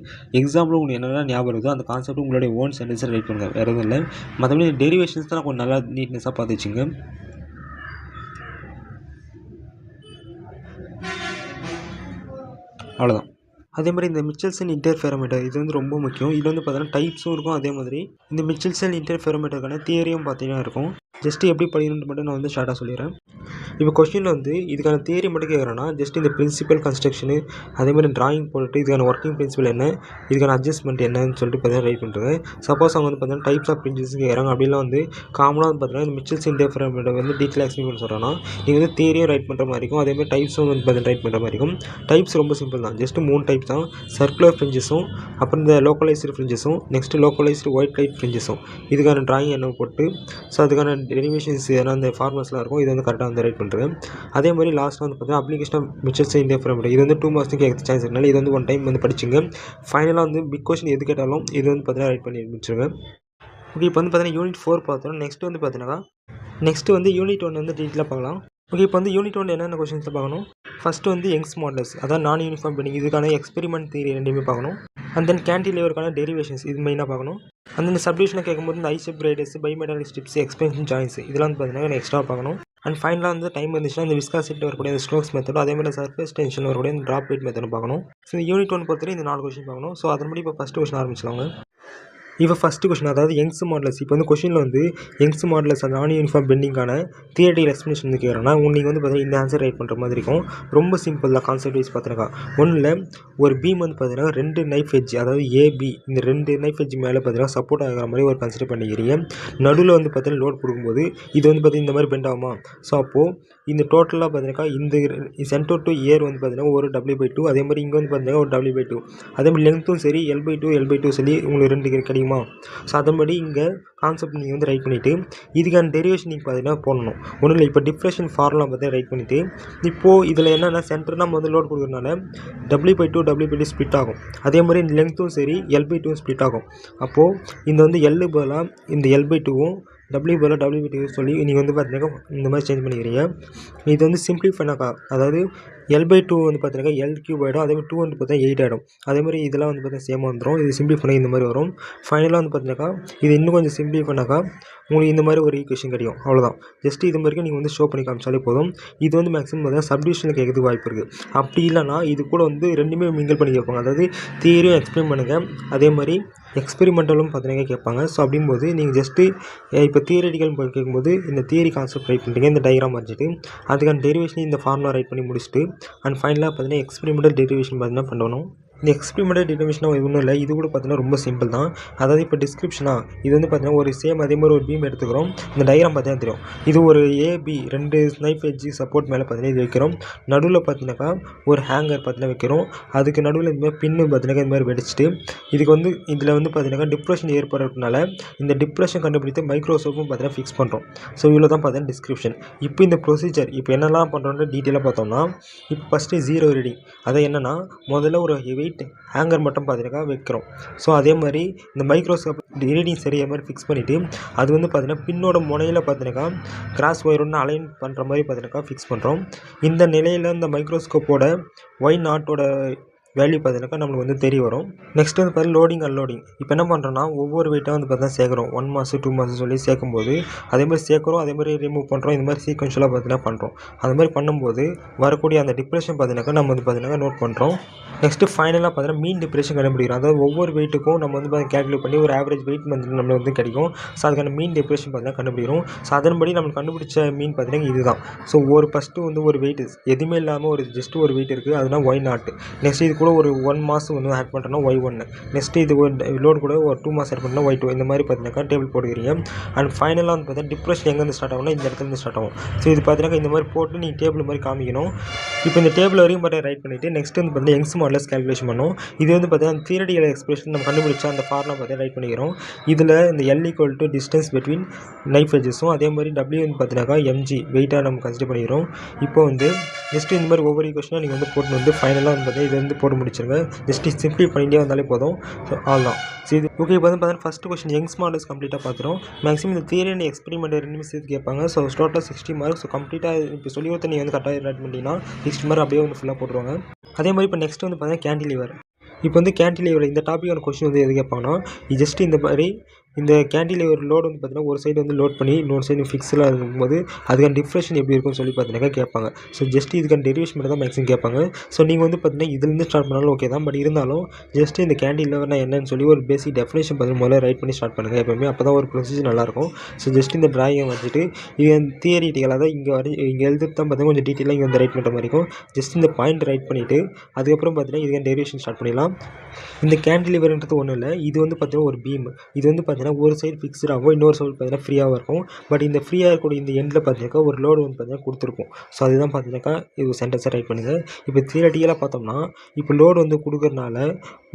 எக்ஸாம்பிள் உங்களுக்கு என்னென்ன ஞாபகம் இருக்குதோ அந்த கான்செப்ட் உங்களுடைய ஓன் சென்டென்ஸை ரைட் பண்ணுங்கள். வேறு எதுவும் இல்லை. மற்றபடி டெரிவேஷன்ஸ் தான் கொஞ்சம் நல்லா நீட்னஸாக பார்த்து வச்சுங்க. அவ்வளோதான். அதே மாதிரி இந்த மிச்சல்சன் இன்டர்ஃபெரோமீட்டர் இது வந்து ரொம்ப முக்கியம். இது வந்து பார்த்தீங்கன்னா டைப்ஸும் இருக்கும். அதே மாதிரி இந்த மிச்சல்சன் இன்டர்ஃபெரோமீட்டருக்கான தியரியும் பார்த்தீங்கன்னா இருக்கும். ஜஸ்ட்டு எப்படி படிக்கணும்னு மட்டும் நான் வந்து ஷார்ட்டாக சொல்லிடுறேன். இப்போ கொஸ்டினில் வந்து இதுக்கான தியரி மட்டும் கேட்குறேன்னா ஜஸ்ட் இந்த பிரின்சிபல் கன்ஸ்ட்ரக்ஷனு அதே மாதிரி ட்ராயிங் போட்டுட்டு இதுக்கான ஒர்க்கிங் பிரின்சிபல் என்ன, இதுக்கான அட்ஜஸ்ட்மெண்ட் என்னன்னு சொல்லிட்டு பார்த்தீங்கன்னா ரைட் பண்ணுறது. சப்போஸ் அவங்க வந்து பார்த்தீங்கன்னா டைப்ஸ் ஆஃப் பிரின்சிபல்ஸ் கேட்குறாங்க. அப்படிலாம் வந்து காமனாக வந்து பார்த்தீங்கன்னா இந்த மிச்சல்ஸ் இன்டர்ஃபெரோமீட்டர் வந்து டீட்டெயில் எக்ஸ்பிளைன் பண்ண சொல்கிறேன்னா நீங்கள் வந்து தியரியும் ரைட் பண்ணுற மாதிரி இருக்கும். அதே மாதிரி டைப்ஸும் வந்து பார்த்தீங்கன்னா ரைட் பண்ணுற மாதிரி இருக்கும். டைப்ஸ் ரொம்ப சிம்பிள் தான். ஜஸ்ட் 3 டைப்ஸ் தான். சர்க்குலர் ஃப்ரிஞ்சஸும் அப்புறம் இந்த லோக்கலைஸ்டு ஃப்ரிஞ்சஸும் நெக்ஸ்ட்டு லோக்கலைஸ்டு ஒயிட் லைட் ஃப்ரிஞ்சஸும் இதுக்கான ட்ராயிங் என்ன போட்டு ஸோ அதுக்கான டெரிவேஷன்ஸ் ஏன்னா அந்த ஃபார்மல்ஸ்லாம் இருக்கும். இது வந்து கரெக்டாக வந்து ரைட் பண்ணுறது. அதே மாதிரி லாஸ்ட்டாக வந்து பார்த்தீங்கன்னா அப்ளிகேஷன் ஆஃப் மிச்சல்ஸ் இன்டர்ஃபெரோமீட்டர் இது வந்து 2 மார்க்ஸ்க்கு கேட்க சான்ஸ் இருக்கனால இது வந்து 1 டைம் வந்து படிச்சுங்க. ஃபைனலாக வந்து பிக் கொஸ்டின் எது கேட்டாலும் இது வந்து பார்த்தீங்கன்னா ரைட் பண்ணி முடிச்சிருங்க. ஓகே, இப்போ வந்து பார்த்தீங்கன்னா யூனிட் 4 பார்த்தோம். நெக்ஸ்ட் வந்து யூனிட் 1 வந்து டீட்டெயிலாக பார்க்கலாம். ஓகே, இப்போ வந்து யூனிட் 1 என்னென்ன கொஸ்டின்ஸை பார்க்கணும். ஃபஸ்ட்டு வந்து யங்ஸ் மாடல்ஸ் அதாவது நான் யூனிஃபார்ம் பெண்டிங் இதுக்கான எக்ஸ்பெரிமெண்ட் தியரி ரெண்டுமே பார்க்கணும். அண்ட் தென் கேன்டிலீவருக்கான டெரிவேஷன்ஸ் இது மெயினாக பார்க்கணும். அந்த இந்த சப்டிவிஷனை கேட்கும்போது இந்த ஐசெப் ரைடர்ஸ் பைமெட்டாலிக் ஸ்ட்ரிப்ஸ் எக்ஸ்பென்ஷன் ஜாயின்ஸ் இதெல்லாம் வந்து பார்த்தீங்கன்னா எக்ஸ்ட்ரா பார்க்கணும். அண்ட் ஃபைனலாக வந்து டைம் இருந்துச்சுன்னா இந்த விஸ்காசிட்டி வரக்கூடிய இந்த ஸ்ட்ரோக்ஸ் மெத்தடும் அதே மாதிரி சர்ஃபேஸ் டென்ஷன் வரக்கூடிய இந்த ட்ராப் வெயிட் மெத்தடும் பார்க்கணும். ஸோ யூனிட் 1 பொறுத்தவரை இந்த 4 கொஸ்டின் பார்க்கணும். ஸோ அதன்படி இப்போ ஃபஸ்ட்டு கொஸ்டின் ஆரம்பிச்சிடலாங்க. இப்போ ஃபஸ்ட்டு கொஸ்டின் அதாவது யங்ஸ் மாடலஸ். இப்போ வந்து கொஸ்டினில் வந்து யங்ஸ் மாடலஸ் அந்த நான் யூனிஃபார்ம் பெண்டிங்கான தியரிட்டிக்கல் எக்ஸ்பிளேஷன் வந்து கேட்குறேன்னா நீங்கள் வந்து பார்த்தீங்கன்னா இந்த ஆன்சர் ரைட் பண்ணுற மாதிரி இருக்கும். ரொம்ப சிம்பிள் தான். கான்செப்ட் வைஸ் பார்த்துருக்கா ஒன்றில் ஒரு பீம் வந்து பார்த்தீங்கன்னா 2 நைஃப் எட்ஜ் அதாவது ஏபி இந்த 2 நைஃப் எட்ஜ் மேலே பார்த்தீங்கன்னா சப்போர்ட் ஆகிற மாதிரி ஒரு கன்சிடர் பண்ணிக்கிறீங்க. நடுவில் வந்து பார்த்தீங்கன்னா லோட் கொடுக்கும்போது இது வந்து பார்த்தீங்கன்னா இந்த மாதிரி பெண்ட் ஆகுமா. ஸோ அப்போது இந்த டோட்டலாக பார்த்தீங்கன்னா இந்த சென்டர் டு இயர் வந்து பார்த்தீங்கன்னா ஒரு W/2 அதே மாதிரி இங்கே வந்து பார்த்தீங்கன்னா ஒரு W/2 அதே மாதிரி லென்த்தும் சரி L/2 சொல்லி உங்களுக்கு 2 கிடைக்குமா. ஸோ அதன்படி இங்கே கான்செப்ட் நீங்கள் வந்து ரைட் பண்ணிவிட்டு இதுக்கான டெரிவேஷன் நீங்கள் பார்த்தீங்கன்னா போடணும். ஒன்றும் இல்லை, இப்போ டிஃப்ரெஷன் ஃபார்முலா பார்த்தீங்கன்னா ரைட் பண்ணிவிட்டு இப்போது இதில் என்னென்னா சென்டர் நம்ம வந்து லோட் கொடுக்குறதுனால W/2 ஸ்ப்ளிட் ஆகும். அதே மாதிரி இந்த லென்த்தும் சரி L/2 ஸ்ப்ளிட் ஆகும். அப்போது இந்த வந்து L பதிலாக இந்த L/2வும் W பதிலாக W/2 சொல்லி நீங்கள் வந்து பார்த்தீங்கன்னா இந்த மாதிரி சேஞ்ச் பண்ணிக்கிறீங்க. இது வந்து சிம்பிளிஃபைனாக்கா அதாவது L/2 வந்து பார்த்தீங்கன்னா L³ ஆகிடும். அதே மாதிரி 2 வந்து பார்த்தீங்கன்னா 8 ஆகிடும். அதே மாதிரி இதெல்லாம் வந்து பார்த்தீங்கன்னா சேமாக வந்துடும். இது சிம்பிளிஃபை இந்த மாதிரி வரும். ஃபைனலாக வந்து பார்த்தீங்கன்னாக்கா இது இன்னும் கொஞ்சம் சிம்பிளிஃபைனாக்கா உங்களுக்கு இந்த மாதிரி ஒரு ஈக்குவேஷன் கிடைக்கும். அவ்வளோதான். ஜஸ்ட் இது மாதிரி நீங்கள் வந்து ஷோ பண்ணி காமிச்சாலே போதும். இது வந்து மேக்ஸிமம் பார்த்தீங்கன்னா சப்டிவிஷனில் கேட்கறதுக்கு வாய்ப்பு இருக்குது. அப்படி இல்லைனா இது கூட வந்து ரெண்டுமே மிங்கிள் பண்ணி கேட்பாங்க. அதாவது தியரியும் எக்ஸ்பிளைன் பண்ணுங்கள் அதே மாதிரி எக்ஸ்பெரிமெண்டலும் பார்த்தீங்கன்னா கேட்பாங்க. ஸோ அப்படிங்கும்போது நீங்கள் ஜஸ்ட்டு இப்போ தியரிட்டிக்கல் கேட்கும்போது இந்த தியரி கான்செப்ட் ரைட் பண்ணுறீங்க. இந்த டயக்ராம் வரைஞ்சிட்டு அதுக்கான டெரிவேஷன் இந்த ஃபார்முலா ரைட் பண்ணி முடிச்சுட்டு அண்ட் ஃபைனலாக பார்த்தீங்கன்னா எக்ஸ்பெரிமெண்டல் டெரிவேஷன் பார்த்தீங்கன்னா பண்ணணும். இந்த எக்ஸ்பெரிமெண்டல் டெரிவேஷனாக ஒன்றும் இல்லை, இது கூட பார்த்தீங்கன்னா ரொம்ப சிம்பிள் தான். அதாவது இப்போ டிஸ்கிரிப்ஷனாக இது வந்து பார்த்தீங்கன்னா ஒரு சேம் அதே மாதிரி ஒரு பீம் எடுத்துக்கிறோம். இந்த டயக்ராம் பார்த்தீங்கன்னா தெரியும். இது ஒரு ஏபி 2 ஸ்னைப் எட்ஜ் சப்போர்ட் மேலே பார்த்தீங்கன்னா இது வைக்கிறோம். நடுவில் பார்த்தீங்கன்னாக்கா ஒரு ஹேங்கர் பார்த்தீங்கன்னா வைக்கிறோம். அதுக்கு நடுவில் இந்த மாதிரி பின்னு பார்த்தீங்கன்னா இந்த மாதிரி வெடிச்சிட்டு இதுக்கு வந்து இதில் வந்து பார்த்தீங்கன்னா டிப்ரெஷன் ஏற்படுறதுனால இந்த டிப்ரெஷன் கண்டுபிடித்து மைக்ரோஸ்கோப்பும் பார்த்தீங்கன்னா ஃபிக்ஸ் பண்ணுறோம். ஸோ இவ்வளோ தான் பார்த்தீங்கன்னா டிஸ்கிரிப்ஷன். இப்போ இந்த ப்ரொசீஜர் இப்போ என்னெல்லாம் பண்ணுறோன்னு டீட்டெயிலாக பார்த்தோம்னா இப்போ ஃபஸ்ட்டு 0 ரீடிங் அதை என்னென்னா முதல்ல ஒரு வெயிட் ஹேங்கர் மட்டும் பார்த்தீங்கன்னா வைக்கிறோம். ஸோ அதே மாதிரி இந்த மைக்ரோஸ்கோப் ரீடிங் சரியாக மாதிரி ஃபிக்ஸ் பண்ணிவிட்டு அது வந்து பார்த்தீங்கன்னா பின்னோட முனையில் பார்த்தீங்கன்னா கிராஸ் ஒயர் அலைன் பண்ணுற மாதிரி பார்த்தீங்கன்னா ஃபிக்ஸ் பண்ணுறோம். இந்த நிலையில் இந்த மைக்ரோஸ்கோப்போட Y0 வேல்யூ பார்த்தீங்கன்னாக்கா நம்மளுக்கு வந்து தெரிய வரும். நெக்ஸ்ட் வந்து பார்த்தீங்கன்னா லோடிங் அன்லோடிங். இப்போ என்ன பண்ணுறோன்னா ஒவ்வொரு வெயிட்டாக வந்து பார்த்தீங்கன்னா சேர்க்குறோம். 1 மாதம் 2 மாதம் சொல்லி சேர்க்கும்போது அதே மாதிரி சேர்க்குறோம் அதே மாதிரி ரிமூவ் பண்ணுறோம். இந்த மாதிரி சீக்வென்ஷியலாக பார்த்தீங்கன்னா பண்ணுறோம். அந்த மாதிரி பண்ணும்போது வரக்கூடிய அந்த டிப்ரெஷன் பார்த்தீங்கன்னாக்கா நம்ம வந்து பார்த்தீங்கன்னா நோட் பண்ணுறோம். நெக்ஸ்ட்டு ஃபைனலாக பார்த்தீங்கன்னா மீன் டிப்ரெஷன் கண்டுபிடிக்கிறோம். அதாவது ஒவ்வொரு வெயிட்டுக்கும் நம்ம வந்து பார்த்தீங்கன்னா கேல்குலேட் பண்ணி ஒரு ஆவரேஜ் வெயிட் வந்து நம்மளுக்கு வந்து கிடைக்கும். ஸோ அதுக்கான மீன் டிப்ரெஷன் பார்த்தீங்கன்னா கண்டுபிடிக்கிறோம். ஸோ அதன்படி நம்ம கண்டுபிடிச்ச மீன் பார்த்தீங்கன்னா இதுதான். ஸோ ஃபஸ்ட்டு வந்து ஒரு வெயிட் எதுவுமே இல்லாமல் ஒரு ஜஸ்ட் ஒரு வெயிட் இருக்குது அதுனா Y0. நெக்ஸ்ட் இது கூட ஒரு 1 மாதம் வந்து ஆட் பண்ணுறோன்னா Y1. நெக்ஸ்ட் இது லோடு கூட ஒரு 2 மாதம் ஆட் பண்ணுறோன்னா Y2. இந்த மாதிரி பார்த்தீங்கன்னா டேபிள் போட்டுக்கிறீங்க. அண்ட் ஃபைனலாக வந்து பார்த்தீங்கன்னா டிப்ரெஷன் எங்கேருந்து ஸ்டார்ட் ஆகும்னா இந்த இடத்துலேருந்து ஸ்டார்ட் ஆகும். ஸோ இது பார்த்தீங்கன்னா இந்த மாதிரி போட்டு நீங்கள் டேபிள் மாதிரி காமிக்கணும். இப்போ இந்த டேபிள் வரையும் பார்த்தீங்கன்னா ரைட் பண்ணிவிட்டு நெக்ஸ்ட் வந்து பார்த்தீங்கன்னா யங்ஸ் மாடலஸ் கால்குலேஷன் பண்ணணும். இது வந்து பார்த்தீங்கன்னா தியரிட்டிக்கல் எக்ஸ்பிரஷன் நம்ம கண்டுபிடிச்சா அந்த ஃபார்முலா பார்த்தீங்கன்னா ரைட் பண்ணிக்கிறோம். இதில் இந்த L டிஸ்டன்ஸ் பிட்வீன் நைஃப் எட்ஜஸும் அதே மாதிரி W வந்து பார்த்தீங்கன்னாக்கா mg வெயிட்டாக நம்ம கன்சிடர் பண்ணிக்கிறோம். இப்போ வந்து ஜஸ்ட் இந்த மாதிரி ஒவ்வொரு கொஸ்டினாக நீங்கள் வந்து போட்டு வந்து ஃபைனலாக வந்து பார்த்தீங்கன்னா இது வந்து போட்டு முடிச்சிருங்க. ஜஸ்ட் சிம்பிளி பண்ணிட்டே வந்தாலே போதும். ஸோ ஆல்தான். ஸோ இது ஓகே. இப்போ வந்து பார்த்தீங்கன்னா ஃபஸ்ட்டு கொஸ்டின் யங்ஸ் மாடல்ஸ் கம்ப்ளீட்டாக பார்த்துரும். மேக்ஸிமம் இந்த தியரி அண்ட் எக்ஸ்பெரிமெண்ட் ரெண்டுமே சேர்த்து கேட்பாங்க. ஸோ டோட்டலாக 60 மார்க்ஸ். ஸோ கம்ப்ளீட்டாக இப்போ சொல்லி கொடுத்த நீங்கள் வந்து கரெக்டாக ரைட் பண்ணிட்டீங்கன்னா 60 மார்க் அப்படியே வந்து ஃபுல்லாக போட்டுருவாங்க. அதே மாதிரி இப்போ நெக்ஸ்ட் வந்து பார்த்தீங்கன்னா கேன்டிலீவர். இப்போ வந்து கேன்டிலீவர் இந்த டாப்பிக்கான கொஸ்டின் வந்து எது கேட்பாங்கன்னா ஜஸ்ட் இந்த மாதிரி இந்த கேண்டிலிவர் லோடு வந்து பார்த்தீங்கன்னா ஒரு சைடு வந்து லோட் பண்ணி இன்னொரு சைடு ஃபிக்ஸில் இருக்கும்போது அதுக்கான டிஃப்ரெஷன் எப்படி இருக்கும்னு சொல்லி பார்த்தீங்கன்னா கேட்பாங்க. ஸோ ஜஸ்ட் இதுக்கான டெரிவேஷன் மட்டும் தான் மேக்ஸிமம் கேட்பாங்க. ஸோ நீங்கள் வந்து பார்த்தீங்கன்னா இதுலேருந்து ஸ்டார்ட் பண்ணாலும் ஓகே தான். பட் இருந்தாலும் ஜஸ்ட் இந்த கேண்டிலிவர்னா என்னன்னு சொல்லி ஒரு பேசிக் டெஃபினேஷன் பார்த்தீங்கன்னா முதல்ல ரைட் பண்ணி ஸ்டார்ட் பண்ணுங்கள் எப்போயுமே. அப்போ தான் ஒரு ப்ரொசீஜர் நல்லாயிருக்கும். ஸோ ஜஸ்ட் இந்த ட்ராயிங்கை வச்சுட்டு இது தியரிட்டிக்கலாக தான் இங்கே எழுதுறது தான் பார்த்தீங்கன்னா கொஞ்சம் டீட்டெயிலாக இங்கே வந்து ரைட் பண்ணுற மாதிரி இருக்கும். ஜஸ்ட் இந்த பாயிண்ட் ரைட் பண்ணிவிட்டு அதுக்கப்புறம் பார்த்தீங்கன்னா இதுக்கான டெரிவேஷன் ஸ்டார்ட் பண்ணிடலாம். இந்த கேண்டிலிவர்ன்றது ஒன்றும் இல்லை. இது வந்து பார்த்தீங்கன்னா ஒரு பீம். இது வந்து பார்த்தீங்கன்னா ஒரு சைடு ஃபிக்ஸ்டாகவும் இன்னொரு சைடு பார்த்தீங்கன்னா ஃப்ரீயாகவும் இருக்கும். பட் இந்த ஃப்ரீயாக இருக்கக்கூடிய இந்த எண்டில் பார்த்தீங்கன்னா ஒரு லோடு வந்து பார்த்தீங்கன்னா கொடுத்துருக்கும். ஸோ அதுதான் பார்த்தீங்கன்னாக்கா இது சென்டென்ஸாக ரைட் பண்ணுங்கள். இப்போ தியரட்டிக்கலாக பார்த்தோம்னா இப்போ லோடு வந்து கொடுக்கறனால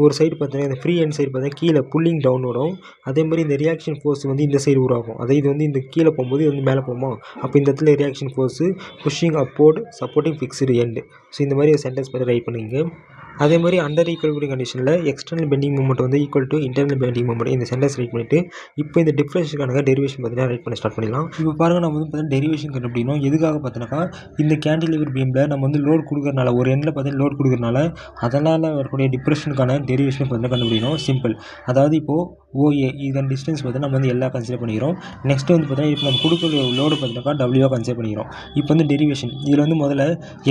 ஒரு சைடு பார்த்தீங்கன்னா இந்த ஃப்ரீ எண்ட் சைடு பார்த்தீங்கன்னா கீழே புல்லிங் டவுனோடும் அதேமாதிரி இந்த ரியாக்ஷன் ஃபோர்ஸ் வந்து இந்த சைடு உருவாகும். அதே இது வந்து இந்த கீழே போகும்போது இது வந்து மேலே போகுமா, அப்போ இந்த இடத்துல reaction force pushing upward supporting fixed end. So இந்த மாதிரி ஒரு சென்டென்ஸ் பண்ணி ரைட் பண்ணுவீங்க. அதே மாதிரி அண்டர் ஈக்குவல் கண்டிஷனில் எக்ஸ்டர்னல் பெண்டிங் மூமெண்ட் வந்து equal to internal bending moment இந்த சென்டென்ஸ் ரைட் பண்ணிவிட்டு இப்போ இந்த டிஃப்ரென்ஷனுக்கான டெரிவேஷன் பார்த்தீங்கன்னா ரைட் பண்ண ஸ்டார்ட் பண்ணிடலாம். இப்போ பாருங்கள் நம்ம வந்து பார்த்தீங்கன்னா டெரிவேஷன் கண்டுபிடிக்கணும். எதுக்காக பார்த்தீங்கன்னாக்கா இந்த கேண்டிலிவர் பீமில் நம்ம வந்து லோட் கொடுக்கறனால ஒரு எண்டில் பார்த்தீங்கன்னா லோட் கொடுக்கறனால அதனால் வரக்கூடிய டிப்ரெஷனுக்கான டெரிவேஷன் பார்த்தீங்கன்னா கண்டுபிடிக்கணும். சிம்பிள். அதாவது இப்போது OA இதுக்கான டிஸ்டன்ஸ் பார்த்தீங்கன்னா நம்ம வந்து எல்லாம் கன்சிடர் பண்ணிக்கிறோம். நெக்ஸ்ட்டு வந்து பார்த்தீங்கன்னா இப்போ நம்ம கொடுக்குற லோடு பார்த்தீங்கன்னாக்கா டபிள்யூவாக கன்சிடர் பண்ணிக்கிறோம். இப்போ வந்து டெரிவேஷன் இதில் வந்து முதல்ல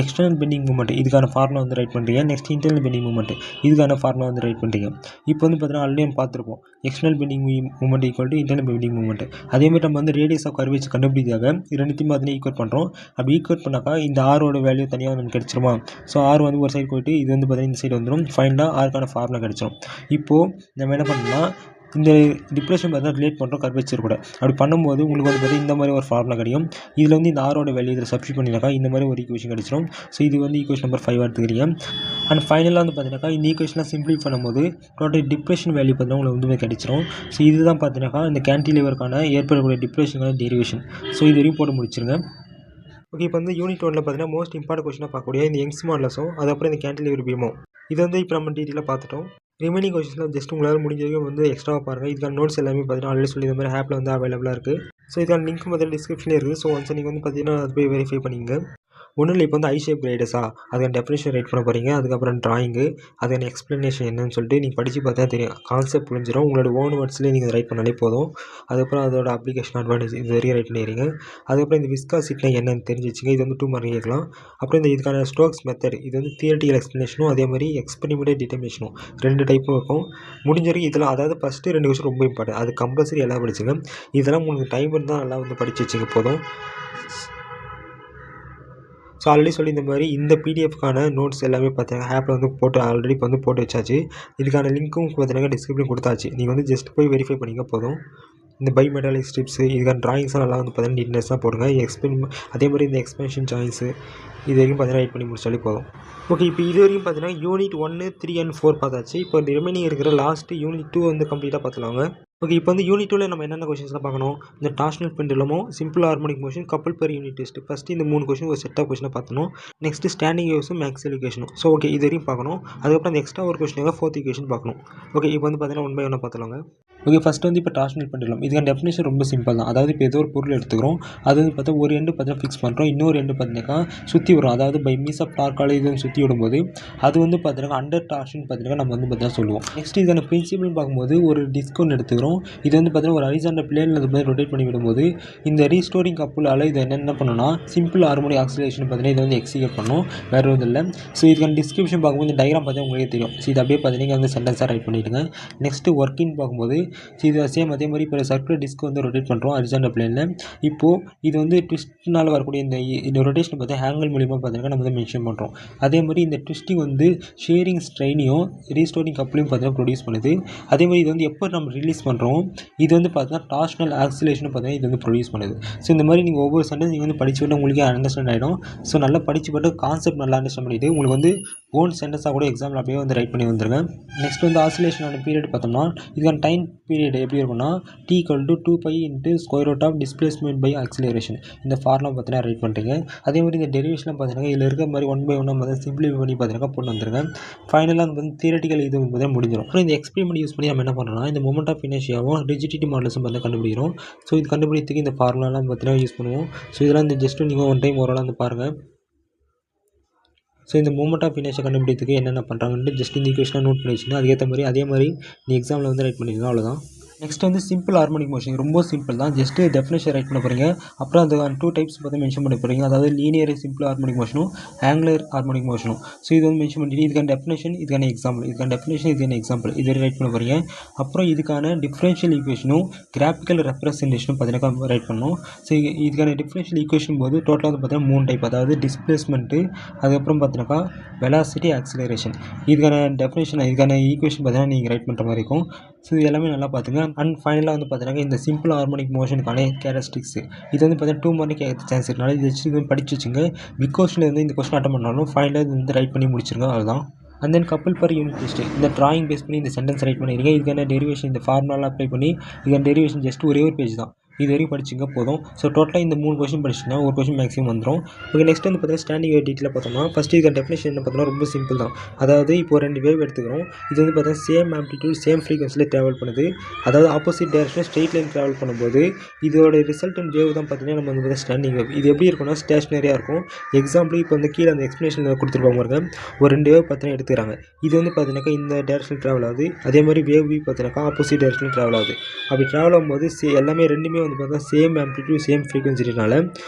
எக்ஸ்டர்னல் பெண்டிங் மூமெண்ட் இதுக்கான ஃபார்முலா வந்து ரைட் பண்ணுறீங்க. நெக்ஸ்ட் இன்டர்னல் பெண்டிங் மூமெண்ட் இதுக்கான ஃபார்முலா வந்து ரைட் பண்ணுறீங்க. இப்போ வந்து பார்த்தீங்கன்னா ஆல்ரெடி பார்த்துருப்போம் external bending moment equal to internal bending moment. அதேமாதிரி நம்ம வந்து ரேடியஸ் ஆஃப் கர்வேச்சர் கண்டுபிடிக்காக இது ரெண்டுத்தையும் பார்த்தீங்கன்னா ஈக்குவேட் பண்ணுறோம். அப்படி ஈக்குவேட் பண்ணாக்கா இந்த ஆரோட வேல்யூ தனியாக வந்து கிடச்சிருமா. ஸோ ஆர் வந்து ஒரு சைடு போய்ட்டு இது வந்து பார்த்தீங்கன்னா இந்த சைடு வந்துடும். ஃபைனலாக ஆருக்கான ஃபார்முலா கிடச்சிரும். இப்போது நம்ம என்ன பண்ணலாம் இந்த டிப்ரெஷன் பார்த்தீங்கன்னா ரிலேட் பண்ணுறோம் கர்வேச்சர் கூட. அப்படி பண்ணும்போது உங்களுக்கு வந்து பார்த்தீங்கன்னா இந்த மாதிரி ஒரு ஃபார்முலா கிடைக்கும். இதில் வந்து இந்த ஆரோட வேல்யூ இதில் சப்ஸ்டிட் பண்ணினாக்கா இந்த மாதிரி ஒரு ஈக்குவேஷன் கிடச்சிரும். ஸோ இது வந்து ஈக்குவேஷன் நம்பர் 5 எடுத்துக்கிறீங்க. அண்ட் ஃபைனலாக வந்து பார்த்தீங்கன்னாக்கா இந்த ஈக்குவேஷன்லாம் சிம்பிளிஃபை பண்ணும்போது டோட்டல் டிப்ரெஷன் வேல்யூ பார்த்தீங்கன்னா உங்களுக்கு வந்து கிடச்சிரும். ஸோ இதுதான் பார்த்தீங்கன்னாக்கா இந்த கேண்டிலிவருக்கான ஏற்படக்கூடிய டிப்ரெஷனுக்கான டெரிவேஷன். ஸோ இது வரையும் போட்டு முடிச்சிருங்க. ஓகே, இப்போ வந்து யூனிட் 1ல் பார்த்தீங்கன்னா மோஸ்ட் இம்பார்ட்டன்ட் கொஸ்டினாக பார்க்கக்கூடிய இந்த யங்ஸ் மாடலஸும் அதுக்கப்புறம் இந்த கேண்டிலிவர் பீமும் இது வந்து இப்போ நம்ம டீட்டெயிலாக பார்த்துட்டோம். ரிமைனிங் கொஸ்டின்ஸ்லாம் ஜஸ்ட் உங்களால் முடிஞ்ச வரைக்கும் வந்து எக்ஸ்ட்ராவாக பாருங்கள். இதுக்கான நோட்ஸ் எல்லாமே பார்த்தீங்கன்னா ஆல்ரெடி சொல்லி இந்த மாதிரி ஆப்பில் வந்து அவைலபிளாக இருக்குது. ஸோ இதுக்கான லிங்க் பார்த்தீங்கன்னா டிஸ்கிரிப்ஷனில் இருக்குது. ஸோ ஒன்ஸ் நீங்கள் வந்து பார்த்தீங்கன்னா அது போய் வெரிஃபை பண்ணிங்க. ஒன்றும் இல்லை, இப்போ வந்து ஐ ஷேப் கிரைடஸா அதுக்கான டெஃபினேஷன் ரைட் பண்ண போகிறீங்க. அதுக்கப்புறம் ட்ராயிங்கு அதுக்கான எக்ஸ்ப்ளனேஷன் என்னன்னு சொல்லிட்டு நீங்கள் படித்து பார்த்தா தெரியும். கான்செப்ட் புரிஞ்சிடும். உங்களோட ஓன் வேர்ட்ஸ்லேயே நீங்கள் ரைட் பண்ணாலே போதும். அதுக்கப்புறம் அதோட அப்ளிகேஷன் அட்வான்டேஜ் இது வரையும் ரைட் பண்ணிடுறீங்க. அதுக்கப்புறம் இந்த விஸ்காசிட்டினா என்னன்னு தெரிஞ்சு வச்சுங்க. இது வந்து 2 மார்க் கேட்கலாம். அப்புறம் இந்த இதுக்கான ஸ்ட்ரோக்ஸ் மெத்தட் இது வந்து தியரிட்டிக்கல் எக்ஸ்ப்ளனேஷனும் அதே மாதிரி எக்ஸ்பெரிமெண்டல் டிட்டர்மினேஷனும் 2 டைப்பும் இருக்கும். முடிஞ்ச வரைக்கும் இதெல்லாம் அதாவது ஃபஸ்ட்டு 2 கொஸ்டின் ரொம்ப இம்பார்ட்டன்ட். அது கம்பல்சரி எல்லாம் படிச்சுங்க. இதெல்லாம் உங்களுக்கு டைம் இருந்தால் நல்லா வந்து படித்து வச்சுங்க போதும். ஸோ ஆல்ரெடி சொல்லி இந்த மாதிரி இந்த பிடிஎஃப்கான நோட்ஸ் எல்லாமே பார்த்தீங்கன்னா ஆப்பில் வந்து போட்டு ஆல்ரெடி இப்போ வந்து போட்டு வச்சாச்சு. இதுக்கான லிங்க்கும் பார்த்தீங்கன்னா டிஸ்கிரிப்ஷன் கொடுத்தாச்சு. நீங்கள் வந்து ஜஸ்ட் போய் வெரிஃபை பண்ணிங்க போதும். இந்த பை மெட்டாலிக் ஸ்ட்ரிப்ஸு இதுக்கான ட்ராயிங்ஸ்லாம் நல்லா வந்து பார்த்தீங்கன்னா நீட்னஸாக போடுங்க. அதே மாதிரி இந்த எக்ஸ்பென்ஷன் ஜாயின்ஸு இது வரைக்கும் பார்த்தீங்கன்னா ரைட் பண்ணி முடிச்சாலே போதும். ஓகே, இப்போ இது வரைக்கும் பார்த்தீங்கன்னா யூனிட் 1, 3 and 4 பார்த்தாச்சு. இப்போ ரிமைனிங் இருக்கிற லாஸ்ட்டு யூனிட் 2 வந்து கம்ப்ளீட்டாக பார்த்துலாங்க. ஓகே, இப்போ வந்து யூனிட் 2ல் நம்ம என்னென்ன கொஸ்டின்ஸ்லாம் பார்க்கணும். இந்த டார்ஷனல் பெண்டுலமும் simple harmonic motion couple per unit test first இந்த 3 கொஸ்டின் ஒரு செட் ஆஃப் கொஸ்டினை பார்க்கணும். நெக்ஸ்ட்டு ஸ்டாண்டிங் வேவ்ஸும் மேக்ஸ்வெல் ஈக்குவேஷனும். ஸோ ஓகே, இது வரையும் பார்க்கணும். அதுக்கப்புறம் அந்த எக்ஸ்ட்ரா ஒரு கொஸ்டினாக 4th ஈக்குவேஷன் பார்க்கணும். ஓகே, இப்போ வந்து பார்த்தீங்கன்னா 1 by 1 பார்த்துலாங்க. ஓகே, ஃபஸ்ட்டு வந்து இப்போ டார்ஷனல் பெண்டுலம் இதுக்கான டெஃபினேஷன் ரொம்ப சிம்பிள் தான். அதாவது இப்போ ஏதோ ஒரு பொருள் எடுத்துக்கிறோம். அது வந்து பார்த்தா ஒரு எண்டு பார்த்தீங்கன்னா ஃபிக்ஸ் பண்ணுறோம். இன்னொரு எண்டு பார்த்தீங்கன்னாக்கா சுற்றி வரும். அதாவது பை மீன்ஸ் ஆஃப் டார்க்கால் இது வந்து சுற்றி விடும்போது அது வந்து பார்த்தீங்கன்னா அண்டர் டார்ஷன் பார்த்தீங்கன்னா நம்ம வந்து பார்த்தீங்கன்னா சொல்லுவோம். நெக்ஸ்ட் இதுக்கான பிரின்சிபிள்னு பார்க்கும்போது ஒரு டிஸ்க் ஒன்று எடுத்துக்கிறோம். இது வந்து பார்த்தீங்கன்னா ஒரு ஹரிசாண்டல் பிளேனில் அது மாதிரி ரொட்டேட் பண்ணி விடும்போது இந்த ரீஸ்டோரிங் கப்புலால் இது என்னென்ன பண்ணணும்னா சிம்பிள் ஹார்மோனிக் ஆக்சிலேஷன் பார்த்தீங்கன்னா இதை வந்து எக்ஸிக்யூட் பண்ணணும். வேறு எதுவும் இல்லை. ஸோ இதுக்கான டிஸ்கிரிப்ஷன் பார்க்கும்போது இந்த டயக்ராம் பார்த்தா உங்களுக்கே தெரியும். ஸோ இது அப்படியே பார்த்தீங்கன்னா வந்து சென்டென்ஸாக ரைட் பண்ணிவிடுங்க. நெக்ஸ்ட்டு ஒர்க்கிங் பார்க்கும்போது இது சேம் அதே மாதிரி இப்போ சர்க்குலர் டிஸ்க் வந்து ரொட்டேட் பண்ணுறோம் ஹரிசாண்டல் பிளேனில். இப்போது இது வந்து ட்விஸ்ட்னால் வரக்கூடிய இந்த ரொட்டேஷன் பார்த்தா ஆங்கிள் மூலிமா பார்த்தீங்கன்னா நம்ம வந்து மென்ஷன் பண்ணுறோம். அதே மாதிரி இந்த ட்விஸ்டிங் வந்து ஷேரிங் ஸ்ட்ரெயினையும் ரீஸ்டோரிங் கப்ளையும் பார்த்தீங்கன்னா ப்ரொடியூஸ் பண்ணுது. அதே மாதிரி இது வந்து எப்போ நம்ம ரிலீஸ் பண்ணுறோம் இது வந்து பார்த்தீங்கன்னா டார்ஷனல் ஆக்சிலேஷன் பார்த்தீங்கன்னா இது வந்து ப்ரொடியூஸ் பண்ணுது. ஸோ இந்த மாதிரி நீங்கள் ஒவ்வொரு சென்டென்ஸ் நீங்கள் வந்து படித்து விட்டு உங்களுக்கே அண்டர்ஸ்டாண்ட் ஆகிடும். ஸோ நல்லா படித்து போட்டு கான்செப்ட் நல்லா அண்டர்ஸ்டாண்ட் பண்ணிவிட்டு உங்களுக்கு வந்து ஓன் சென்டென்ஸாக கூட எக்ஸாம்பிள் அப்படியே வந்து ரைட் பண்ணி வந்துருங்க. நெக்ஸ்ட் வந்து ஆசிலேஷனோட பீரியட் பார்த்தோம்னா இதுக்கான டைம் பீரியட் எப்படி இருக்கும்னா t = 2π × square root of displacement by acceleration இந்த ஃபார்முலா பார்த்தீங்கன்னா ரைட் பண்ணுறீங்க. அதே மாதிரி இந்த டெரிவேஷன் பார்த்தீங்கன்னா இதில் இருக்கிற மாதிரி 1 by 1 வந்து சிம்பிளிஃபை பண்ணி பார்த்தீங்கன்னா போட்டு வந்துருங்க. ஃபைனலாக வந்து தியரட்டிக்கல் இது பார்த்தீங்கன்னா முடிஞ்சிடும். அப்புறம் இந்த எக்ஸ்பெரிமெண்ட் யூஸ் பண்ணி நம்ம என்ன பண்ணுறோம்னா இந்த மொமெண்ட் ஆஃப் இனர்ஷியாவும் ரிஜிடிட்டி மாடல்ஸும் பார்த்தீங்கன்னா கண்டுபிடிக்கிறோம். ஸோ இது கண்டுபிடிக்கிறதுக்கு இந்த ஃபார்முலாலாம் பார்த்தீங்கன்னா யூஸ் பண்ணுவோம். ஸோ இதெல்லாம் இந்த ஜஸ்ட் நீங்கள் ஒன் டைம் ஓரளவு வந்து பாருங்கள். ஸோ இந்த மூமெண்ட் ஆஃப் இனர்ஷியா கண்டுபிடிக்கிறதுக்கு என்னென்ன பண்ணுறாங்கன்ட்டு ஜஸ்ட் இந்த ஈக்குவேஷனாக நோட் பண்ணி வச்சுன்னா அதுக்கேற்ற மாதிரி அதே மாதிரி நீ எக்ஸாமில் வந்து ரைட் பண்ணிக்கலாம். அவ்வளோதான். நெக்ஸ்ட் வந்து சிம்பிள் ஹார்மோனிக் மோஷன் ரொம்ப சிம்பிள் தான். ஜஸ்ட்டு டெஃபினேஷன் ரைட் பண்ண போகிறீங்க. அப்புறம் அது 2 டைப்ஸ் பார்த்து மென்ஷன் பண்ண போகிறீங்க. அதாவது லீனியர் சிம்பிள் ஹார்மோனிக் மோஷனும் ஆங்குலர் ஹார்மோனிக் மோஷனும். ஸோ இது வந்து மென்ஷன் பண்ணிட்டு இதுக்கான டெஃபினேஷன், இதுக்கான எக்ஸாம்பிள், இதுக்கான டெஃபினேஷன், இதுக்கான எக்ஸாம்பிள் இது ரைட் பண்ண போகிறீங்க. அப்புறம் இதுக்கான டிஃப்ரென்ஷியல் ஈக்குவேஷனும் கிராஃபிக்கல் ரெப்ரசன்டேஷனும் பார்த்தீங்கன்னா ரைட் பண்ணணும். ஸோ இதுக்கான டிஃப்ரென்ஷியல் ஈக்குவேஷன் போது டோட்டலாக வந்து பார்த்தீங்கன்னா 3 டைப். அதாவது டிஸ்பிளேஸ்மெண்ட்டு, அதுக்கப்புறம் பார்த்தீங்கன்னாக்கா வெலாசிட்டி, ஆக்சிலரேஷன். இதுக்கான டெஃபினேஷன், இதுக்கான ஈக்குவேஷன் பார்த்தீங்கன்னா நீங்கள் ரைட் பண்ணுற மாதிரி இருக்கும். ஸோ இது எல்லாமே நல்லா பார்த்துங்க. அண்ட் ஃபைனலாக வந்து பார்த்தீங்கன்னா இந்த சிம்பிள் ஹார்மோனிக் மோஷனுக்கான கேரக்டரிஸ்டிக்ஸ் இது வந்து பார்த்தீங்கன்னா 2 மார்க் கேட்க சான்ஸ் இருக்கனால இது வச்சு படிச்சு வச்சுங்க. பிக் கொஸ்டின் வந்து இந்த கொஸ்டின் அட்டன் பண்ணாலும் ஃபைனலாக இது வந்து ரைட் பண்ணி முடிச்சிருங்க. அதுதான். அண்ட் தென் கப்பல் பர் யூனிட் டெஸ்ட் இந்த டிராயிங் பேஸ் பண்ணி இந்த சென்டென்ஸ் ரைட் பண்ணிடுங்க. இதுக்கான டெரிவேஷன், இந்த ஃபார்முலாலாம் அப்ளை பண்ணி இதுக்கான டெரிவேஷன் ஜஸ்ட் ஒரே ஒரு பேஜ் தான். இது வரைக்கும் படிச்சிங்க போதும். ஸோ டோட்டலாக இந்த 3 கொஸ்டின் படிச்சிங்கன்னா ஒரு கொஸ்டின் மேக்ஸிமம் வந்துடும். ஓகே, நெக்ஸ்ட் வந்து பார்த்தீங்கன்னா ஸ்டாண்டிங் வேவ் டீட்டெயிலாக பார்த்தோம்னா ஃபஸ்ட்டு இதுக்கான டெஃபினேஷன் என்ன பார்த்தோம்னா ரொம்ப சிம்பிள் தான். அதாவது இப்போ 2 வேவ் எடுத்துக்கிறோம். இது வந்து பார்த்தீங்கன்னா சேம் ஆம்ப்ளிடியூட் சேம் ஃப்ரீக்வன்சியில் ட்ராவல் பண்ணுது. அதாவது ஆப்போசிட் டேரக்ஷனில் ஸ்ட்ரெயிட் லைன் ட்ராவல் பண்ணும்போது இதோட ரிசல்டன்ட் வேவ் தான் பார்த்தீங்கன்னா நம்ம வந்து ஸ்டாண்டிங் வேவ். இது எப்படி இருக்கும்னா ஸ்டேஷனரியாக இருக்கும். எக்ஸாம்பிள் இப்போ வந்து கீழே அந்த எக்ஸ்ப்ளனேஷனில் கொடுத்துருப்பாங்க பாருங்க. ஒரு 2 வேவ் பார்த்தீங்கன்னா எடுத்துக்கிறாங்க. இது வந்து பார்த்தீங்கன்னாக்கா இந்த டேரக்ஷனில் ட்ராவல் ஆகுது. அதே மாதிரி வேவ் பி பார்த்தீங்கன்னாக்கா ஆப்போசிட் டேரக்ஷனில் ட்ராவல் ஆகுது. அப்படி ட்ராவல் ஆகும்போது எல்லாமே ரெண்டுமே வந்து பார்த்தா சேம் ஆம்ப்ளிடியூட் சேம் ஃப்ரீக்வன்சினால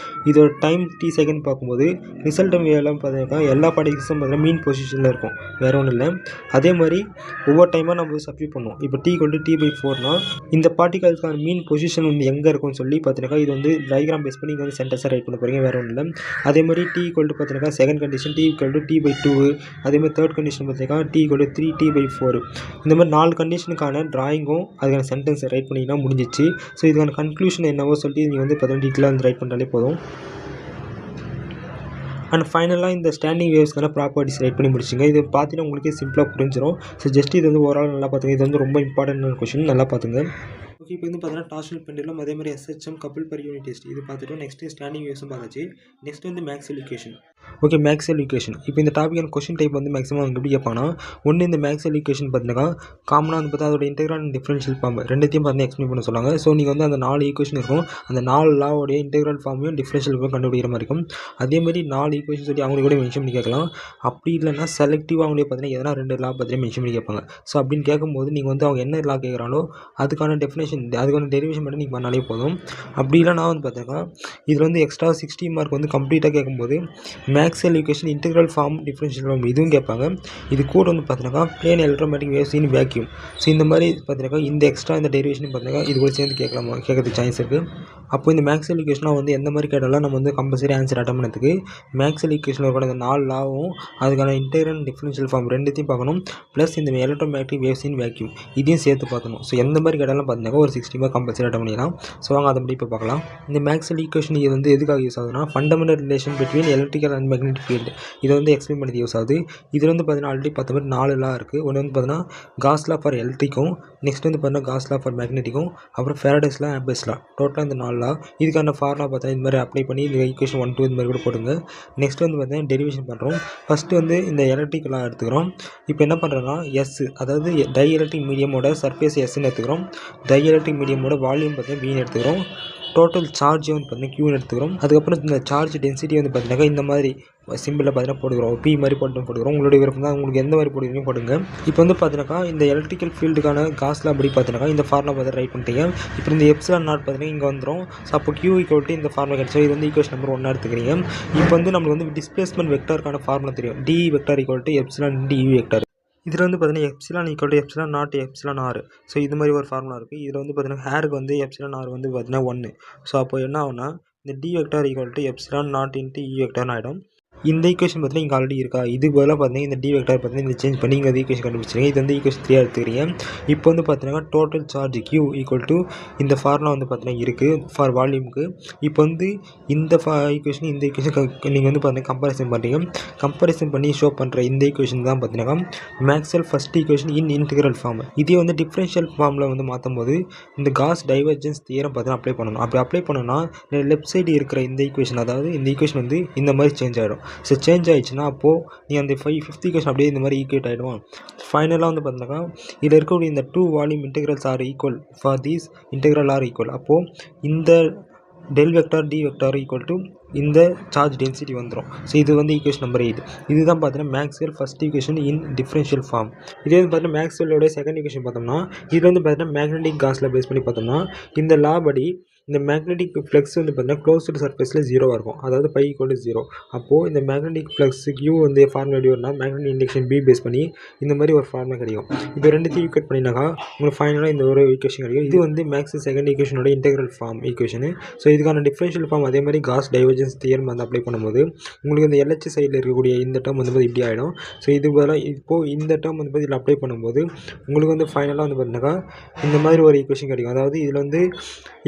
இதோட டைம் டி செகண்ட் பார்க்கும்போது ரிசல்ட்டும் எல்லாம் பார்த்தீங்கன்னா எல்லா பார்ட்டிகல்ஸும் பார்த்தீங்கன்னா மீன் பொசிஷனில் இருக்கும், வேறு ஒன்றும் இல்லை. அதே மாதிரி ஒவ்வொரு டைமாக நம்ம சப்ஸ்டியூட் பண்ணுவோம். இப்போ T=T/4னா இந்த பார்ட்டிகல்ஸ்க்கான மீன் பொசிஷன் வந்து எங்கே இருக்கும்னு சொல்லி பார்த்தீங்கன்னா இது வந்து டயக்ராம் பேஸ் பண்ணி இங்கே வந்து சென்டென்ஸாக ரைட் பண்ண போகிறீங்க, வேறு ஒன்றும் இல்லை. அதே மாதிரி T= பார்த்தீங்கன்னா செகண்ட் கண்டிஷன் T=T/2. அதே மாதிரி தேர்ட் கண்டிஷன் பார்த்தீங்கன்னா T=3T/4. இந்த மாதிரி 4 கண்டிஷனுக்கான டிராயிங்கும் அதுக்கான சென்டென்ஸை ரைட் பண்ணிங்கன்னா முடிஞ்சிச்சு. ஸோ இதுக்கான கன்க்ளூஷன் என்னவோ சொல்லிட்டு நீங்கள் வந்து பார்த்தீங்கன்னா டீட்டெயிலாக வந்து ரைட் பண்ணாலே போதும். அண்ட் ஃபைனலாக இந்த ஸ்டாண்டிங் வேவ்ஸ்க்கான ப்ராப்பர்ட்டிஸ் ரைட் பண்ணி முடிச்சுங்க. இது பார்த்தீங்கன்னா உங்களுக்கே சிம்பிளாக புரிஞ்சிடும். ஸோ ஜஸ்ட் இது வந்து ஓவரால் நல்லா பார்த்துங்க. இது வந்து ரொம்ப இம்பார்ட்டன்ட் கொஷின், நல்லா பார்த்துங்க. ஓகே, இப்போ வந்து பார்த்தீங்கன்னா டார்ஷனல் பெண்டுலம், அதே மாதிரி SHM couple per unit test இது பார்த்துட்டோம். நெக்ஸ்ட்டு ஸ்டாண்டிங் வேவ்ஸும் பார்த்தாச்சு. நெக்ஸ்ட் வந்து Maxwell equation. Okay, Maxwell equation இப்போ இந்த டாபிக்கான கொஷின் டைப் வந்து மேக்ஸிமம் அவங்க எப்படி கேட்பாங்கன்னா ஒன்று இந்த மேக்ஸ்வெல் ஈக்குவேஷன் பார்த்தீங்கன்னா காமனாக வந்து பார்த்தா அதோட இன்டெக்ரல் அண்ட் டிஃபரன்ஷியல் ஃபார்ம் ரெண்டுத்தையும் பார்த்து எக்ஸ்பிளைன் பண்ண சொல்லுவாங்க. ஸோ நீங்கள் வந்து அந்த 4 ஈக்குவேஷன் இருக்கும், அந்த 4 லாவோடைய இன்டெக்ரல் ஃபார்மையும் டிஃபரன்ஷியல் ஃபார்மையும் கண்டுபிடிக்கிற மாதிரி இருக்கும். அதேமாதிரி 4 ஈக்குவேஷன் சொல்லி அவங்களுக்கு கூட மென்ஷன் பண்ணி கேட்கலாம். அப்படி இல்லைன்னா செலக்டிவாக அவங்களே பார்த்தீங்கன்னா எதனா 2 லா பார்த்தீங்கன்னா மென்ஷன் பண்ணி கேட்பாங்க. ஸோ அப்படின்னு கேட்கும்போது நீங்கள் வந்து அவங்க என்ன லா கேட்குறாங்களோ அதுக்கான டெஃபினேஷன், அதுக்கான டெரிவேஷன் மட்டும் நீங்கள் பண்ணாலே போதும். அப்படி இல்லைனா வந்து பார்த்தீங்கன்னா இதில் வந்து எக்ஸ்ட்ரா 60 மார்க் வந்து கம்ப்ளீட்டாக கேட்கும்போது Maxwell equation integral form differential form இதுவும் கேட்பாங்க. இது கூட வந்து பார்த்தீங்கன்னா plane electromagnetic waves in vacuum. So இந்த மாதிரி பார்த்தீங்கன்னா இந்த எக்ஸ்ட்ரா இந்த டெரிவேஷன் பார்த்தீங்கன்னா இது கூட சேர்ந்து கேட்கறதுக்கு சான்ஸ் இருக்குது. அப்போ இந்த மேக்ஸ்வெல் ஈக்குவேஷனாக வந்து எந்த மாதிரி கேட்டாலும் நம்ம வந்து கம்பல்சரி ஆன்சர் அட்டன் பண்ணதுக்கு மேக்ஸ்வெல் ஈக்குவேஷனில் இருக்கிற இந்த 4 லாவும் அதுக்கான இன்டெக்ரல் அண்ட் டிஃபரன்ஷியல் ஃபார்ம் ரெண்டுத்தையும் பார்க்கணும். ப்ளஸ் இந்த எலக்ட்ரோமேட்டிக் வேவ்ஸ் இன் வேக்யூம் இதையும் சேர்த்து பார்க்கணும். ஸோ எந்த மாதிரி கேட்டாலும் பார்த்தீங்கன்னா ஒரு 60 மார்க் கம்பல்சரி அட்டன் பண்ணிடலாம். ஸோ வாங்க அதை பற்றி இப்போ பார்க்கலாம். இந்த மேக்ஸ்வெல் ஈக்குவேஷன் இது வந்து எதுக்காக யூஸ் ஆகுதுன்னா fundamental relation between electrical and magnetic field இதை வந்து எக்ஸ்பிளைன் பண்ணி யூஸ் ஆகுது. இதில் வந்து பார்த்தீங்கன்னா ஆல்ரெடி பார்த்த மாதிரி 4 லா இருக்குது. ஒன்று வந்து பார்த்தீங்கன்னா காஸ் லா ஃபார் எலக்ட்ரிக்கும், நெக்ஸ்ட் வந்து பார்த்தீங்கன்னா காஸ் லா ஃபார் மேக்னெட்டிக்கும், அப்புறம் ஃபேரடேஸ் லா, ஆம்பர்ஸ் லா. டோட்டலாக இந்த 4 லா இதுக்கான ஃபார்முலா பார்த்தா இந்த மாதிரி அப்ளை பண்ணி இந்த ஈக்குவேஷன் 1 2 இந்த மாதிரி கூட போடுங்க. நெக்ஸ்ட் வந்து பார்த்தீங்கன்னா டெரிவேஷன் பண்ணுறோம். ஃபஸ்ட்டு வந்து இந்த எலக்ட்ரிக் லா எடுத்துக்கிறோம். இப்போ என்ன பண்ணுறோன்னா எஸ், அதாவது டை எலக்ட்ரிக் மீடியமோட சர்ஃபேஸ் எஸ்ன்னு எடுத்துக்கிறோம். டை எலக்ட்ரிக் மீடியமோட வால்யூம் பார்த்தீங்கன்னா பின்னு எடுத்துக்கிறோம். டோட்டல் சார்ஜ் வந்து பார்த்தீங்கன்னா Qன்னு எடுத்துக்கிறோம். அதுக்கப்புறம் இந்த சார்ஜ் டென்சிட்டி வந்து பார்த்தீங்கன்னா இந்த மாதிரி சிம்பிளில் பார்த்தீங்கன்னா போட்டுக்கிறோம். பி மாதிரி போட்டுக்கிறோம். உங்களுடைய விருப்பம் தான், உங்களுக்கு எந்த மாதிரி போடுறீங்க போடுங்க. இப்போ வந்து பார்த்தீங்கன்னா இந்த எலக்ட்ரிக்கல் ஃபீல்டுக்கான காஸ்லாம் அப்படி பார்த்தீங்கன்னா இந்த ஃபார்முலா பார்த்து ரைட் பண்ணிட்டீங்க. இப்போ இந்த எப்சிலான் நாட் பார்த்தீங்கன்னா இங்கே வந்துடும். ஸோ அப்போ Q = இந்த ஃபார்முலா கிடச்சோ இது வந்து ஈக்குவேஷன் நம்பர் 1 எடுத்துக்கிறீங்க. இப்போ வந்து நம்மளுக்கு வந்து டிஸ்பிளேஸ்மெண்ட் வெக்டாருக்கான ஃபார்முலா தெரியும். D vector = epsilon × U vector. இதில் வந்து பார்த்தீங்கன்னா epsilon = epsilon not epsilon R. So இது மாதிரி ஒரு ஃபார்முலா இருக்குது. இதில் வந்து பார்த்தீங்கன்னா ஹேருக்கு வந்து எப்சிலான் R வந்து பார்த்தீங்கன்னா 1. ஸோ அப்போ என்ன ஆகும்னா இந்த D vector = epsilon not × E வெக்டார்னு ஆகிடும். இந்த ஈக்குவேஷன் பார்த்தீங்கன்னா இங்கே ஆல்ரெடி இருக்கா, இதுக்கு பதிலாக பார்த்தீங்கன்னா இந்த D வெக்டார் பார்த்தீங்கன்னா இந்த சேஞ்ச் பண்ணி இங்கே ஈக்குவேஷன் கண்டுபிடிச்சிருங்க. இது வந்து ஈக்குவேஷன் 3 எடுத்துக்கிறீங்க. இப்போ வந்து பார்த்தீங்கன்னா டோட்டல் சார்ஜ் Q = இந்த ஃபார்முலா வந்து பார்த்தீங்கன்னா இருக்குது ஃபார் வால்யூமுக்கு. இப்போ வந்து இந்த ஈக்குவேஷன் இந்த ஈக்குவேஷன் நீங்கள் வந்து பார்த்தீங்கன்னா கம்பேரிசன் பண்ணுறீங்க. கம்பேரிசன் பண்ணி ஷோ பண்ணுற இந்த ஈக்குவேஷன் தான் பார்த்தீங்கன்னா Maxwell first equation in integral form. இதே வந்து டிஃபரன்ஷியல் ஃபார்மில் வந்து மாற்றும் போது இந்த காஸ் டைவர்ஜென்ஸ் தியரம் பார்த்தீங்கன்னா அப்ளை பண்ணணும். அப்படி அப்ளை பண்ணோன்னா லெஃப்ட் சைடு இருக்கிற இந்த ஈக்குவேஷன், அதாவது இந்த ஈக்குவேஷன் வந்து இந்த மாதிரி சேஞ்ச் ஆகிடும். ஸோ சேஞ்ச் ஆகிடுச்சுன்னா அப்போது நீ அந்த 5th ஈக்குவேஷன் அப்படியே இந்த மாதிரி ஈக்குவேட் ஆகிடுவோம். ஃபைனலாக வந்து பார்த்தீங்கன்னா இதில் இருக்கக்கூடிய இந்த 2 volume integrals are equal for these integral are equal. அப்போது இந்த டெல் வெக்டார் D வெக்டார் = இந்த சார்ஜ் டென்சிட்டி வந்துடும். ஸோ இது வந்து ஈக்குவேஷன் நம்பர் 8. இதுதான் பார்த்தீங்கன்னா Maxwell first equation in differential form. இதே வந்து பார்த்தீங்கன்னா மேக்ஸ்வெல்லோட செகண்ட் ஈக்குவேஷன் பார்த்தோம்னா இது வந்து பார்த்தீங்கன்னா மேக்னெட்டிக் காஸில் பேஸ் பண்ணி பார்த்தோம்னா இந்த லா படி இந்த மேக்னெட்டிக் ஃப்ளக்ஸ் வந்து பார்த்தீங்கன்னா க்ளோஸ்டு சர்ஃபேஸில் 0 இருக்கும். அதாவது பை ஈக்குவல் டு 0. அப்போது இந்த மேக்னெட்டிக் ஃப்ளக்ஸ் Q வந்து ஃபார்முலா எப்படி வரும்னா மேக்னெட்டிக் இண்டக்ஷன் B பேஸ் பண்ணி இந்த மாதிரி ஒரு ஃபார்முலா கிடைக்கும். இப்போ ரெண்டுத்தையும் ஈக்குவேட் பண்ணினாக்கா உங்களுக்கு ஃபைனலாக இந்த ஒரு ஈக்குவேஷன் கிடைக்கும். இது வந்து மேக்ஸ் செகண்ட் ஈக்குவேஷனோட இன்டெக்ரல் ஃபார்ம் ஈக்குவேஷனு. ஸோ இதுக்கான டிஃபரன்ஷியல் ஃபார்ம் அதே மாதிரி காஸ் டைவர்ஜென்ஸ் தியரம் வந்து அப்ளை பண்ணும்போது உங்களுக்கு இந்த LHS சைடில் இருக்கக்கூடிய இந்த டேர்ம் வந்து இப்படி ஆகிடும். ஸோ இது பதிலாக இப்போது இந்த டேர்ம் வந்து இதில் அப்ளை பண்ணும்போது உங்களுக்கு வந்து ஃபைனலாக வந்து பார்த்தீங்கன்னாக்கா இந்த மாதிரி ஒரு ஈக்குவேஷன் கிடைக்கும். அதாவது இதில் வந்து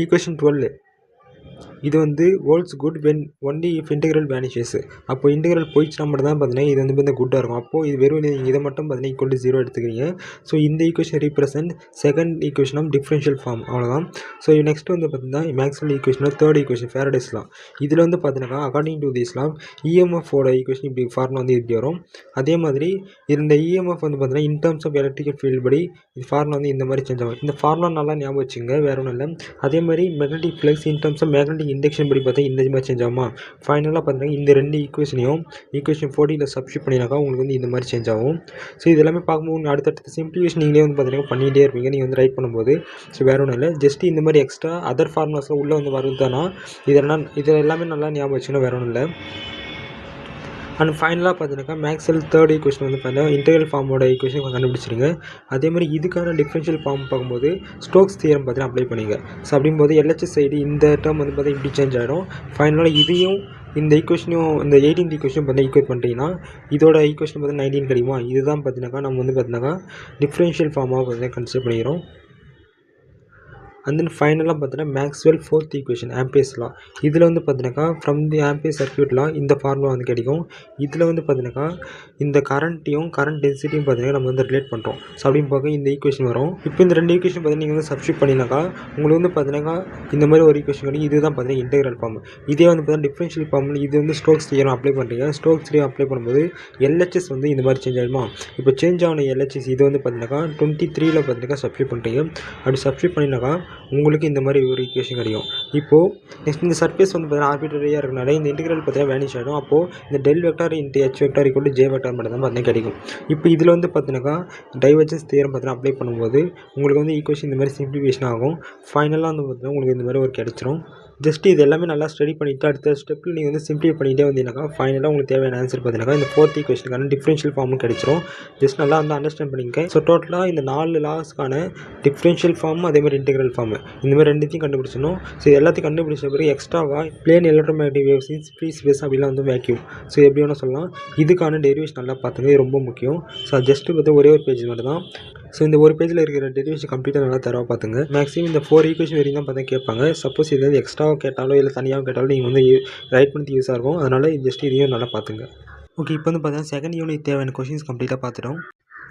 ஈக்குவேஷன் 12 இது வந்து holes good when only if integral vanishes. அப்போ இன்டெக்ரல் போயிடுச்சுனா மட்டும் தான் பார்த்தீங்கன்னா இது வந்து இந்த குட்டாக இருக்கும். அப்போது இது வெறும் இதை மட்டும் பார்த்தீங்கன்னா ஈக்குவல் டு 0 எடுத்துக்கிறீங்க. ஸோ இந்த equation represent second equation of differential form. அவ்வளோதான். ஸோ நெக்ஸ்ட் வந்து பார்த்தீங்கன்னா மேக்ஸ்வெல் ஈக்குவேஷனில் தேர்ட் ஈக்குவேஷன் ஃபேரடேஸ் லா. இதில் வந்து பார்த்தீங்கன்னா அக்கார்டிங் டு திஸ் லா இஎம்எஃபோட ஈக்குவேஷன் இப்படி ஃபார்முலா வந்து இப்படி வரும். அதே மாதிரி இந்த இஎம்எஃப் வந்து பார்த்தீங்கன்னா in terms of electrical field படி இது ஃபார்முலா வந்து இந்த மாதிரி சேஞ்ச் ஆகும். இந்த ஃபார்முலா நல்லா ஞாபகம் வச்சுங்க, வேறு ஒன்றும் இல்லை. அதே மாதிரி magnetic flux in terms of magnetic induction படி பார்த்தா இந்த மாதிரி சேஞ்ச் ஆகுமா. ஃபைனலாக பார்த்தீங்கன்னா இந்த ரெண்டு ஈக்குவேஷனையும் ஈக்குவேஷன் 14 சப்ஸ்டியூட் பண்ணினாக்கா உங்களுக்கு வந்து இந்த மாதிரி சேஞ்ச் ஆகும். ஸோ இது எல்லாமே பார்க்கும்போது அடுத்தடுத்த சிம்பிளிஃபிகேஷன் நீங்களே வந்து பார்த்தீங்கன்னா பண்ணிகிட்டே இருப்பீங்க நீங்கள் வந்து ரைட் பண்ணும்போது. ஸோ வேறு ஒன்றும் இல்லை, ஜஸ்ட் இந்த மாதிரி எக்ஸ்ட்ரா அதர் ஃபார்முலாஸில் உள்ளே வந்து வருதுன்னா இது எல்லாமே நல்லா ஞாபகம் வச்சுன்னா வேறு ஒன்றும் இல்லை. அண்ட் ஃபைனலாக பார்த்தீங்கன்னாக்கா மேக்ஸ்வெல் தேர்ட் ஈக்குவேஷன் வந்து பார்த்தீங்கன்னா இன்டெக்ரல் ஃபார்மோட ஈக்குவேஷன் கண்டுபிடிச்சிருங்க. அதே மாதிரி இதுக்கான டிஃபரன்ஷியல் ஃபார்ம் பார்க்கும்போது ஸ்டோக்ஸ் தியரம் பார்த்தீங்கன்னா அப்ளை பண்ணிங்க. ஸோ அப்படிங்கும்போது LHS சைடு இந்த டேர்ம் வந்து பார்த்தீங்கன்னா இப்படி சேஞ்ச் ஆகிடும். ஃபைனலாக இதையும் இந்த ஈக்குவேஷனையும் இந்த 18th ஈக்குவேஷன் பார்த்தீங்கன்னா ஈக்குவேட் பண்ணிட்டீங்கன்னா இதோட ஈக்குவேஷன் பார்த்தீங்கன்னா 19 கிடைக்குமா. இதுதான் பார்த்தீங்கன்னாக்கா நம்ம வந்து பார்த்தீங்கன்னாக்கா டிஃபரன்ஷியல் ஃபார்மாக பார்த்தீங்கன்னா கன்சிடர் பண்ணிக்கிறோம். அண்ட் தென் ஃபைனலாக பார்த்தீங்கன்னா மேக்ஸ்வெல் ஃபோர்த் ஈக்குவேஷன் ஆம்பியர்ஸ் லா. இதில் வந்து பார்த்தீங்கன்னாக்கா ஃப்ரம் தி ஆம்பியர் சர்க்யூட் லா இந்த ஃபார்முலா வந்து கிடைக்கும். இதில் வந்து பார்த்தீங்கன்னாக்கா இந்த கரண்ட்டையும் கரண்ட் டென்சிட்டியும் பார்த்தீங்கன்னா நம்ம வந்து ரிலேட் பண்ணுறோம். ஸோ அப்படின்னு பார்க்க இந்த ஈக்குவேஷன் வரும். இப்போ இந்த ரெண்டு ஈக்குவேஷன் பார்த்தீங்கன்னா நீங்கள் வந்து சப்ஸ்டியூட் பண்ணினாக்கா உங்களுக்கு வந்து பார்த்தீங்கன்னா இந்த மாதிரி ஒரு ஈக்குவேஷன் கிடைக்கும். இதுதான் பார்த்தீங்கன்னா இன்டெக்ரல் ஃபார்ம். இதே வந்து பார்த்தீங்கன்னா டிஃபரன்ஷியல் ஃபார்ம் இது வந்து ஸ்டோக்ஸ் தியரம் அப்ளை பண்ணுறீங்க. ஸ்டோக்ஸ் தியரம் அப்ளை பண்ணும்போது LHS வந்து இந்த மாதிரி சேஞ்ச் ஆகிடுமா. இப்போ சேஞ்ச் ஆன LHS இது வந்து பார்த்தீங்கன்னாக்கா 23ல் பார்த்தீங்கன்னா சப்ஸ்டியூட் பண்ணுறீங்க. அப்படி சப்ஸ்டியூட் பண்ணினாக்கா உங்களுக்கு இந்த மாதிரி ஒரு ஈக்குவேஷன் கிடைக்கும். இப்போது நெக்ஸ்ட் இந்த சர்ஃபேஸ் வந்து பார்த்தீங்கன்னா ஆர்பிட்ரரியாக இருக்கனால இந்த இன்டெக்ரல் பார்த்தீங்கன்னா வேனிஷ் ஆகிடும். அப்போது இந்த del vector into H vector equal to J vector மட்டும் தான் பார்த்தீங்கன்னா கிடைக்கும். இப்போ இதில் வந்து பார்த்தீங்கன்னாக்கா டைவர்ஜென்ஸ் தியரம் பார்த்தீங்கன்னா அப்ளை பண்ணும்போது உங்களுக்கு வந்து ஈக்குவேஷன் இந்த மாதிரி சிம்பிளிஃபிகேஷன் ஆகும். ஃபைனலாக வந்து பார்த்தீங்கன்னா உங்களுக்கு இந்த மாதிரி ஒரு கிடைச்சிரும். ஜஸ்ட் இது எல்லாமே நல்லா ஸ்டடி பண்ணிவிட்டு அடுத்த ஸ்டெப்பில் நீங்கள் வந்து சிம்பிளிஃபை பண்ணிகிட்டே வந்தீங்கன்னாக்கா ஃபைனலாக உங்களுக்கு தேவையான ஆன்சர் பார்த்தீங்கன்னா இந்த ஃபோர்த் ஈக்குவேஷனுக்கான டிஃபரன்ஷியல் ஃபார்மும் கிடைச்சிரும். ஜஸ்ட் நல்லா வந்து அண்டர்ஸ்டாண்ட் பண்ணிக்க. ஸோ டோட்டலாக இந்த 4 லாஸ்க்கான டிஃபரன்ஷியல் ஃபார்ம் அதே மாதிரி இன்டெக்ரல் ஃபார்ம் இந்த மாதிரி ரெண்டுத்தையும் கண்டுபிடிச்சணும். ஸோ எல்லாத்தையும் கண்டுபிடிச்ச பிறகு எக்ஸ்ட்ராவாக பிளேன் எலக்ட்ரோமேக்னெட்டிக் வேவ்ஸ் இன் ஃப்ரீ ஸ்பேஸ் அப்படிலாம் வந்து வேக்யூம். ஸோ எப்படி வேணால் சொல்லலாம். இதுக்கான டெரிவேஷன் நல்லா பார்த்துங்க, இது ரொம்ப முக்கியம். ஸோ ஜஸ்ட்டு பார்த்து ஒரே ஒரு பேஜ் மட்டும் தான். ஸோ இந்த ஒரு பேஜில் இருக்கிற டெரிவேஷன் கம்ப்ளீட்டாக நல்லா தரவாக பார்த்துங்க. மேக்ஸிமம் இந்த 4 ஈக்குவேஷன் வரைக்கும் தான் பார்த்தா கேட்பாங்க. சப்போஸ் இது வந்து எக்ஸ்ட்ராவாக கேட்டாலோ இல்லை தனியாக கேட்டாலும் நீங்கள் வந்து ரைட் பண்ணி யூஸாக இருக்கும். அதனால் ஜஸ்ட் இதையும் நல்லா பார்த்துங்க. ஓகே, இப்போ வந்து பார்த்தீங்கன்னா செகண்ட் யூனிட் தேவையான கொஷின்ஸ் கம்ப்ளீட்டாக பார்த்துட்டோம்.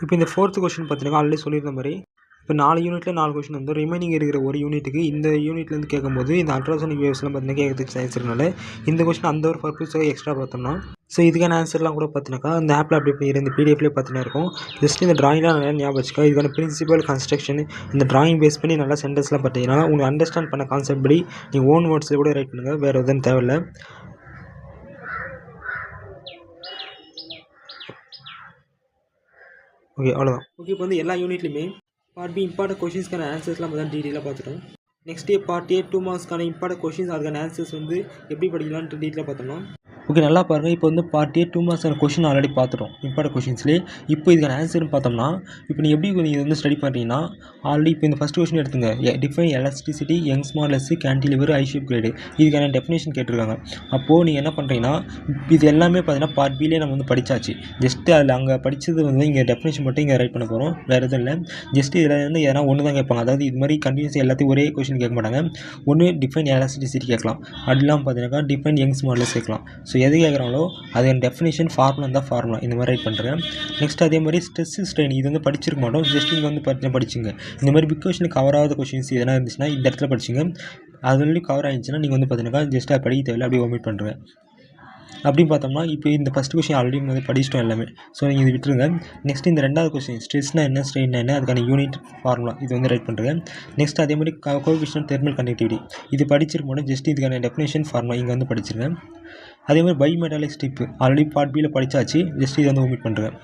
இப்போ இந்த 4th கொஷின் பார்த்தீங்கன்னா ஆல்ரெடி சொல்லியிருந்த மாதிரி இப்போ 4 யூனிட்டில் 4 கொஷின் வந்து ரிமைனிங் இருக்கிற ஒரு யூனிட்டுக்கு இந்த யூனிட்லேருந்து கேட்கும்போது இந்த அல்ட்ராசோனிக் வேவ்ஸ்லாம் பார்த்தீங்கன்னா கேட்கறதுக்கு சான்ஸ் இருக்கனால இந்த கொஷின் அந்த ஒரு பர்பஸாக எக்ஸ்ட்ரா பார்த்தோம்னா ஸோ இதுக்கான ஆன்சர்லாம் கூட பார்த்தீங்கன்னாக்கா இந்த ஆப்பில் அப்படி இந்த பிடிஎஃப்லேயே பார்த்தீங்கன்னா இருக்கும். ஜஸ்ட் இந்த ட்ராயிங்லாம் நல்லா ஞாபகம் வச்சுக்கா. இதுக்கான பிரின்சிபல் கன்ஸ்ட்ரக்ஷன் இந்த ட்ராயிங் பேஸ் பண்ணி நல்லா சென்டென்ஸ்லாம் பார்த்தீங்கன்னா உங்களுக்கு அண்டர்ஸ்டாண்ட் பண்ண கான்செப்ட் படி நீங்கள் ஓன் வேர்ட்ஸில் கூட ரைட் பண்ணுங்கள், வேறு எதுவும் தேவையில்லை. ஓகே, அவ்வளோதான். ஓகே, இப்போ வந்து எல்லா யூனிட்லையுமே பார்ட் பி இம்பார்ட்டன்ட் கொஷின்ஸ்க்கான ஆன்சர்ஸ்லாம் பார்த்தா டீட்டெயிலாக பார்த்துட்டோம். நெக்ஸ்ட் பார்ட் A 2 மார்க்ஸ்க்கான இம்பார்ட்டன்ட் கொஷின்ஸ் அதுக்கான ஆன்சர்ஸ் வந்து எப்படி படிக்கலான்ட்டு டீட்டெயிலாக பார்த்தோம்னா ஓகே நல்லா பாருங்கள். இப்போ வந்து பார்ட் A 2 மார்க்ஸ்க்கான கொஷின் ஆல்ரெடி பார்த்துட்டோம் இம்பார்ட்டன்ட் கொஷின்ஸ்லேயே. இப்போ இதுக்கான ஆன்சர்னு பார்த்தோம்னா இப்போ நீங்கள் எப்படி நீங்கள் வந்து ஸ்டடி பண்ணுறீங்கன்னா ஆல்ரெடி இப்போ இந்த ஃபஸ்ட் கொஷின் எடுத்துங்க. Define elasticity Young's modulus cantilever I shape grade இதுக்கான டெஃபினேஷன் கேட்டிருக்காங்க. அப்போது நீங்கள் என்ன பண்ணுறீங்கன்னா இது எல்லாமே பார்த்தீங்கன்னா பார்ட் பிலே நம்ம வந்து படித்தாச்சு. ஜஸ்ட்டு அதில் அங்கே படித்தது வந்து இங்கே டெஃபினேஷன் மட்டும் இங்கே ரைட் பண்ண போகிறோம், வேறு எதுவும் இல்லை. ஜஸ்ட் இதில் வந்து எதனா ஒன்று தான் கேட்பாங்க. அதாவது இது மாதிரி கண்டினியூஸ் எல்லாத்தையும் ஒரே கொஷின் கேட்க மாட்டாங்க. ஒன்று டிஃபைன் எலாஸ்டிசிட்டி கேட்கலாம், அதெல்லாம் பார்த்தீங்கன்னா டிஃபைன் யங்ஸ் மாடுலஸ் கேட்கலாம். ஸோ எது கேட்குறாங்களோ அது என் டெஃபினேஷன் ஃபார்முலா தான் ஃபார்முலா இந்த மாதிரி ரைட் பண்ணுறேன். நெக்ஸ்ட் அதே மாதிரி ஸ்ட்ரெஸ் ஸ்ட்ரெயின் இது வந்து படிச்சிருக்க மாட்டோம். ஜஸ்ட் இங்கே வந்து படிச்சுங்க. இந்த மாதிரி பிக் கொஷனுக்கு கவர் ஆகாத கொஷின்ஸ் எதனா இருந்துச்சுன்னா இந்த இடத்துல படிச்சுங்க. அது வந்து கவர் ஆகிடுச்சுன்னா நீங்கள் வந்து பார்த்தீங்கன்னா ஜஸ்ட் அது படிக்க தேவையில்லை, அப்படியே ஒமிட் பண்ணுறேன். அப்படின்னு பார்த்தோம்னா இப்போ இந்த ஃபஸ்ட் கொஸ்டின் ஆல்ரெடி வந்து படிச்சிட்டோம் எல்லாமே. ஸோ நீங்கள் இது விட்டுருங்க. நெக்ஸ்ட் இந்த ரெண்டாவது கொஸ்டின் ஸ்ட்ரெஸ்னா என்ன, ஸ்ட்ரெயின்னா என்ன, அதுக்கான யூனிட் ஃபார்முலா இது வந்து ரைட் பண்ணுறேன். நெக்ஸ்ட் அதே மாதிரி கோஎஃபிஷியன்ட் தெர்மல் கண்டக்டிவிட்டி இது படிச்சிருக்கோம். ஜஸ்ட் இதுக்கான டெஃபினேஷன் ஃபார்முலா இங்கே வந்து படிச்சிருங்க. அதே மாதிரி பைமெட்டாலிக் ஸ்ட்ரிப் ஆல்ரெடி பார்ட் பியில் படித்தாச்சு. ஜஸ்ட் இதை வந்து ஒமிட் பண்ணுறேன்.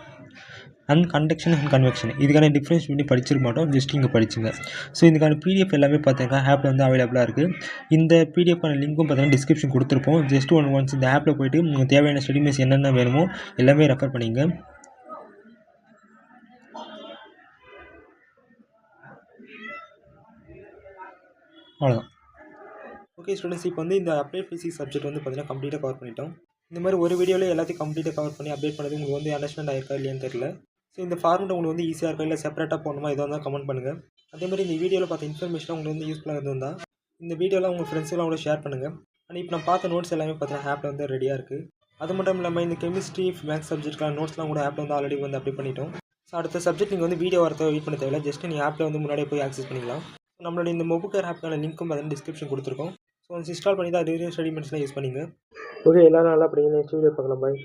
அண்ட் கண்டக்ஷன் அண்ட் கன்வெக்ஷன் இதுக்கான டிஃப்ரென்ஸ் பண்ணி படிச்சிருக்க மாட்டோம். ஜஸ்ட் இங்கே படிச்சுங்க. ஸோ இதுக்கான பிடிஎஃப் எல்லாமே பார்த்தீங்கன்னா ஆப்பில் வந்து அவைலபிளாக இருக்குது. இந்த பிடிஎஃப்கான லிங்க்கும் பார்த்தீங்கன்னா டிஸ்கிரிப்ஷன் கொடுத்துருப்போம். ஜஸ்ட் ஒன்ஸ் இந்த ஆப்பில் போய்ட்டு உங்களுக்கு தேவையான ஸ்டடி மெட்டீரியல்ஸ் என்னென்ன வேணுமோ எல்லாமே ரெஃபர் பண்ணிங்க. அவ்வளோதான். ஓகே ஸ்டூடெண்ட்ஸ், இப்போ வந்து இந்த அப்டேட் ஃபிசிக்ஸ் சப்ஜெக்ட் வந்து பார்த்தீங்கன்னா கம்ப்ளீட்டாக கவர் பண்ணிட்டோம். இந்த மாதிரி ஒரு வீடியோவில் எல்லாத்தையும் கம்ப்ளீட்டாக கவர் பண்ணி அப்டேட் பண்ணது உங்களுக்கு வந்து அண்டர்ஸ்டாண்ட் ஆயிருக்கா இல்லையான்னு தெரியல. ஸோ இந்த ஃபார்மெட் உங்களுக்கு வந்து ஈஸியாக இருக்கா இல்லை செப்பரேட்டாக போகணுமா எதாக இருந்தால் கமெண்ட் பண்ணுங்கள். அதே மாதிரி இந்த வீடியோவில் பார்த்த இன்ஃபர்மேஷன் உங்களுக்கு வந்து யூஸ்ஃபுல்லாக இருந்தால் இந்த வீடியோலாம் உங்கள் ஃப்ரெண்ட்ஸ்லாம் கூட ஷேர் பண்ணுங்கள். அண்ட் இப்போ நான் பார்த்த நோட்ஸ் எல்லாமே பார்த்தீங்கன்னா ஆப்பில் வந்து ரெடியாக இருக்குது. அது மட்டும் இல்லாமல் இந்த கெமிஸ்ட்ரி மேக்ஸ் சப்ஜெக்ட்லாம் நோட்ஸ்லாம் கூட ஆப்பில் வந்து ஆல்ரெடி வந்து அப்டேட் பண்ணிட்டோம். ஸோ அடுத்த சப்ஜெக்ட் நீங்கள் வந்து வீடியோ வரத்தை வெயிட் பண்ண தேவையில்லை. ஜஸ்ட் நீங்கள் ஆப்பில் வந்து முன்னாடியே போய் ஆக்சஸ் பண்ணிக்கலாம். நம்மளோட இந்த மொபுக்கர் ஆப்க்கான லிங்க்கும் பார்த்தீங்கன்னா டிஸ்கிரிப்ஷன் கொடுத்துருக்கோம். ஸோ இன்ஸ்டால் பண்ணி தான் ரீடிங் ஸ்டடி மெட்டீரியல்ஸ்லாம் யூஸ் பண்ணிங்க. ஓகே, எல்லாரும் நல்லா படிங்க. நெக்ஸ்ட் வீடியோ பார்க்கலாம். பாய்.